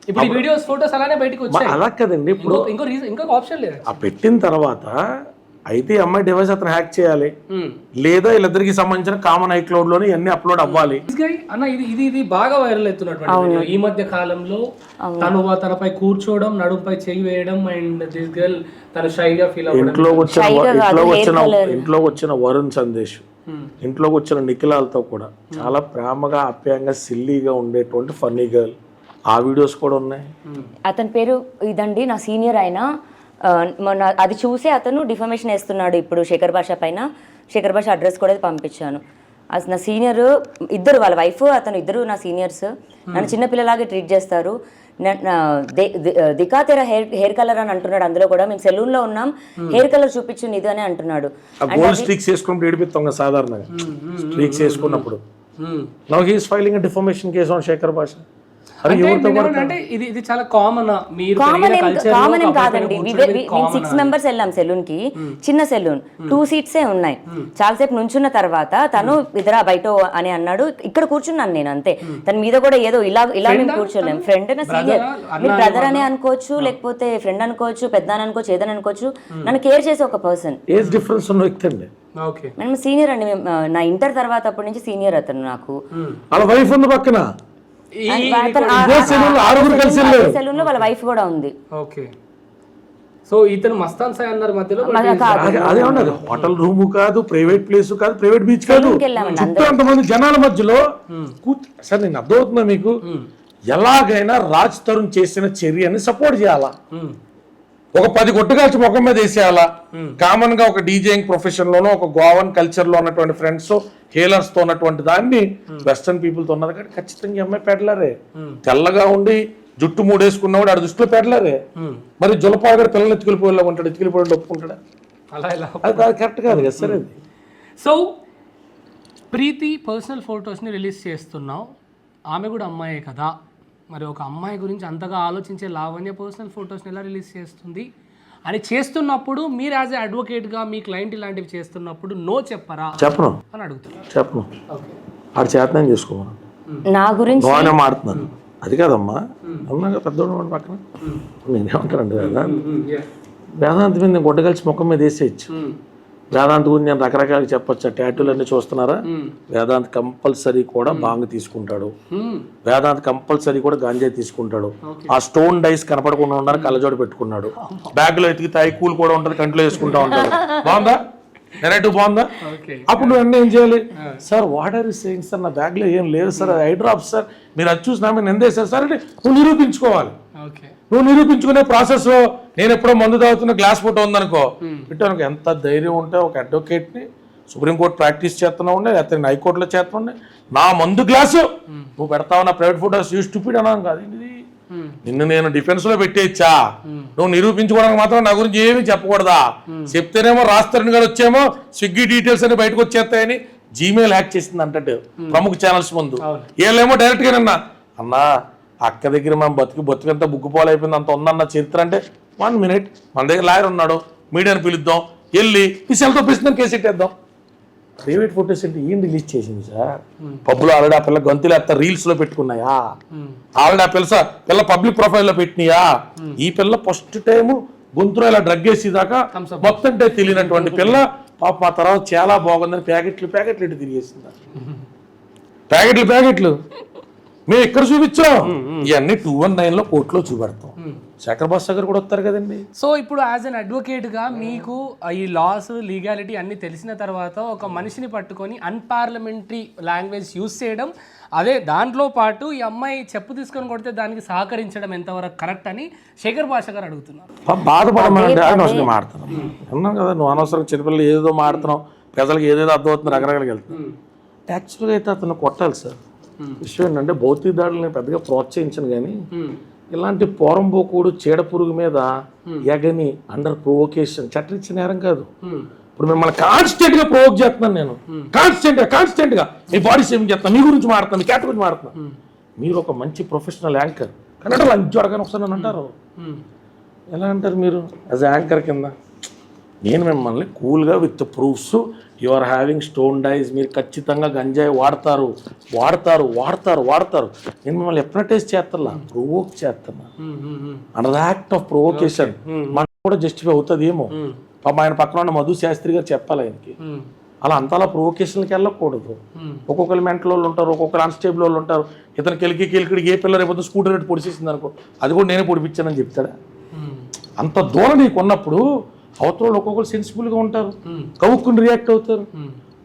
ఇప్పుడు ఈ వీడియోస్ ఫోటోస్ అలానే బయటకు వచ్చాయి. అలా కదండి, ఇప్పుడు ఇంకొక ఆప్షన్ లేదు. ఆ పెట్టిన తర్వాత అయితే అమ్మాయి డివైస్ అతను హ్యాక్ చేయాలి, లేదా వీళ్ళిద్దరికి సంబంధించిన కామన్ ఐక్లౌడ్ లోని అన్ని అప్లోడ్ అవ్వాలి. అన్న ఇది బాగా వైరల్ అవుతున్నటువంటి ఈ మధ్య కాలంలో. తనపై కూర్చోవడం, నడుంపై చేయి వేయడం, అండ్ దిస్ గర్ల్ తన షైగా ఫీల్ అవ్వడం. ఇంట్లోకి వచ్చిన వరుణ్ సందేశ్, ఇంట్లోకి వచ్చిన నిఖిలాలతో కూడా చాలా ప్రేమగా ఆప్యాయంగా సిల్లీగా ఉండేటువంటి ఫన్నీ గర్ల్, ఆ వీడియోస్ కూడా ఉన్నాయి. అతని పేరు ఇదండి, నా సీనియర్ ఆయన. మొన్న అది చూసి అతను డిఫమేషన్ వేస్తున్నాడు ఇప్పుడు శేఖర్ భాష పైన. శేఖర్ భాష అడ్రస్ కూడా పంపించాను. అసలు నా సీనియర్ ఇద్దరు, వాళ్ళ వైఫ్ అతను ఇద్దరు నా సీనియర్స్. నన్ను చిన్నపిల్లలాగే ట్రీట్ చేస్తారు. దికా తెరా హెయిర్ కలర్ అని అంటున్నాడు. అందులో కూడా మేము సెలూన్ లో ఉన్నాం, హెయిర్ కలర్ చూపించు ఇది అని అంటున్నాడు. స్ట్రీక్స్ వేసుకున్నప్పుడు ఏడిపిస్తాం కదా సాధారణంగా, స్ట్రీక్స్ వేసుకున్నప్పుడు. Now he is filing a defamation case on Shekhar Basha. అంటే ఇది చాలా కామన్. కామన్ ఏం కాదండి. మేము 6 members వెళ్ళాం సెలూన్ కి, చిన్న సెలూన్, 2 seats ఉన్నాయి. చాలాసేపు నుంచున్న తర్వాత తను ఇద్దరా బయట అని అన్నాడు. ఇక్కడ కూర్చున్నాను నేను అంతే. తన మీద కూడా ఏదో ఇలా మేము కూర్చోలేం. ఫ్రెండ్ నా సీనియర్, మీరు బ్రదర్ అనే అనుకోవచ్చు, లేకపోతే ఫ్రెండ్ అనుకోవచ్చు, పెద్ద అని అనుకోవచ్చు, ఏదని అనుకోవచ్చు. నన్ను కేర్ చేసే ఒక పర్సన్. ఏజ్ డిఫరెన్స్ ఉన్న వ్యక్తి అండి. మేము సీనియర్ అండి, నా ఇంటర్ తర్వాత అప్పటి నుంచి సీనియర్ అతను నాకు. వాళ్ళ వైఫ్ ఉంది పక్కన, సెలూన్ లో వాళ్ళ వైఫ్ కూడా ఉంది. ఓకే, సో ఇతను మస్తాన్ సాయి అన్నారు మధ్యలో. అదేమన్నది హోటల్ రూమ్ కాదు, ప్రైవేట్ ప్లేస్ కాదు, ప్రైవేట్ బీచ్ కాదు, చుట్టూ అంతమంది జనాల మధ్యలో సార్ నేను అర్థమవుతుందా మీకు? ఎలాగైనా రాజ్ తరుణ్ చేసిన చర్యని సపోర్ట్ చేయాలా, ఒక 10 కొట్టుకాల్చి ముఖం మీద వేసేయాలా. కామన్ గా ఒక డీజేయింగ్ ప్రొఫెషన్ లోనో, ఒక గోవన్ కల్చర్ లో ఉన్నటువంటి ఫ్రెండ్స్, హేలర్స్ తో ఉన్నటువంటి దాన్ని వెస్టర్న్ పీపుల్ తో ఉన్నది కానీ ఖచ్చితంగా అమ్మాయి పెడలరే. తెల్లగా ఉండి జుట్టు మూడేసుకున్నవాడు ఆడ దృష్టిలో పెడలరే. మరి జులపాగడ పిల్లలు ఎత్తుకెళ్ళిపోయేలా ఉంటాడు, ఎత్తుకెళ్ళిపోయేలా ఒప్పుకుంటాడా? అది కరెక్ట్ కాదు కదా సార్. అది సో ప్రీతి పర్సనల్ ఫొటోస్ని రిలీజ్ చేస్తున్నావు, ఆమె కూడా అమ్మాయే కదా. మరి ఒక అమ్మాయి గురించి అంతగా ఆలోచించే లావణ్య పర్సనల్ ఫొటోస్ని ఎలా రిలీజ్ చేస్తుంది అని చేస్తున్నప్పుడు మీరు యాజ్ ఎ అడ్వకేట్గా మీ క్లయింట్ ఇలాంటివి చేస్తున్నప్పుడు నో చెప్పరా? చెప్పను అని అడుగుతాను. చెప్పను, ఆడు చేతనం చేసుకోమను. నా గురించి బాగానే మాడుతున్నాను, అది కాదమ్మా. అవునా పెద్దోడు పక్కన నేనేమంటానండి వేదాంత మీద నేను గొడ్డగలిసి ముఖం మీద వేసేయచ్చు. వేదాంత్ గురించి నేను రకరకాలుగా చెప్పొచ్చు. టాటూలు అన్నీ చూస్తున్నారా? వేదాంత్ కంపల్సరీ కూడా బాంగ్ తీసుకుంటాడు, వేదాంత్ కంపల్సరీ కూడా గాంజా తీసుకుంటాడు. ఆ స్టోన్ డైస్ కనపడకుండా ఉండాలని కళ్ళజోడు పెట్టుకున్నాడు. బ్యాగ్ లో ఎతికి తాయి కూల్ కూడా ఉంటుంది, కంట్లో వేసుకుంటా ఉంటాడు. బాగుందా? నెరేటివ్ బాగుందా? అప్పుడు నువ్వు అన్నీ ఏం చేయాలి? Sir what are you saying sir, నా బ్యాగ్ లో ఏం లేదు సార్, ఐ డ్రాప్ సార్, మీరు అది చూసి నా మీద నిందేశారు సార్ అంటే నువ్వు నిరూపించుకోవాలి. నువ్వు నిరూపించుకునే ప్రాసెస్ లో నేను ఎప్పుడో మందు తాగుతున్న గ్లాస్ ఫోటో ఉందనుకో, పెట్టాను. ఎంత ధైర్యం ఉంటే ఒక అడ్వకేట్ని సుప్రీంకోర్టు ప్రాక్టీస్ చేస్తున్నావు ఉండే, లేకపోతే హైకోర్టులో చేస్తున్నా నా మందు గ్లాసు నువ్వు పెడతావు, నా ప్రైవేట్ ఫోటోస్ యూ స్టూపిడ్ అన్నాను కాదు. ఇది నిన్ను నేను డిఫెన్స్ లో పెట్టేయచ్చా? నువ్వు నిరూపించుకోవడానికి మాత్రం నా గురించి ఏమీ చెప్పకూడదా? చెప్తేనేమో రాస్తారని గారు వచ్చేమో స్విగ్గీ డీటెయిల్స్ అని బయటకు వచ్చేస్తాయని జీమెయిల్ హ్యాక్ చేసింది అంటే ప్రముఖ ఛానల్స్ ముందు. వీళ్ళేమో డైరెక్ట్ గా అన్నా అక్క దగ్గర మనం బతుకంతా బుగ్గుపోలైపోయింది, అంత ఉందన్న చరిత్ర అంటే 1 minute మన దగ్గర లాయర్ ఉన్నాడు, మీడియాని పిలుద్దాం, వెళ్ళి పిసలతో పిస్తున్న కేసు ఎట్టేద్దాం. ప్రైవేట్ ఫోటోస్ అంటే ఏం రిలీజ్ చేసింది సార్? పబ్బులో ఆల్రెడీ ఆ పిల్ల గొంతులు ఎత్త రీల్స్ లో పెట్టుకున్నాయా? ఆల్రెడీ ఆ పిల్ల పబ్లిక్ ప్రొఫైల్ లో పెట్టినాయా? ఈ పిల్ల ఫస్ట్ టైం గొంతులో ఇలా డ్రగ్ వేసేదాకా మొత్తం తెలియనటువంటి పిల్ల పాప మా తర్వాత చాలా బాగుందని ప్యాకెట్లు ఇటు తిరిగేసిందా? ప్యాకెట్లు మేము ఎక్కడ చూపించాం? ఇవన్నీ 219 లో కోర్టులో చూపెడతాం. శేఖర్ భాష గారు కూడా వస్తారు కదండి. సో ఇప్పుడు యాజ్ అన్ అడ్వకేట్గా మీకు ఈ లాస్ లీగాలిటీ అన్నీ తెలిసిన తర్వాత ఒక మనిషిని పట్టుకొని అన్పార్లమెంటరీ లాంగ్వేజ్ యూజ్ చేయడం, అదే దాంట్లో పాటు ఈ అమ్మాయి చెప్పు తీసుకొని కొడితే దానికి సహకరించడం ఎంతవరకు కరెక్ట్ అని శేఖర్ భాష గారు అడుగుతున్నారు. బాధపడమంటే అనవసరంగా మాడుతున్నాం అన్నాం కదా, నువ్వు అనవసరంగా చిన్నపిల్లలు ఏదో మాడుతున్నావు, ప్రజలకు ఏదేదో అర్థమవుతుంది, రకరకాలుగా వెళ్తున్నావు. యాక్చువల్గా అయితే అతను కొట్టాలి సార్. విషయం ఏంటంటే భౌతిక దాడులను పెద్దగా ప్రోత్సహించను, కానీ ఇలాంటి పోరంబోకుడు చీడ పురుగు మీద ఎగని అండర్ ప్రొవోకేషన్ చట్టరీత్యా నేరం కాదు. ఇప్పుడు మిమ్మల్ని కాన్స్టెంట్ గా ప్రొవోక్ చేస్తున్నాను నేను, కాన్స్టెంట్ గా మీ బాడీ షేమింగ్ చేస్తాను, మీ గురించి మాడుతున్నాను, మీ క్యాట్ గురించి మాడుతున్నాను. మీరు ఒక మంచి ప్రొఫెషనల్ యాంకర్ కానీ లంచ్ అడగానే ఒకసారి నన్ను అంటారు. ఎలా అంటారు మీరు యాజ్ యాంకర్ కింద? నేను మిమ్మల్ని కూల్గా with proofs, you are having stone dice, మీరు ఖచ్చితంగా గంజాయి వాడతారు. నేను మిమ్మల్ని ఎప్నటైజ్ చేస్తున్నా, ప్రొవోక్ చేస్తున్నా. అండర్ యాక్ట్ ఆఫ్ ప్రొవోకేషన్ మనకు కూడా జస్టిఫై అవుతుంది ఏమో. ఆయన పక్కన ఉన్న మధు శాస్త్రి గారు చెప్పాలి ఆయనకి, అలా అంతలా ప్రొవోకేషన్కి వెళ్ళకూడదు. ఒక్కొక్కరు మెంటల్ వాళ్ళు ఉంటారు, ఒక్కొక్కరు అన్స్టేబుల్ వాళ్ళు ఉంటారు. ఇతను కెలికిడికి ఏ పిల్లలు రేపు స్కూటర్ రేటు పొడిచేసింది అనుకో, అది కూడా నేనే పొడిపించానని చెప్తాడా? అంత దూరం నీకు ఉన్నప్పుడు అవతల ఒక్కొక్కరు సెన్సిబుల్గా ఉంటారు, కవుక్కుని రియాక్ట్ అవుతారు.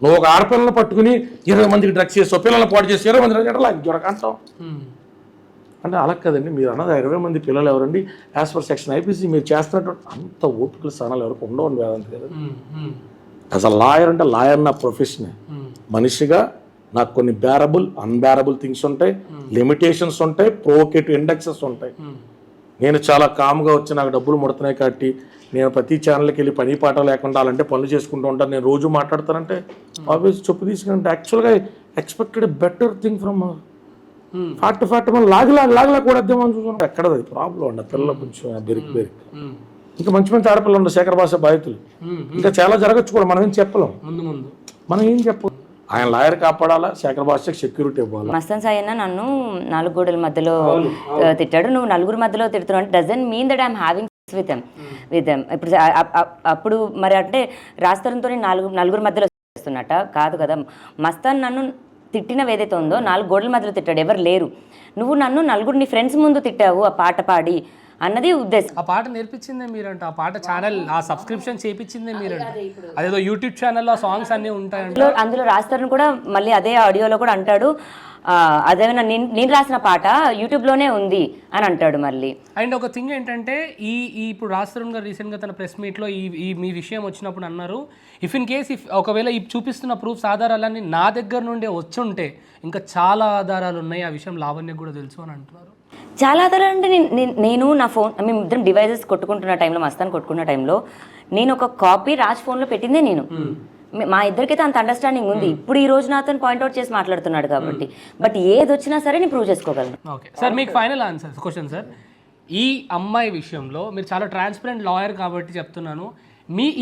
నువ్వు ఒక ఆడపిల్లలను పట్టుకుని 20 మందికి డ్రగ్స్ చేస్తావు, పిల్లలను పాటు చేసి 20 మంది అంటావు అంటే అలా కదండి. మీరు అన్నది 20 మంది పిల్లలు ఎవరండి యాజ్ పర్ సెక్షన్ ఐపీసీ మీరు చేస్తున్నటువంటి అంత ఓపికలు స్థానాలు ఎవరికి ఉండవని వేదంత కదా. అసలు లాయర్ అంటే లాయర్ నా ప్రొఫెషనే. మనిషిగా నాకు కొన్ని బేరబుల్ అన్బేరబుల్ థింగ్స్ ఉంటాయి, లిమిటేషన్స్ ఉంటాయి, ప్రొవోకేటివ్ ఇండెక్సెస్ ఉంటాయి. నేను చాలా కామ్గా వచ్చి నాకు డబ్బులు ముడుతున్నాయి కాబట్టి నేను ప్రతి ఛానల్కి వెళ్ళి పని పాట లేకుండా అలాంటి పనులు చేసుకుంటూ ఉంటాను. నేను రోజు మాట్లాడతానంటే ఆబ్వియస్ చెప్పు తీసుకుంటే యాక్చువల్గా ఎక్స్పెక్టెడ్ బెటర్ థింగ్ ఫ్రమ్ ఫాట్ మనం లాగలా కూడా అర్థమని చూసుకుంటాం. ఎక్కడ అది ప్రాబ్లం అండి, పిల్లలు కొంచెం బెరికి ఇంకా మంచి మంచి ఆడపిల్లలు ఉండవు శేఖర్ భాష బాధితులు, ఇంకా చాలా జరగచ్చు కూడా. మనం ఏం చెప్పలేం, మనం ఏం చెప్పం. ఆయన లాయర్ కాపాడాలా, శేఖర్ భాషకి సెక్యూరిటీ ఇవ్వాలి. మస్తాన్ సాయి అన్న నన్ను 4 గోడల మధ్యలో తిట్టాడు. నువ్వు నలుగురు మధ్యలో తిడుతున్నావు అంటే doesn't mean that I'm having with them. ఇప్పుడు అప్పుడు మరి అంటే రాస్తరంతో నలుగురు మధ్యలో చేస్తున్నట్ట కాదు కదా. మస్తాన్ నన్ను తిట్టినవి ఏదైతే ఉందో 4 గోడల మధ్యలో తిట్టాడు, ఎవరు లేరు. నువ్వు నన్ను నలుగురు నీ ఫ్రెండ్స్ ముందు తిట్టావు ఆ పాట పాడి అన్నది ఉద్దేశం. ఆ పాట నేర్పించిందే మీరంట, ఆ పాట ఛానల్ ఆ సబ్స్క్రిప్షన్ చేయించిందే మీరంట. అదేదో యూట్యూబ్ ఛానల్లో ఆ సాంగ్స్ అన్నీ ఉంటాయంట. అందులో రాస్తారని కూడా మళ్ళీ అదే ఆడియోలో కూడా అంటాడు, అదేమైనా నేను రాసిన పాట యూట్యూబ్లోనే ఉంది అని అంటాడు మళ్ళీ. అండ్ ఒక థింగ్ ఏంటంటే ఈ ఇప్పుడు రాస్తరుణ్ గారు రీసెంట్గా తన ప్రెస్ మీట్లో ఈ మీ విషయం వచ్చినప్పుడు అన్నారు, ఇఫ్ ఒకవేళ ఈ చూపిస్తున్న ప్రూఫ్స్ ఆధారాలన్నీ నా దగ్గర నుండే వచ్చి ఉంటే ఇంకా చాలా ఆధారాలు ఉన్నాయి, ఆ విషయం లావణ్యకు కూడా తెలుసు అని అంటున్నారు. చాలా ఆధారాలు అంటే నేను నా ఫోన్ మేము ఇద్దరం డివైజెస్ కొట్టుకుంటున్న టైంలో, మస్తాన్ కొట్టుకున్న టైంలో నేను ఒక కాపీ రాజ్ ఫోన్లో పెట్టిందే నేను. మా ఇద్దరికైతే అంత అండర్స్టాండింగ్ ఉంది. ఇప్పుడు ఈ రోజు నాతో పాయింట్అవుట్ చేసి మాట్లాడుతున్నాడు కాబట్టి, బట్ ఏది వచ్చినా సరే నేను ప్రూవ్ చేసుకోగలను. ఓకే సార్, మీకు ఫైనల్ ఆన్సర్ క్వశ్చన్ సార్. ఈ అమ్మాయి విషయంలో మీరు చాలా ట్రాన్స్పరెంట్ లాయర్ కాబట్టి చెప్తున్నాను,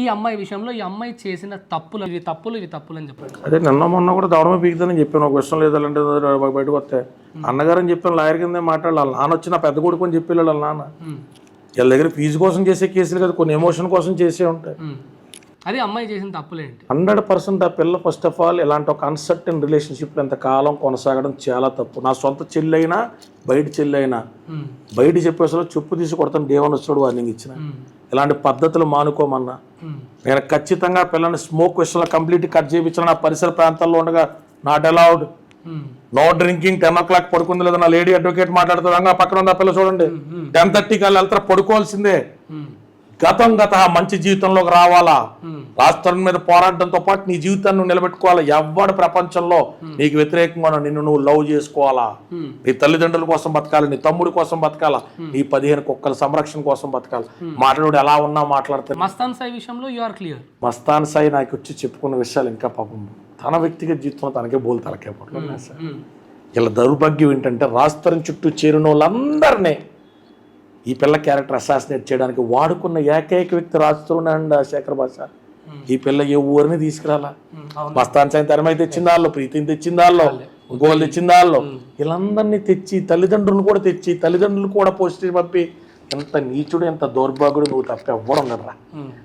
ఈ అమ్మాయి విషయంలో ఈ అమ్మాయి చేసిన తప్పులు ఇవి తప్పులు అని చెప్పండి. అదే మొన్న కూడా దవడమే పీకుతుందని చెప్పాను, ఒక విషయం లేదంటే బయటకు వస్తే అన్నగారని చెప్పాను, లాయర్ కిందే మాట్లాడాలి. వాళ్ళ నాన్న వచ్చి నా పెద్ద కొడుకు అని చెప్పి వాళ్ళ నాన్న వీళ్ళ దగ్గర ఫీజు కోసం చేసే కేసులు కదా, కొన్ని ఎమోషన్ కోసం చేసే ఉంటాయి. అది అమ్మాయి చేసిన తప్పులేంటి? 100% ఆ పిల్ల ఫస్ట్ ఆఫ్ ఆల్ ఇలాంటి ఒక అన్సర్టన్ రిలేషన్షిప్ ఎంతకాలం కొనసాగడం చాలా తప్పు. నా సొంత చెల్లైనా బయట చెల్లైనా బయట చెప్పేసలో చెప్పు తీసి కొడతాను దేవన్ వచ్చాడు వార్నింగ్ ఇచ్చిన. ఇలాంటి పద్ధతులు మానుకోమన్నా. నేను ఖచ్చితంగా పిల్లని స్మోక్ విషయంలో కంప్లీట్ కట్ చేయించిన, నా పరిసర ప్రాంతాల్లో ఉండగా not allowed, no drinking. 10 o'clock పడుకుంది లేదా నా లేడీ అడ్వకేట్ మాట్లాడుతుండగా పక్కన ఉన్న పిల్ల చూడండి 10:30 కల్లా వెళ్తారా, పడుకోవాల్సిందే. గత మంచి జీవితంలోకి రావాలా, రాష్ట్రం మీద పోరాటంతో పాటు నీ జీవితాన్ని నువ్వు నిలబెట్టుకోవాలా. ఎవడు ప్రపంచంలో నీకు వ్యతిరేకంగా నిన్ను నువ్వు లవ్ చేసుకోవాలా, నీ తల్లిదండ్రుల కోసం బతకాలి, నీ తమ్ముడి కోసం బతకాలా, నీ 15 కుక్కల సంరక్షణ కోసం బతకాలి. మాట్లాడు ఎలా ఉన్నా మాట్లాడతాను. మస్తాన్ సాయి విషయంలో you are clear. Mastan Sai నాకు వచ్చి చెప్పుకున్న విషయాలు ఇంకా పాపం తన వ్యక్తిగత జీవితంలో తనకే బోలు తలకే పడుతుంది సార్. ఇలా దౌర్భాగ్యం ఏంటంటే రాస్తరం చుట్టూ చేరిన వాళ్ళందరినీ ఈ పిల్ల క్యారెక్టర్ అసాసినేట్ చేయడానికి వాడుకున్న ఏకైక వ్యక్తి రాస్తున్నాడు శేఖర్ భాష. ఈ పిల్ల ఏ ఊరిని తీసుకురాలా, మస్తాన్ సాయి తెరమై తెచ్చిందాల్లో, ప్రీతిని తెచ్చిందాల్లో, గోల్ తెచ్చిందాల్లో, వీళ్ళందరినీ తెచ్చి తల్లిదండ్రులు కూడా తెచ్చి తల్లిదండ్రులు కూడా పోస్టర్ పంపి ఎంత నీచుడు ఎంత దౌర్భాగ్యుడు నువ్వు తప్ప ఎవ్వడం కదరా.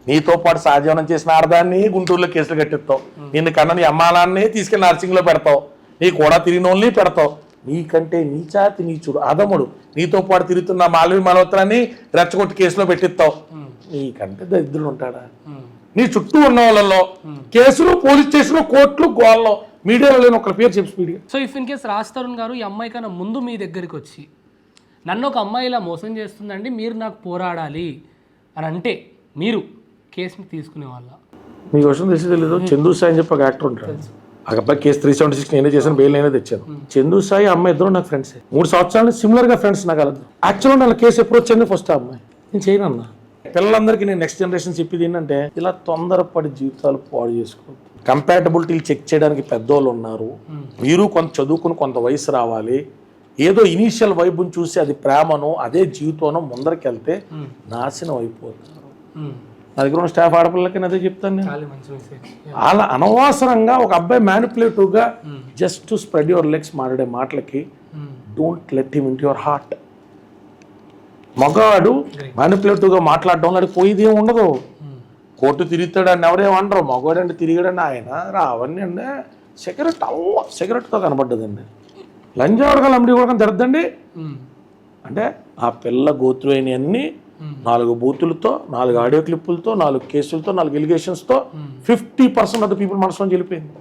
నీతో పాటు సహజీవనం చేసిన ఆడదాన్ని గుంటూరులో కేసులు కట్టిస్తావు, నిన్ను కన్నా నీ అమ్మానాన్ని తీసుకెళ్ళి నర్సింగ్లో పెడతావు, నీ కూడా తిరిగిన వాళ్ళని పెడతావు. నీకంటే నీచాతి నీచుడు అదముడు నీతో పాటు తిరుగుతున్న మాలవి మల్హోత్రాన్ని రెచ్చగొట్టి కేసులో పెట్టిస్తావు. నీకంటే దరిద్రుడు ఉంటాడా? నీ చుట్టూ ఉన్న వాళ్ళలో కేసులు, పోలీస్ స్టేషన్లు, కోర్టులు, గోల్లో, మీడియాలో లేని ఒక పేరు చెప్పు స్పీడ్గా. So if in case Raj Tarun గారు ఈ అమ్మాయి కన్నా ముందు మీ దగ్గరికి వచ్చి నన్ను ఒక అమ్మాయి ఇలా మోసం చేస్తుందండి, మీరు నాకు పోరాడాలి అని అంటే మీరు కేసుని తీసుకునే వాళ్ళ? మీకు విషయం తెలిసి తెలీదు, చందు సాయి అని చెప్పి ఒక యాక్టర్ ఉంటాడు. ఆ అబ్బాయి కేసు 376 నేనే చేశాను, బెయిల్ నేనే తెచ్చాను. చందు సాయి అమ్మాయి ఇద్దరు నాకు ఫ్రెండ్స్. 3 సంవత్సరాలు సిమిలర్గా ఫ్రెండ్స్ నాకు కలదు. యాక్చువల్గా నా కేసు ఎప్పుడు వచ్చింది ఫస్ట్ ఆ అమ్మాయి. నేను చేయను అన్న. పిల్లలందరికీ నేను నెక్స్ట్ జనరేషన్ చెప్పేది ఏంటంటే ఇలా తొందరపడి జీవితాలు పాడు చేసుకోవద్దు. కంపాటబిలిటీలు చెక్ చేయడానికి పెద్దోళ్ళు ఉన్నారు. మీరు కొంత చదువుకుని కొంత వయసు రావాలి. ఏదో ఇనీషియల్ వైబుని చూసి అది ప్రేమను అదే జీవితంలో ముందరికి వెళ్తే నాశనం అయిపోతున్నారు. నా దగ్గర ఉన్న స్టాఫ్ ఆడపిల్లలకి అదే చెప్తాను నేను. అలా అనవసరంగా ఒక అబ్బాయి మ్యానిపులేటివ్గా just to spread your legs మాట్లాడే మాటలకి don't let him into your heart. మగాడు మ్యానిపులేటివ్గా మాట్లాడడం అది పోయిది ఏమి ఉండదు. కోర్టు తిరుగుతాడని ఎవరేమనరు. మగవాడండి తిరిగాడండి ఆయన రావన్నీ అండి సిగరెట్తో కనబడ్డదండి. లంజావడగా లంబడి కూడా తిరద్దండి అంటే ఆ పిల్ల గోత్రు అయినవన్నీ 4 బూతులతో, 4 ఆడియో క్లిప్పులతో, 4 కేసులతో, 4 ఎలిగేషన్స్తో 50% ఆఫ్ ద పీపుల్ మనసులో వెళ్ళిపోయింది.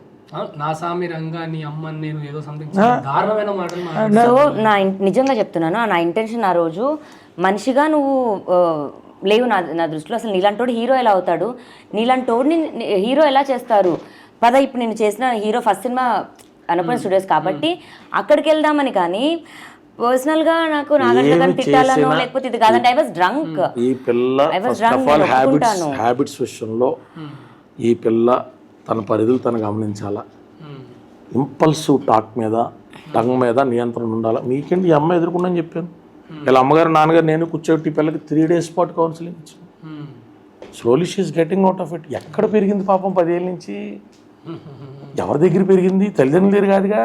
నా సామి రంగా నీ అమ్మని నేను ఏదో సంథింగ్ దారుణమైన మాటలు. సో నిజంగా చెప్తున్నాను, నా ఇంటెన్షన్ ఆ రోజు మనిషిగా నువ్వు లేవు నా దృష్టిలో. అసలు నీలాంటోడు హీరో ఎలా అవుతాడు, నీలాంటోడిని హీరో ఎలా చేస్తారు? పద ఇప్పుడు నేను చేసిన hero first cinema Annapurna studios కాబట్టి అక్కడికి వెళ్దామని. కానీ పర్సనల్ గా నాకు నాగంటని తిట్టాలనో లేకపోతే ఇది కాదంటే ఐ వాజ్ డ్రంక్. ఈ పిల్ల ఫస్ట్ ఆఫ్ ఆల్ హ్యాబిట్స్ విషయంలో ఈ పిల్ల తన పరిధులు తను గమనించాలా. ఇంపల్సివ్ టాక్ మీద, టంగ్ మీద నియంత్రణ ఉండాలి. మీకేంటి ఈ అమ్మాయి ఎదుర్కొందని చెప్పాను. వీళ్ళ అమ్మగారు నాన్నగారు నేను కూర్చోబెట్టి ఈ పిల్లకి 3 days పాటు కౌన్సిలింగ్ ఇచ్చాను. Slowly she's getting out of it. ఎక్కడ పెరిగింది పాపం 10 ఏళ్ళ నుంచి? ఎవరి దగ్గర పెరిగింది? తల్లిదండ్రుల దగ్గర కాదుగా.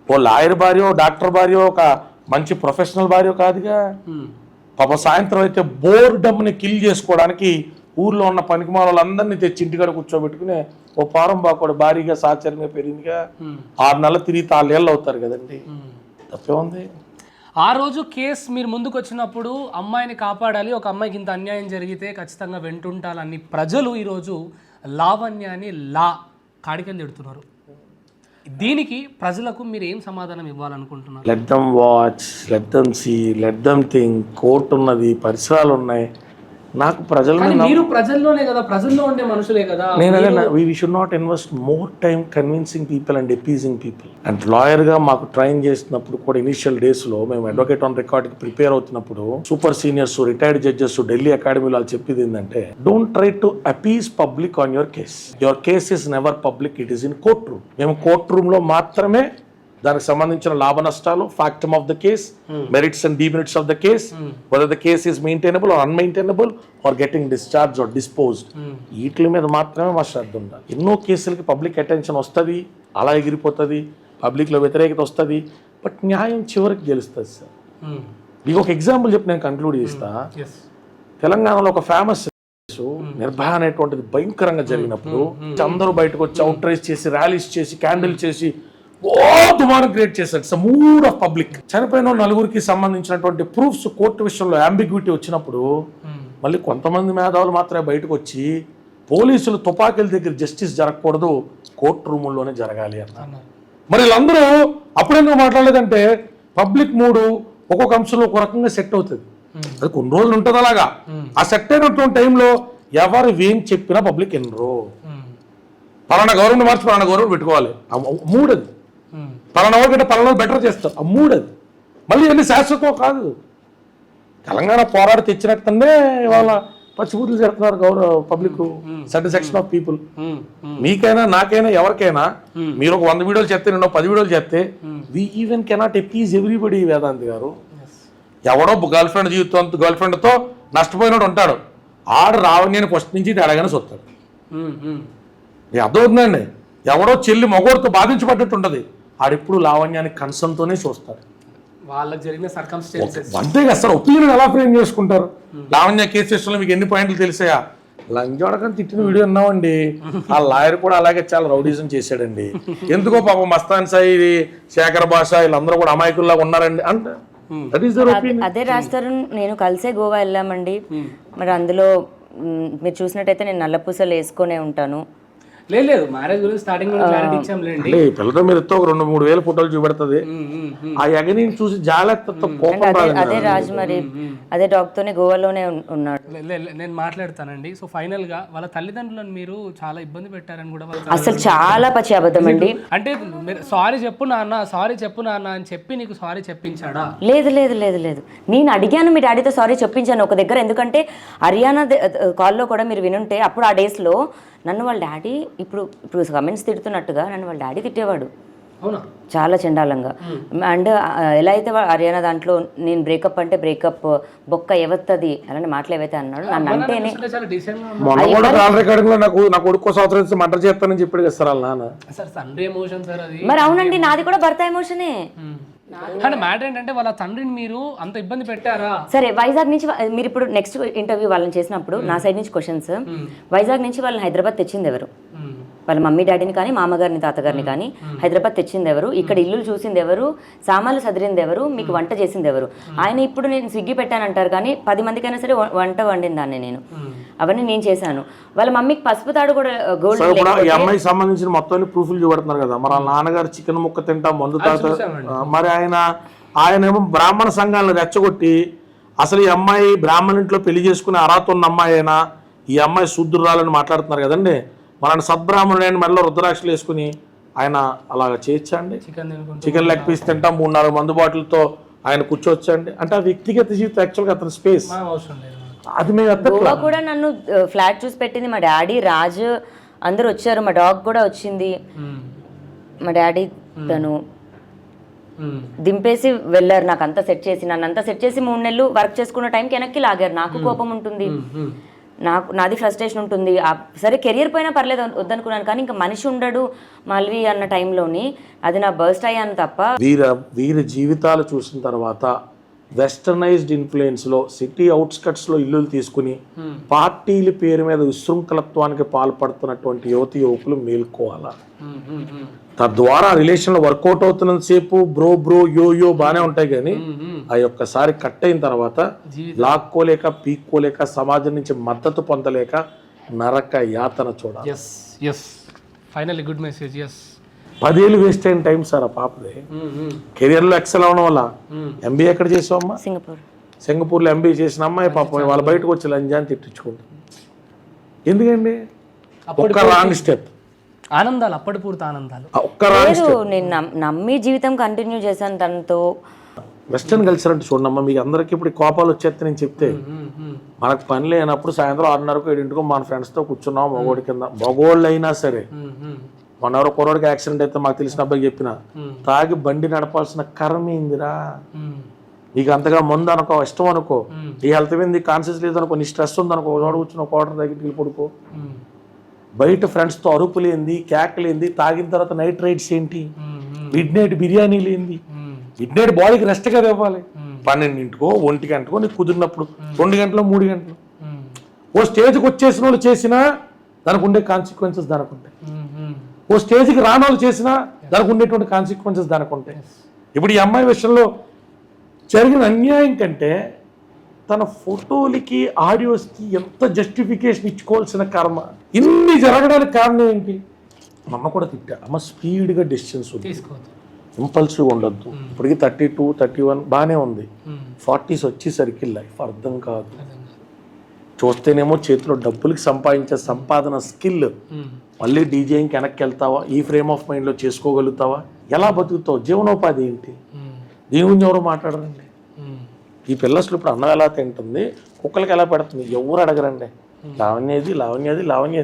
ఓ లాయర్ భార్యో, డాక్టర్ భార్యో, ఒక మంచి ప్రొఫెషనల్ భార్యో కాదుగా. పాప సాయంత్రం అయితే బోర్డమ్ని కిల్ చేసుకోవడానికి ఊర్లో ఉన్న పనికిమాల వాళ్ళందరినీ తెచ్చి ఇంటికాడ కూర్చోబెట్టుకుని ఓ పారం బాకోడు భారీగా సాచర్యంగా పెరిగిందిగా. 6 నెలలు తిరిగి 4 ఏళ్ళు అవుతారు కదండి. తప్పే ఉంది. ఆ రోజు కేసు మీరు ముందుకు వచ్చినప్పుడు అమ్మాయిని కాపాడాలి, ఒక అమ్మాయికి ఇంత అన్యాయం జరిగితే ఖచ్చితంగా వెంటుంటాలని ప్రజలు ఈరోజు లావణ్యాన్ని కాడికని తిడుతున్నారు. దీనికి ప్రజలకు మీరు ఏం సమాధానం ఇవ్వాలనుకుంటున్నారు? Let them watch, let them see, let them think. Court ఉన్నది, పరిసరాలు ఉన్నాయి. నాకు మీరు ప్రజల్లోనే కదా, ప్రజల్లో ఉండే మనుషులే కదా. we should not invest more time convincing people and appeasing people. And లాయర్గా మాకు ట్రైన్ చేసినప్పుడు కూడా ఇనిషియల్ డేస్లో మేము అడ్వకేట్ ఆన్ రికార్డ్కి ప్రిపేర్ అవుతున్నప్పుడు super seniors, retired judges Delhi అకాడమీలో వాళ్ళు చెప్పేది ఏంటంటే don't try to appease public on your case. Your case is never public, it is in court room. మేము కోర్ట్ రూమ్లో మాత్రమే దానికి సంబంధించిన లాభ నష్టాలు, factum of the case, merits and demerits of the case, whether the case is maintainable or అన్మెయింటైనబుల్ are getting discharge or disposed, వీటి మీద మాత్రమే మా శ్రద్ధ ఉండాలి. ఎన్నో కేసులకి పబ్లిక్ అటెన్షన్ వస్తుంది, అలా ఎగిరిపోతుంది, పబ్లిక్లో వ్యతిరేకత వస్తుంది, బట్ న్యాయం చివరికి గెలుస్తుంది సార్. మీకు ఒక ఎగ్జాంపుల్ చెప్పి నేను కంక్లూడ్ చేస్తా. తెలంగాణలో ఒక ఫేమస్ నిర్భయ అనేటువంటిది భయంకరంగా జరిగినప్పుడు అందరూ బయటకు వచ్చి అవుట్ రైజ్ చేసి, ర్యాలీస్ చేసి, క్యాండిల్ చేసి దుమారం క్రియేట్ చేశారు. It's mood of public. చనిపోయిన 4 సంబంధించినటువంటి ప్రూఫ్స్ కోర్టు విషయంలో అంబిగ్విటీ వచ్చినప్పుడు మళ్ళీ కొంతమంది మేధావులు మాత్రమే బయటకు వచ్చి పోలీసులు తుపాకీల దగ్గర జస్టిస్ జరగకూడదు, కోర్టు రూముల్లోనే జరగాలి అన్నారు. మరి వీళ్ళందరూ అప్పుడెందుకు మాట్లాడలేదంటే పబ్లిక్ మూడు ఒక్కొక్క అంశంలో ఒక రకంగా సెట్ అవుతుంది. అది కొన్ని రోజులు ఉంటుంది అలాగా. ఆ సెట్ అయినటువంటి టైంలో ఎవరు ఏం చెప్పినా పబ్లిక్ ఎన్నరో పలానా గవర్నమెంట్ మార్చి పలానా గవర్నమెంట్ పెట్టుకోవాలి, మూడది పలానా వాళ్ళకంటే పలానా బెటర్ చేస్తారు, మూడది మళ్ళీ అన్ని శాశ్వతం కాదు. తెలంగాణ పోరాడి తెచ్చినట్టనే ఇవాళ పచ్చిబూతులు చేస్తున్నారు పబ్లిక్ సాటిస్ఫాక్షన్ ఆఫ్ పీపుల్. మీకైనా నాకైనా ఎవరికైనా మీరు ఒక 100 వీడియోలు చేస్తే, నేను 10 వీడియోలు చేస్తే we even cannot appease everybody. Vedanti గారు ఎవడో గర్ల్ ఫ్రెండ్ జీవితం, గర్ల్ ఫ్రెండ్తో నష్టపోయినోడు ఉంటాడు, ఆడు రావని ఫస్ట్ నుంచి అడగానే చూస్తాడు. అర్థమవుతుందండి. ఎవడో చెల్లి మగోడితో బాధించబడ్డట్టు ఉంటుంది, ఆడెప్పుడు లావణ్యానికి కన్సర్న్తోనే చూస్తాడు. వాళ్ళకి జరిగిన సర్కమ్స్టెన్సెస్ అంతే కదా సార్. ఒపీనియన్ ఎలా ఫ్రేమ్ చేసుకుంటారు? లావణ్య కేసు విషయంలో మీకు ఎన్ని పాయింట్లు తెలిసాయా? లంచ్ అడగని తిట్టిన వీడియో ఉన్నామండి. ఆ లాయర్ కూడా అలాగే చాలా రౌడీజం చేశాడండి. ఎందుకో పాపం మస్తాన్ సాయి, శేఖర్ భాష వీళ్ళందరూ కూడా అమాయకుల్లాగా ఉన్నారండి అంటే దట్ ఈస్ దర్ ఒపీనియన్. అదే రాస్తారు. నేను కలిసే గోవా వెళ్ళామండి. మరి అందులో మీరు చూసినట్టయితే నేను నల్లపూసలు వేసుకొనే ఉంటాను. లేదు మ్యారేజ్ గురించి స్టార్టింగ్ క్లారిటీ ఇచ్చాంలేండి. పిల్లతో మీరు ఒక 2-3 వేల ఫోటోలు చూపెడుతుంది. ఆ ఎగని చూసి జాగ్రత్త కోపం రాదు. అదే రాజు మరి అదే డాగ్ తోనే గోవాలోనే ఉన్నాడు. నేను మాట్లాడతానండి. సో ఫైనల్ గా వాళ్ళ తల్లిదండ్రులను మీరు చాలా ఇబ్బంది పెట్టారని కూడా అసలు చాలా పచ్చి అబద్ధం అండి. అంటే సారీ చెప్పు నాన్న అని చెప్పి నీకు సారీ చెప్పించాడా? లేదు లేదు లేదు లేదు నేను అడిగాను మీ డాడీతో సారీ చెప్పించాను ఒక దగ్గర. ఎందుకంటే హర్యానా కాల్లో కూడా మీరు వినుంటే అప్పుడు ఆ డేస్లో నన్ను వాళ్ళ డాడీ ఇప్పుడు కమెంట్స్ తిడుతున్నట్టుగా నన్ను వాళ్ళ డాడీ తిట్టేవాడు చాలా చండాలంగా. అండ్ ఎలా అయితే హర్యానా దాంట్లో నేను బ్రేకప్ అంటే బ్రేకప్ బొక్క ఎవత్తది అలాంటి మాటలు ఏవైతే అన్నాడు నన్ను అంటేనే. మరి అవునండి నాది కూడా భర్త ఎమోషనే. కానీ మ్యాటర్ ఏంటంటే వాళ్ళ తండ్రిని మీరు అంత ఇబ్బంది పెట్టారా? సరే వైజాగ్ నుంచి మీరు ఇప్పుడు నెక్స్ట్ ఇంటర్వ్యూ వాళ్ళని చేసినప్పుడు నా సైడ్ నుంచి క్వశ్చన్స్, వైజాగ్ నుంచి వాళ్ళని హైదరాబాద్ తెచ్చింది ఎవరు? వాళ్ళ మమ్మీ డాడీని కానీ మామగారిని తాతగారిని కానీ హైదరాబాద్ తెచ్చింది ఎవరు? ఇక్కడ ఇల్లు చూసింది ఎవరు? సామాన్లు సదిరింది ఎవరు? మీకు వంట చేసింది ఎవరు? ఆయన ఇప్పుడు నేను స్విగ్గీ పెట్టానంటారు కానీ 10 మందికైనా సరే వంట వండిన దాన్ని నేను, అవన్నీ నేను చేశాను. వాళ్ళ మమ్మీకి పసుపు తాడు కూడా గోల్డ్. ఈ అమ్మాయికి సంబంధించిన మొత్తం ప్రూఫ్లు చూపెడుతున్నారు కదా. మరి వాళ్ళ నాన్నగారు చికెన్ ముక్క తింటా మందు తాత, మరి ఆయనేమో బ్రాహ్మణ సంఘాలను రెచ్చగొట్టి అసలు ఈ అమ్మాయి బ్రాహ్మణ ఇంట్లో పెళ్లి చేసుకునే అర్హత ఉన్న అమ్మాయి అయినా ఈ అమ్మాయి శూద్రురాలని మాట్లాడుతున్నారు కదండి. మన సద్బ్రాహ్మణుడు మెడలో రుద్రాక్షలు వేసుకుని ఆయన అలాగా చేయొచ్చా అండి? చికెన్ లెగ్ పీస్ తింటా 3-4 మందు బాటిల్తో ఆయన కూర్చోవచ్చా అండి? అంటే ఆ వ్యక్తిగత జీవితం యాక్చువల్గా అతని స్పేస్ అది మేము కూడా నన్ను ఫ్లాట్ చూసి పెట్టింది మా డాడీ, రాజు అందరూ వచ్చారు, మా డాగ్ కూడా వచ్చింది. మా డాడీ తను దింపేసి వెళ్ళారు. నాకు అంతా సెట్ చేసి నన్ను అంతా సెట్ చేసి 3 నెలలు వర్క్ చేసుకున్న టైంకి వెనక్కి లాగారు. నాకు కోపం ఉంటుంది, నాది ఫ్రస్ట్రేషన్ ఉంటుంది. సరే కెరియర్ పైన పర్లేదు వద్దనుకున్నాను కానీ ఇంకా మనిషి ఉండడు మాల్వి అన్న టైంలోని అది నా బర్స్ట్ అయ్యాను తప్ప. వీరి జీవితాలు చూసిన తర్వాత వెస్టర్నైజ్డ్ ఇన్ఫ్లుయెన్స్లో సిటీ అవుట్స్కట్స్లో ఇల్లులు తీసుకుని పార్టీల పేరు మీద విశృంఖలత్వానికి పాల్పడుతున్నటువంటి యువకులు మేల్కోవాలా? తద్వారా రిలేషన్లో వర్కౌట్ అవుతున్నంతసేపు బ్రో యో బాగానే ఉంటాయి కానీ ఆ ఒక్కసారి కట్ అయిన తర్వాత లాక్కోలేక పీక్కోలేక సమాజం నుంచి మద్దతు పొందలేక నరక యాతన చూడాలి. 10 ఏళ్ళు వేస్ట్ అయిన టైం సార్ ఆ పాపది. కెరియర్లో ఎక్సెల్ అవడం వల్ల ఎంబీఏ ఎక్కడ చేసావమ్మా? సింగపూర్లో ఎంబీఏ చేసిన అమ్మాయి పాపం వాళ్ళ బయటకు వచ్చి లంజాన్ని తిట్టించుకుంటుంది. ఎందుకండి? ఒక్క రాంగ్ స్టెప్ ఆనందాలు, అప్పటి పూర్తి ఆనందాలు. నేను నమ్మి జీవితం కంటిన్యూ చేశాను తనతో. వెస్టర్న్ కల్చర్ అంటే చూడమ్మా, మీకు అందరికి ఇప్పుడు కోపాలు వచ్చేస్తే నేను చెప్తే మనకు పని లేనప్పుడు సాయంత్రం 6:30కో 7:00కో మన ఫ్రెండ్స్తో కూర్చున్నాం మగోడి కింద. మగోళ్ళు అయినా సరే మన ఎవరో కుర్రోడికి యాక్సిడెంట్ అయితే మాకు తెలిసిన అబ్బాయికి చెప్పిన తాగి బండి నడపాల్సిన కర్మేందిరా నీకు అంతగా ముందు అనుకో, ఇష్టం అనుకో, ఈ హెల్త్ మీద కాన్షియస్ లేదనుకో, నీ స్ట్రెస్ ఉందనుకో, ఒకటి కూర్చున్న క్వార్టర్ దగ్గరికి పడుకో. బయట ఫ్రెండ్స్తో అరుపులేంది, కేకలేంది, తాగిన తర్వాత నైట్ రైడ్స్ ఏంటి, మిడ్ నైట్ బిర్యానీలు ఏంది. మిడ్ నైట్ బాడీకి రెస్ట్ కదా ఇవ్వాలి. 12:00కో 1:00కో నీకు కుదిరినప్పుడు 2 గంటలు 3 గంటలు ఓ స్టేజ్కి వచ్చేసిన వాళ్ళు చేసినా దానికి ఉండే కాన్సిక్వెన్సెస్ దానికి ఉంటాయి. ఓ స్టేజ్కి రాని వాళ్ళు చేసినా దానికి ఉండేటువంటి కాన్సిక్వెన్సెస్ దానికి ఉంటాయి. ఇప్పుడు ఈ అమ్మాయి విషయంలో జరిగిన అన్యాయం కంటే తన ఫోటోలకి ఆడియోస్కి ఎంత జస్టిఫికేషన్ ఇచ్చుకోవాల్సిన కర్మ ఇన్ని జరగడానికి కారణం ఏంటి? మొన్న కూడా తిట్టా అమ్మ, స్పీడ్గా డెసిషన్స్ తీసుకోవద్దు, ఇంపల్సివ్ ఉండొద్దు. ఇప్పటికి 32, 31 బాగానే ఉంది. 40s వచ్చేసరికి లైఫ్ అర్థం కాదు. చూస్తేనేమో చేతిలో డబ్బులకి సంపాదించే సంపాదన స్కిల్, మళ్ళీ డీజేయింగ్కి వెనక్కి వెళ్తావా? ఈ ఫ్రేమ్ ఆఫ్ మైండ్లో చేసుకోగలుగుతావా? ఎలా బతుకుతావు? జీవనోపాధి ఏంటి? దీని గురించి ఎవరు మాట్లాడరండి. ఈ పిల్ల అసలు ఇప్పుడు అన్నం ఎలా తింటుంది, కుక్కలకి ఎలా పెడుతుంది, ఎవరు అడగరండి. లావణ్యది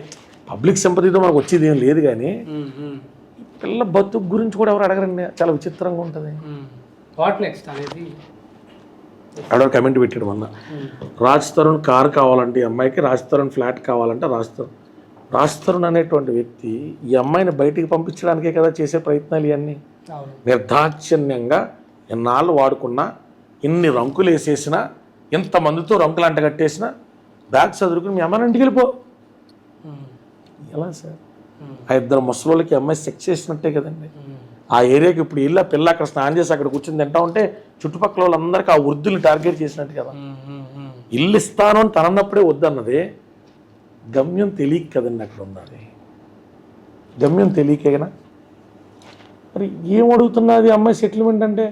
పబ్లిక్ సింపతితో మనకు వచ్చేది ఏం లేదు కానీ పిల్ల బతుకు గురించి కూడా ఎవరు అడగరండి. చాలా విచిత్రంగా ఉంటుంది. అక్కడ కమెంట్ పెట్టాడు మొన్న, రాజ్ తరుణ్ కార్ కావాలంటే ఈ అమ్మాయికి, రాజ్ తరుణ్ ఫ్లాట్ కావాలంటే రాజ్ తరుణ్ అనేటువంటి వ్యక్తి ఈ అమ్మాయిని బయటికి పంపించడానికే కదా చేసే ప్రయత్నాలు ఇవన్నీ. నిర్దాక్షిణ్యంగా ఎన్నాళ్ళు వాడుకున్నా, ఇన్ని రంకులు వేసేసినా, ఇంతమందితో రంకులు అంటగట్టేసినా బ్యాగ్ చదువుకుని మీ అమ్మాయిని ఇంటికి వెళ్ళిపో, ఎలా సార్? ఆ ఇద్దరు ముసలోళ్ళకి అమ్మాయి సెక్స్ చేసినట్టే కదండి. ఆ ఏరియాకి ఇప్పుడు ఇల్లు పిల్ల అక్కడ స్నానం చేసి అక్కడ కూర్చొని తింటా ఉంటే చుట్టుపక్కల వాళ్ళందరికీ ఆ వృద్ధుల్ని టార్గెట్ చేసినట్టు కదా. ఇల్లు ఇస్తాను అని తనన్నప్పుడే వద్దన్నది గమ్యం తెలియక కదండి అక్కడ ఉన్నది. గమ్యం తెలియకేనా? మరి ఏం అడుగుతున్నది అమ్మాయి సెటిల్మెంట్ అంటే?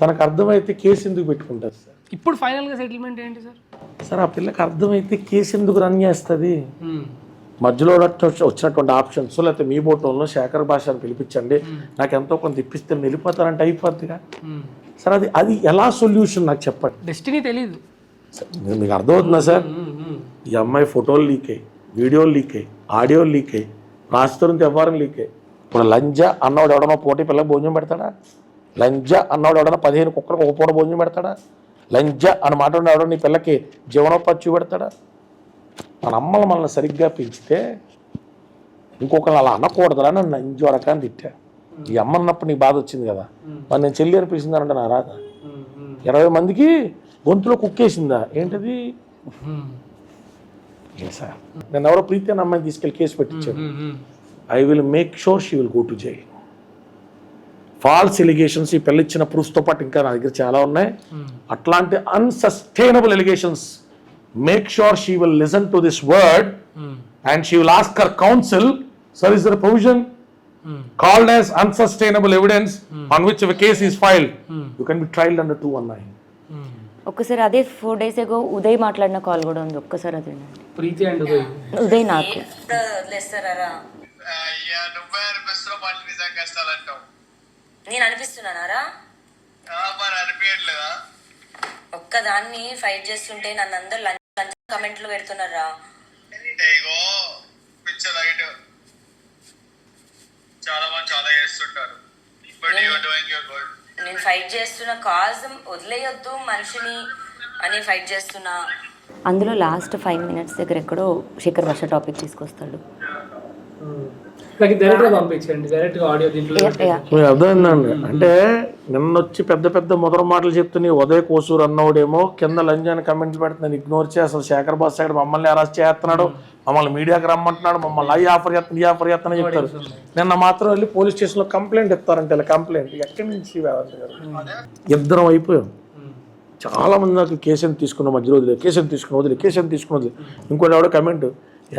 తనకు అర్థమైతే కేసు ఎందుకు పెట్టుకుంటుంది సార్? ఇప్పుడు ఫైనల్గా సెటిల్మెంట్ ఏంటి సార్? సార్ ఆ పిల్లకి అర్థమైతే కేసు ఎందుకు రన్ చేస్తుంది? మధ్యలో వచ్చినటువంటి ఆప్షన్స్, లేకపోతే మీ బోటంలో శేఖర్ భాషను పిలిపించండి, నాకు ఎంతో కొంత ఇప్పిస్తే వెళ్ళిపోతారంటే అయిపోద్దిగా సార్. అది ఎలా సొల్యూషన్ నాకు చెప్పండి. డెస్టినీ తెలీదు. మీకు అర్థమవుతుందా సార్? ఈ అమ్మాయి ఫోటోలు లీక్ అయ్యి, వీడియోలు లీక్ అయ్యి, ఆడియోలు లీక్ అయ్యి, రాష్ట్రం వ్యవహారం లీక్ అయ్యి. ఇప్పుడు లంజా అన్నవాడు ఎవడన్నా పోటీ పిల్లకి భోజనం పెడతాడా? లంజా అన్నవాడు ఎవడన్నా 15 కుక్కలకు ఒక పూట భోజనం పెడతాడా? లంజా అని మాట్లాడిన ఎవడో నీ పిల్లకి జీవనోపాధి చూపెడతాడా? మన అమ్మలు మనల్ని సరిగ్గా పెంచితే ఇంకొకరు అలా అనకూడదురా నన్ను లంజోడక అని తిట్టా. ఈ అమ్మ అన్నప్పుడు నీకు బాధ వచ్చింది కదా, మరి నేను చెల్లి అనిపిస్తుందనంటే నా రాదా? 20 మందికి గొంతులో కుక్కేసిందా ఏంటది? సార్ నేను ఎవరో ప్రీతి అని అమ్మాయిని తీసుకెళ్ళి కేసు పెట్టించాను. I will make sure she will go to jail. False allegations ఈ పిల్ల ఇచ్చిన ప్రూఫ్తో పాటు ఇంకా నా దగ్గర చాలా ఉన్నాయి. అట్లాంటి unsustainable allegations, make sure she will listen to this word and she will ask her counsel, sir is there provision called as unsustainable evidence on which a case is filed, you can be tried under 219. ఒక్కసారి అదే 4 days ago Uday మాట్లాడిన call కూడా ఉంది, ఒక్కసారి అదే ప్రీతి and Uday నాకు వదిలేస్తారా? నువ్వే అనిపిస్తున్నావు, మళ్ళీ నిజంగా కష్టాలంటావు. నేను అనిపిస్తున్నానారా? మరి అనిపించట్లేదా? ఒక్కదాన్ని ఫైట్ చేస్తుంటే నన్ను అందరు లంచ్ కమెంట్లు పెడుతున్నారా? ఏగో పిచ్చర్ రైట్, చాలా మంది చాలా చేస్తుంటారు. But you are doing your good. నేను ఫైట్ చేస్తున్న కాజ్ వదిలేయొద్దు మనిషిని అని ఫైట్ చేస్తున్నా. అందులో లాస్ట్ 5 minutes దగ్గర ఎక్కడో శేఖర్ భాష టాపిక్ తీసుకొస్తాడు. డైరెక్ట్గా పంపించండి, డైరెక్ట్గా ఆడియో దీంట్లో. మీకు అర్థమైందండి? అంటే నిన్న వచ్చి పెద్ద పెద్ద ముదర మాటలు చెప్తున్నా ఉదయ్ కోసూరు అన్నోడేమో కింద లంజాన్ని కమెంట్స్ పెడుతున్నాను ఇగ్నోర్ చేసి అసలు శేఖర్ భాష ఇక్కడ మమ్మల్ని అరెస్ట్ చేస్తున్నాడు, మమ్మల్ని మీడియాకి రమ్మంటున్నాడు, మమ్మల్ని ఐ ఆఫర్ చేస్తాను ఈ ఆఫర్ చేస్తానని చెప్తారు. నిన్న మాత్రం వెళ్ళి పోలీస్ స్టేషన్లో కంప్లైంట్ ఇస్తారంటే ఇలా కంప్లైంట్ ఎక్కడి నుంచి ఇద్దరం అయిపోయాం. చాలా మంది నాకు కేసుని తీసుకున్న మధ్యలో వదిలే, కేసుని తీసుకుని వదిలే. ఇంకోటి ఎవడో కమెంట్,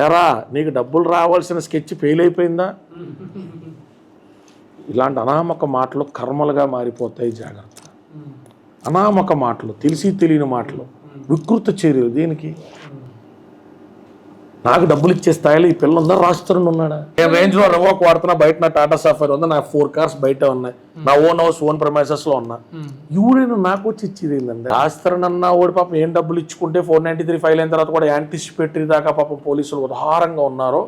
ఎరా నీకు డబ్బులు రావాల్సిన స్కెచ్ ఫెయిల్ అయిపోయిందా? ఇలాంటి అనామక మాటలు కర్మలుగా మారిపోతాయి, జాగ్రత్త. అనామక మాటలు, తెలిసి తెలియని మాటలు, వికృత చర్యలు. దేనికి? నాకు డబ్బులు ఇచ్చే స్థాయిలో ఈ పిల్ల ఉందా? రాష్ట్రంలో ఉన్నాడా? నేను రేంజ్లో రెవోక్ వాడుతున్నా, బయట నా టాటా సఫైర్ ఉంది, నా 4 cars బయట ఉన్నాయి, నా ఓన్ హౌస్ ఓన్ ప్రమైసెస్ లో ఉన్నా. ఎవరైనా నాకు వచ్చి ఇచ్చేది ఏంటంటే రాష్ట్రం అన్నా ఓడి పాపం ఏం డబ్బులు ఇచ్చుకుంటే 493 ఫైల్ అయిన తర్వాత కూడా యాంటిసిపేటరీ దాకా పాపం పోలీసులు ఉదారంగా ఉన్నారో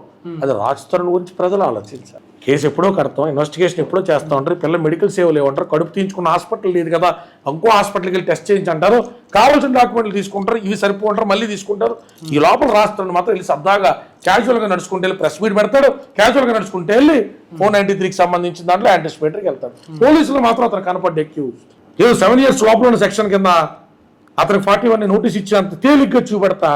అది రాష్ట్రం గురించి ప్రజలు ఆలోచించారు. కేసు ఎప్పుడో కడతాం, ఇన్వెస్టిగేషన్ ఎప్పుడో చేస్తూ ఉంటారు, పిల్ల మెడికల్ సేవలు ఏమంటారు, కడుపు తీయించుకున్న హాస్పిటల్ లేదు కదా ఇంకో హాస్పిటల్కి వెళ్ళి టెస్ట్ చేయించి అంటారు, కావాల్సిన డాక్యుమెంట్లు తీసుకుంటారు, ఇవి సరిపోంటారు, మళ్ళీ తీసుకుంటారు. ఈ లోపల రాష్ట్రాన్ని మాత్రం వెళ్ళి సరదాగా క్యాజువల్గా నడుచుకుంటే వెళ్ళి ప్రెస్ మీట్ పెడతాడు, క్యాజువల్గా నడుచుకుంటే వెళ్ళి 493కి సంబంధించిన దాంట్లో యాంటిసిపేటరీకి వెళ్తాడు. పోలీసులు మాత్రం అతను కనపడ్డ ఎక్యూజ్ ఏదో 7 years లోపల ఉన్న సెక్షన్ కింద అతనికి 41 నోటీస్ ఇచ్చి అంత తేలిగ్గా చూపెడతా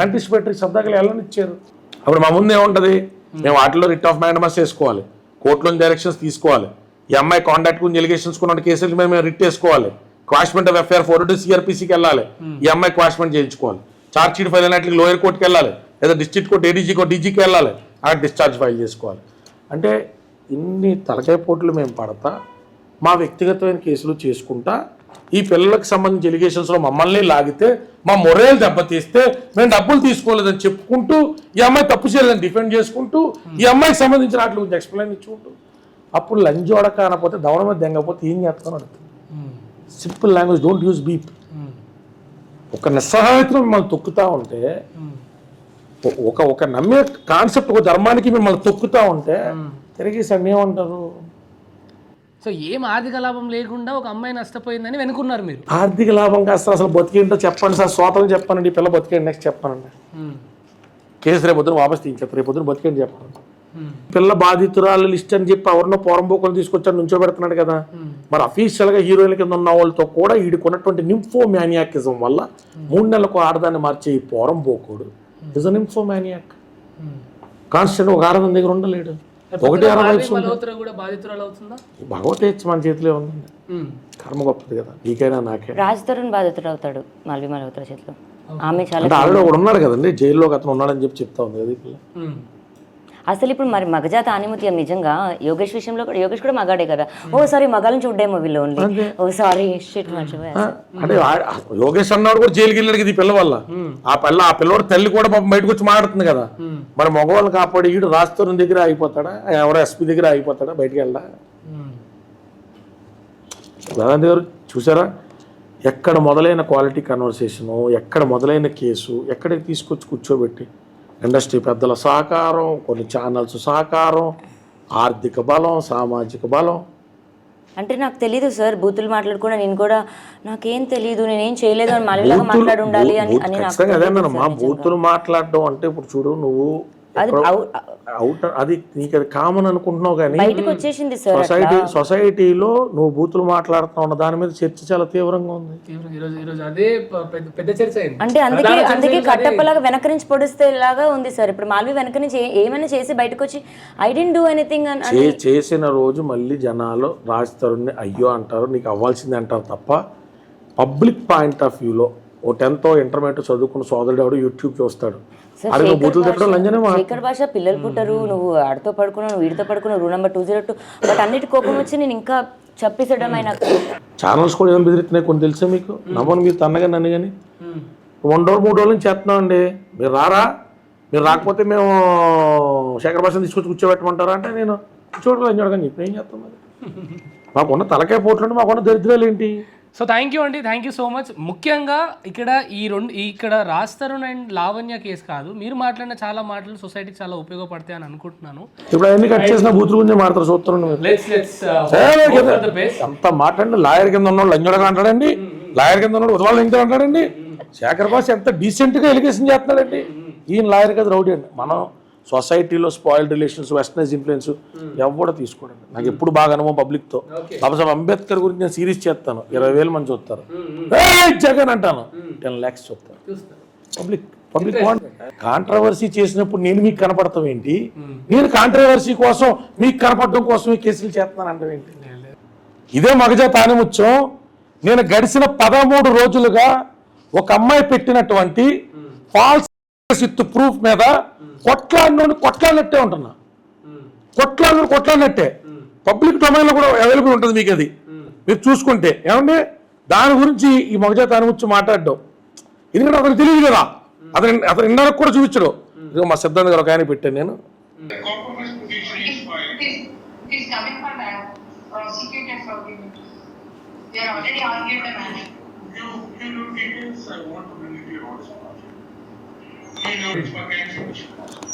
యాంటిసిపేటరీ సరదాగా వెళ్ళనిచ్చారు. అప్పుడు మా ముందు ఏముంటుంది? మేము వాటిలో రిట్ ఆఫ్ మ్యాండమస్ చేసుకోవాలి, కోర్టులో డైరెక్షన్స్ తీసుకోవాలి, ఈ అమ్మాయి కాంటాక్ట్ గురించి ఎలిగేషన్స్ ఉన్న కేసులు మేము రిట్ వేసుకోవాలి, క్వాష్మెంట్ ఆఫ్ ఎఫ్ఐఆర్ 4 CRPCకి వెళ్ళాలి, ఈ అమ్మాయి క్వాష్మెంట్ చేయించుకోవాలి, ఛార్జ్ షీట్ ఫైల్ అయినట్లు లోయర్ కోర్టుకి వెళ్ళాలి, లేదా డిస్ట్రిక్ట్ కోర్టు ADGకో DGకి వెళ్ళాలి, అక్కడ డిశ్చార్జ్ ఫైల్ చేసుకోవాలి. అంటే ఇన్ని తలకాయ పోట్లు మేము పడతా మా వ్యక్తిగతమైన కేసులు చేసుకుంటా ఈ పిల్లలకు సంబంధించిన ఎలిగేషన్స్లో మమ్మల్ని లాగితే మా మొరేలు దెబ్బతీస్తే మేము డబ్బులు తీసుకోలేదని చెప్పుకుంటూ ఈ అమ్మాయి తప్పు చేయలేదని డిఫెండ్ చేసుకుంటూ ఈ అమ్మాయికి సంబంధించిన వాటి గురించి ఎక్స్ప్లెయిన్ ఇచ్చుకుంటూ అప్పుడు లంజోడ కానపోతే దవడ మీద దెంగపోతే ఏం చేస్తాను అడుగుతుంది. Simple language, don't use beep. ఒక నిస్సహాయతను మిమ్మల్ని తొక్కుతూ ఉంటే, ఒక నమ్మే కాన్సెప్ట్ ఒక ధర్మానికి మిమ్మల్ని తొక్కుతూ ఉంటే తిరిగి ఏమంటారు? సో ఏం ఆర్థిక లాభం లేకుండా ఒక అమ్మాయి నష్టపోయిందని వెనుకున్నారు మీరు. ఆర్థిక లాభం కాస్త అసలు బతికేంటో చెప్పండి సార్, స్వాతంత్రం చెప్పానండి, ఈ పిల్ల బతికేంటి నెక్స్ట్ చెప్పానండి, కేసు రేపొద్దున వాపస్ తీయించారు, రేపొద్దున బతికేంటి చెప్పండి. పిల్ల బాధితురాలు లిస్ట్ అని చెప్పి ఎవరినో పోరంబోకలు తీసుకొచ్చాడు నుంచో పెడుతున్నాడు కదా. మరి అఫీషియల్గా హీరోయిన్ కింద ఉన్న వాళ్ళతో కూడా వీడికున్నటువంటి నింఫోమానియాకిజం వల్ల 3 నెలలకు ఆడదాన్ని మార్చే ఈ పోరంబోకుడు ఇస్ అ నింఫోమానియాక్. కాన్స్టెంట్ ఒక ఆరాధన దగ్గర ఉండలేడు. ఒకటి 60 వైఫ్స్ ఉంటాయి. మల్హోత్రా కూడా బాధితురాలు అవుతుందా? భగవతే ఇచ్చి మన చేతిలో ఉందండి. కర్మ గొప్పది కదా, నీకైనా నాకే. రాజ్ తరుణ్ బాధితుడు అవుతాడు మాల్వి మల్హోత్రా చేతిలో. ఆమె చాలా అంటే ఆల్రెడీ ఒకడు ఉన్నాడు కదండి జైల్లో, అతను ఉన్నాడని చెప్పి చెప్తా ఉంది కదా ఈ పిల్ల. అసలు ఇప్పుడు మరి మగజాత ఆనిముత్యం నిజంగా యోగేష్ విషయంలో కూడా, యోగేష్ కూడా మగాడే కదా. ఓ సారీ మగాళ్ళని చూడేమో వీళ్ళు ఓన్లీ. ఓ సారీ షిట్ మర్చిపోయా. అంటే యోగేష్ అన్నాడు కూడా జైలుకి వెళ్ళాడు కదా ఈ పిల్ల వల్ల. ఆ పిల్లవాడు తల్లి కూడా బయటకు వచ్చి మాట్లాడుతుంది కదా. మన మగవాళ్ళని కాపాడి ఈడు రాస్తూరం దగ్గర ఆగిపోతాడా, ఎవరో ఎస్పీ దగ్గర ఆగిపోతాడా, బయటికి వెళ్ళా. ప్రధాని గారు చూసారా, ఎక్కడ మొదలైన క్వాలిటీ కన్వర్సేషను, ఎక్కడ మొదలైన కేసు, ఎక్కడికి తీసుకొచ్చి కూర్చోబెట్టి ఇండస్ట్రీ పెద్దల సహకారం, కొన్ని ఛానల్స్ సహకారం, ఆర్థిక బలం, సామాజిక బలం. అంటే నాకు తెలీదు సార్, బూతులు మాట్లాడుకున్నా నేను కూడా నాకేం తెలీదు, నేనేం చేయలేదు అని మళ్ళీ మాట్లాడి ఉండాలి అని ఖచ్చితంగా అదేనమ్మా. బూతులు మాట్లాడడం అంటే ఇప్పుడు చూడు నువ్వు అవుట్, అది నీకు అది కామన్ అనుకుంటున్నావు కానీ బయటకు వచ్చేసింది సార్. సొసైటీలో నువ్వు బూతులు మాట్లాడుతున్నావు ఉన్న దాని మీద చర్చ చాలా తీవ్రంగా ఉంది. అదే పెద్ద చర్చ అయింది. అంటే అందుకే కట్టప్పలాగా వెనక నుంచి పొడిస్తే లాగా ఉంది సార్. ఇప్పుడు మాల్వి వెనక నుంచి ఏమైనా చేసి బయటకు వచ్చి ఐ డెంట్ డూ ఎనీథింగ్ అని చేసిన రోజు మళ్ళీ జనాలు రాజ్ తరుణ్ని అయ్యో అంటారు, నీకు అవ్వాల్సింది అంటారు తప్ప పబ్లిక్ పాయింట్ ఆఫ్ వ్యూలో ఓ 10th ఇంటర్మీడియట్ చదువుకున్న సోదరుడు ఎవడు యూట్యూబ్ చూస్తాడు, శేఖర్ భాష పిల్లలు పుట్టరు, నువ్వు ఆడితో పడుకున్నావు, నువ్వు వీడితో పడుకున్నావు, రూల్ నెంబర్ 202, బట్ అన్నిటి కోపం వచ్చి నేను ఇంకా చెప్పేసడం ఆయన. ఛానల్స్ కూడా ఏమైనా బెదిరిస్తున్నాయి కొన్ని తెలుసా మీకు? నమ్మను మీరు తన్నగా నన్ను కానీ 2 రోజులు 3 రోజుల నుంచి చేస్తున్నామండి, మీరు రారా, మీరు రాకపోతే మేము శేఖర్ భాషను తీసుకొచ్చి కూర్చోబెట్టమంటారా అంటే నేను కూర్చోవడం చూడకని చెప్పి ఏం చేస్తాం. మరి మాకున్న తలకాయ పోట్లు మాకున్న దరిద్రాలు ఏంటి? సో థ్యాంక్ యూ అండి, థ్యాంక్ యూ సో మచ్. ముఖ్యంగా ఇక్కడ రాజ్ తరుణ్ అండ్ లావణ్య కేసు కాదు, మీరు మాట్లాడిన చాలా మాటలు సొసైటీకి చాలా ఉపయోగపడతాయి అని అనుకుంటున్నాను. ఇప్పుడు అన్ని కట్ చేసిన బూతుల గురించి మాట్లాడుతూ చూస్తున్నాను. అంత మాట్లాడి లాయర్ కింద ఉన్నాడు లంజోడగా అంటాడండి, లాయర్ కింద ఉన్నాడు ఉదవాళ్ళు ఇంకా అంటాడండి. శేఖర్ భాష ఎంత డీసెంట్గా ఎలిగేషన్ చేస్తున్నాడండి. ఈయన లాయర్ కదా రౌడీ అండి. మనం సొసైటీలో స్పాయిల్డ్ రిలేషన్స్, వెస్టర్నైజ్ ఇన్ఫ్లుయెన్స్ ఎవడో తీసుకోండి. నాకు ఎప్పుడు బాగా అనుభవం పబ్లిక్తో. బాబాసాహెబ్ అంబేద్కర్ గురించి నేను సిరీస్ చేస్తాను, 20,000 మంది చూస్తారు. జగన్ అంటాను, 10 lakhs చూస్తారు. పబ్లిక్ కాంట్రవర్సీ చేసినప్పుడు నేను మీకు కనపడతాం ఏంటి? నేను కాంట్రవర్సీ కోసం మీకు కనపడడం కోసం ఈ కేసులు చేస్తున్నాను అంటే ఏంటి? ఇదే మగజాత ఆనిముత్యం. నేను గడిచిన 13 రోజులుగా ఒక అమ్మాయి పెట్టినటువంటి ఫాల్స్ ప్రూఫ్ మీద కొట్లాడినట్టే ఉంటున్నా, కొట్లాడినట్టే. పబ్లిక్ డొమైన్ లో కూడా అవైలబుల్ ఉంటుంది మీకు, అది మీరు చూసుకుంటే. ఏమంటే దాని గురించి ఈ మగజాత ఆనిముత్యం మాట్లాడడం, ఎందుకంటే అతనికి తెలియదు కదా, అతను ఇండైరెక్ట్ కూడా చూపించడు. ఇదిగో మా సిద్ధాంత్ గారు ఒక ఆయన పెట్టాను నేను.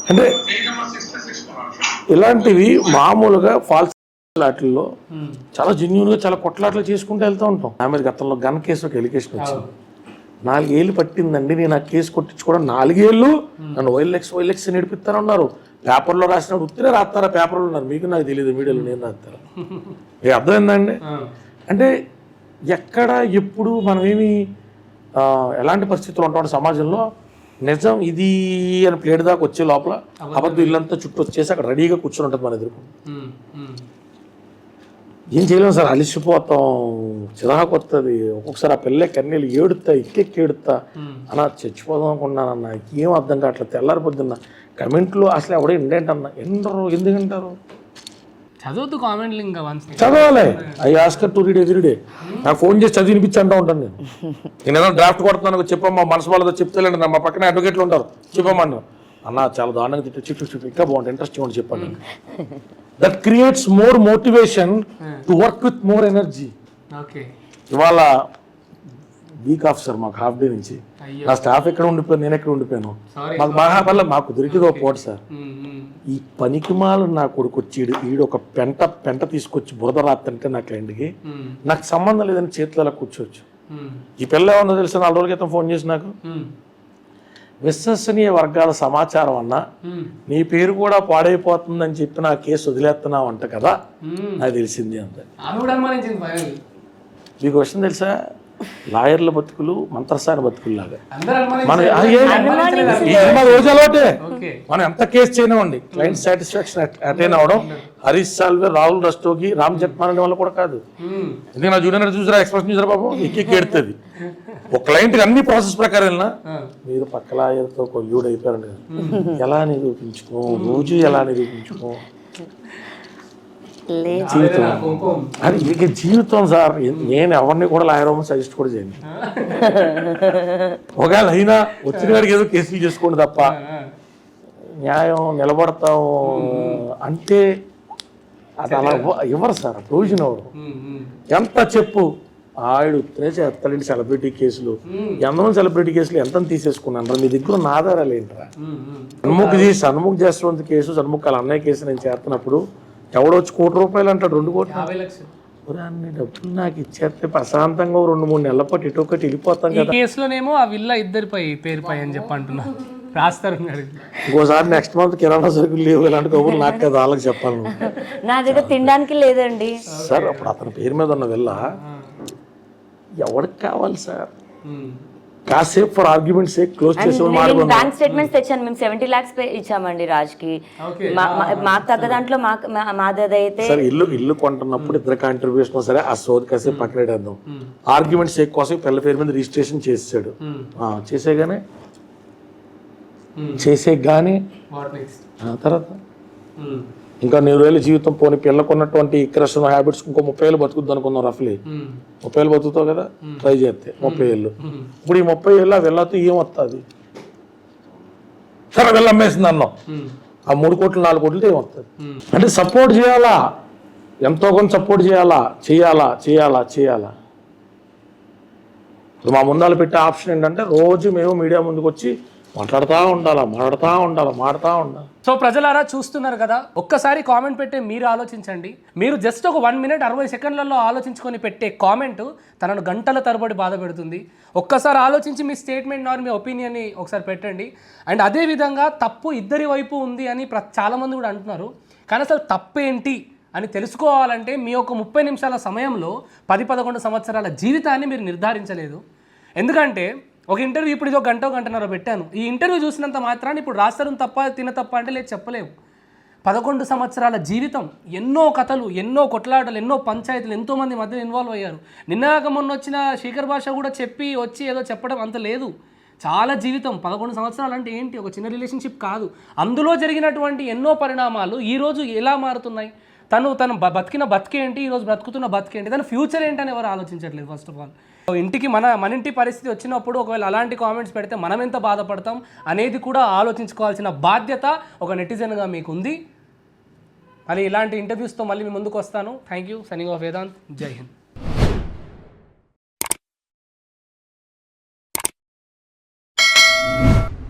అంటే ఇలాంటివి మామూలుగా ఫాల్స్ వాటిల్లో చాలా జెన్యూన్గా చాలా కొట్లాట్లు చేసుకుంటూ వెళ్తూ ఉంటాం. ఆమె గతంలో గన్ కేసు ఒక ఎలిగేషన్ వచ్చింది, 4 ఏళ్ళు పట్టిందండి నేను ఆ కేసు కొట్టించుకోవడం. 4 ఏళ్ళు నన్ను వైలెక్స్ నడిపిస్తానన్నారు. పేపర్లో రాసినప్పుడు ఉత్తినే రాస్తారా, పేపర్లో ఉన్నారు, మీకు నాకు తెలియదు, మీడియాలో నేను రాస్తారా. మీకు అర్థమైందండి? అంటే ఎక్కడ ఎప్పుడు మనమేమి ఎలాంటి పరిస్థితులు ఉంటాం సమాజంలో, నిజం ఇది అని ప్లేట్ దాకా వచ్చే లోపల అబద్ధం ఇల్లంతా చుట్టూ వచ్చేసి అక్కడ రెడీగా కూర్చొని ఉంటుంది మన ఎదురుకు. ఏం చేయలేము సార్, అలిసిపోతాం, చిరాకు వస్తుంది. ఒక్కొక్కసారి ఆ పిల్లే కన్నీళ్ళు ఏడుతా, ఎక్కెడుతా అన్న చచ్చిపోదాం అనుకున్నానన్న, ఏం అర్థం కావట్లేదు. తెల్లారి పొద్దున్న కమెంట్లో అసలు ఎవడో ఇండేంటన్నా ఎండరు, ఎందుకంటారు? చదవద్దు కామెంట్లు, ఇంకా చదవాలి. I ask her to read every day. నాకు ఫోన్ చేసి చదివినిపించి అంటూ ఉంటాను నేను. నేను ఏదైనా డ్రాఫ్ట్ కొడుతున్నాను చెప్పమ్మా, మనసు వాళ్ళతో చెప్తేలేండి, మా పక్కన అడ్వకేట్లు ఉంటారు, చెప్పమ్మా అన్న చాలా దారుణంగా చెప్పి ఇంకా బాగుంటుంది, ఇంట్రెస్ట్ ఇవ్వండి చెప్పండి. That creates more motivation to work with more energy. ఇవాళ వీక్ ఆఫ్ సార్ మాకు హాఫ్ డే నుంచి, నా స్టాఫ్ ఎక్కడ ఉండిపోయాను, నేను ఎక్కడ ఉండిపోయాను. మాకు మహాబల్ల మాకు దొరికింది ఒక పోటు సార్. ఈ పనికిమాలు నా కొడుకు వచ్చి ఈడు ఒక పెంట తీసుకొచ్చి బురద రాత్తంటే నా క్లయింట్కి, నాకు సంబంధం లేదని చేతులు అలా కూర్చోవచ్చు. ఈ పిల్ల ఏమన్నా తెలుసా, 4 రోజుల క్రితం ఫోన్ చేసి నాకు, విశ్వసనీయ వర్గాల సమాచారం అన్నా నీ పేరు కూడా పాడైపోతుందని చెప్పి నా కేసు వదిలేస్తున్నావు అంట కదా, నాకు తెలిసింది అంత. మీకు విషయం తెలుసా, లాయర్ల బతుకులు మంత్రసాని బతుకుల్లాగా అందరూ మన అనుమానించలేదు. రోజు అలవాటే. ఓకే. మనం ఎంత కేసు చేయనివ్వండి, క్లయింట్ సాటిస్ఫాక్షన్ అటైన్ అవడం హరీష్ సాల్వే, రాహుల్ రస్టోగి, రామ్ జెట్మాన్ వల్ల కూడా కాదు. ఎందుకంటే నా జూనియర్ చూసారా, ఎక్స్ప్రెషన్ చూసారా పాపం, ఎక్కి ఎడుతుంది. ఒక క్లయింట్కి అన్ని ప్రాసెస్ ప్రకారం వెళ్ళినా మీరు పక్క లాయర్తో కొల్యూడ్ అయిపోయారండి, ఎలా నిరూపించుకో, రోజు ఎలా నిరూపించుకో. జీవితం అది ఇక జీవితం సార్. నేను ఎవరిని కూడా లాయర్ అవ్వమని సజెస్ట్ కూడా చేయను. ఒకవేళ అయినా వచ్చిన వాడికి ఏదో కేసులు చేసుకోండి తప్ప న్యాయం నిలబడతాం అంటే అది అలా ఇవ్వరు సార్. ప్రొవిజన్ అవ్వరు. ఎంత చెప్పు ఆవిడ చేస్తాడండి సెలబ్రిటీ కేసులు, ఎంతమంది సెలబ్రిటీ కేసులు ఎంత తీసేసుకున్నాను, మీ దగ్గర ఉన్న ఆధారాలు ఏంట్రా? సన్ముఖ్ జస్వంత్ కేసు, సన్ముఖ్ వాళ్ళ అన్నయ్య కేసు నేను చేస్తున్నప్పుడు ఎవడొచ్చి ₹1 కోటి అంటాడు, 2 కోట్లు. 50 లక్షలు అన్ని డబ్బులు నాకు ఇచ్చేస్తే ప్రశాంతంగా 2-3 నెలల పాటు ఇటు ఒకటి వెళ్ళిపోతాం ఈ కదా. కేసులోనేమో ఆ విల్ల ఇద్దరిపై పేరుపై అని చెప్పి అంటున్నా రాస్తారు. ఇంకోసారి నెక్స్ట్ మంత్ కిరాణా సరుకులు లేవు ఇలాంటి కబుర్లు నాకు కదా వాళ్ళకి చెప్పాలి. నా దగ్గర తినడానికి లేదండి సార్. అప్పుడు అతని పేరు మీద ఉన్న విల్ల ఎవరికి కావాలి సార్? కాసేపు ఫర్ ఆర్గ్యుమెంట్ సేక్ క్లోజ్ చేసి బ్యాంక్ స్టేట్మెంట్స్ తెచ్చాను. మేము 70 lakhs ఇచ్చామండి రాజ్కి. మాకు తగ్గ దాంట్లో మాదైతే సార్ ఇల్లు కొంటున్నప్పుడు ఇద్దరు కాంట్రిబ్యూషన్ సరే ఆ సోది కాసేపు పక్కనేద్దాం. ఆర్గ్యుమెంట్ సేక్ కోసం పిల్ల పేరు మీద రిజిస్ట్రేషన్ చేసాడు. చేసే గానీ తర్వాత ఇంకా 100 ఏళ్ళ జీవితం పోనీ పిల్లకు ఉన్నటువంటి క్రషన్ హ్యాబిట్స్ ఇంకో 30 ఏళ్ళు బతుకుద్ది అనుకున్నాం. రఫ్లీ 30 ఏళ్ళు బతుకుతావు కదా, ట్రై చేస్తే 30 ఏళ్ళు. ఇప్పుడు ఈ 30 ఏళ్ళు ఆ వెళ్ళతో ఏమొస్తుంది? సరే వెళ్ళ అమ్మేసింది అన్నాం, ఆ 3 కోట్లు 4 కోట్లతో ఏమొస్తుంది? అంటే సపోర్ట్ చేయాలా, ఎంతో కొంత సపోర్ట్ చేయాలా, చేయాలా. ఇప్పుడు మా ముందాలు పెట్టే ఆప్షన్ ఏంటంటే రోజు మేము మీడియా ముందుకు వచ్చి మాట్లాడుతూ ఉండాలి. సో ప్రజలారా చూస్తున్నారు కదా, ఒక్కసారి కామెంట్ పెట్టే మీరు ఆలోచించండి. మీరు జస్ట్ ఒక 1 minute 60 సెకండ్లలో ఆలోచించుకొని పెట్టే కామెంట్ తనను గంటల తరబడి బాధ పెడుతుంది. ఒక్కసారి ఆలోచించి మీ స్టేట్మెంట్ మీ ఒపీనియన్ని ఒకసారి పెట్టండి. అండ్ అదేవిధంగా తప్పు ఇద్దరి వైపు ఉంది అని చాలామంది కూడా అంటున్నారు. కానీ అసలు తప్పేంటి అని తెలుసుకోవాలంటే మీ యొక్క 30 నిమిషాల సమయంలో 10-11 సంవత్సరాల జీవితాన్ని మీరు నిర్ధారించలేదు. ఎందుకంటే ఒక ఇంటర్వ్యూ ఇప్పుడు ఇది ఒక గంటన్నర పెట్టాను. ఈ ఇంటర్వ్యూ చూసినంత మాత్రాన్ని ఇప్పుడు రాస్తారు తప్ప తిన తప్ప అంటే లేదు చెప్పలేము. 11 సంవత్సరాల జీవితం, ఎన్నో కథలు, ఎన్నో కొట్లాటలు, ఎన్నో పంచాయతీలు, ఎంతోమంది మధ్య ఇన్వాల్వ్ అయ్యారు. నిన్నాక మొన్న వచ్చిన శేఖర్ భాష కూడా వచ్చి ఏదో చెప్పడం అంత లేదు. చాలా జీవితం. 11 సంవత్సరాలు అంటే ఏంటి? ఒక చిన్న రిలేషన్షిప్ కాదు. అందులో జరిగినటువంటి ఎన్నో పరిణామాలు ఈరోజు ఎలా మారుతున్నాయి, తను బతికిన బతికేంటి, ఈరోజు బ్రతుకుతున్న బతికేంటి, తన ఫ్యూచర్ ఏంటని ఎవరు ఆలోచించట్లేదు. ఫస్ట్ ఆఫ్ ఆల్ ఇంటికి మన ఇంటి పరిస్థితి వచ్చినప్పుడు ఒకవేళ అలాంటి కామెంట్స్ పెడితే మనం ఎంత బాధపడతాం అనేది కూడా ఆలోచించుకోవాల్సిన బాధ్యత ఒక నెటిజన్గా మీకు ఉంది. మరి ఇలాంటి ఇంటర్వ్యూస్తో మళ్ళీ మీ ముందుకు వస్తాను. Thank you. Signing off Vedant. జై హింద్.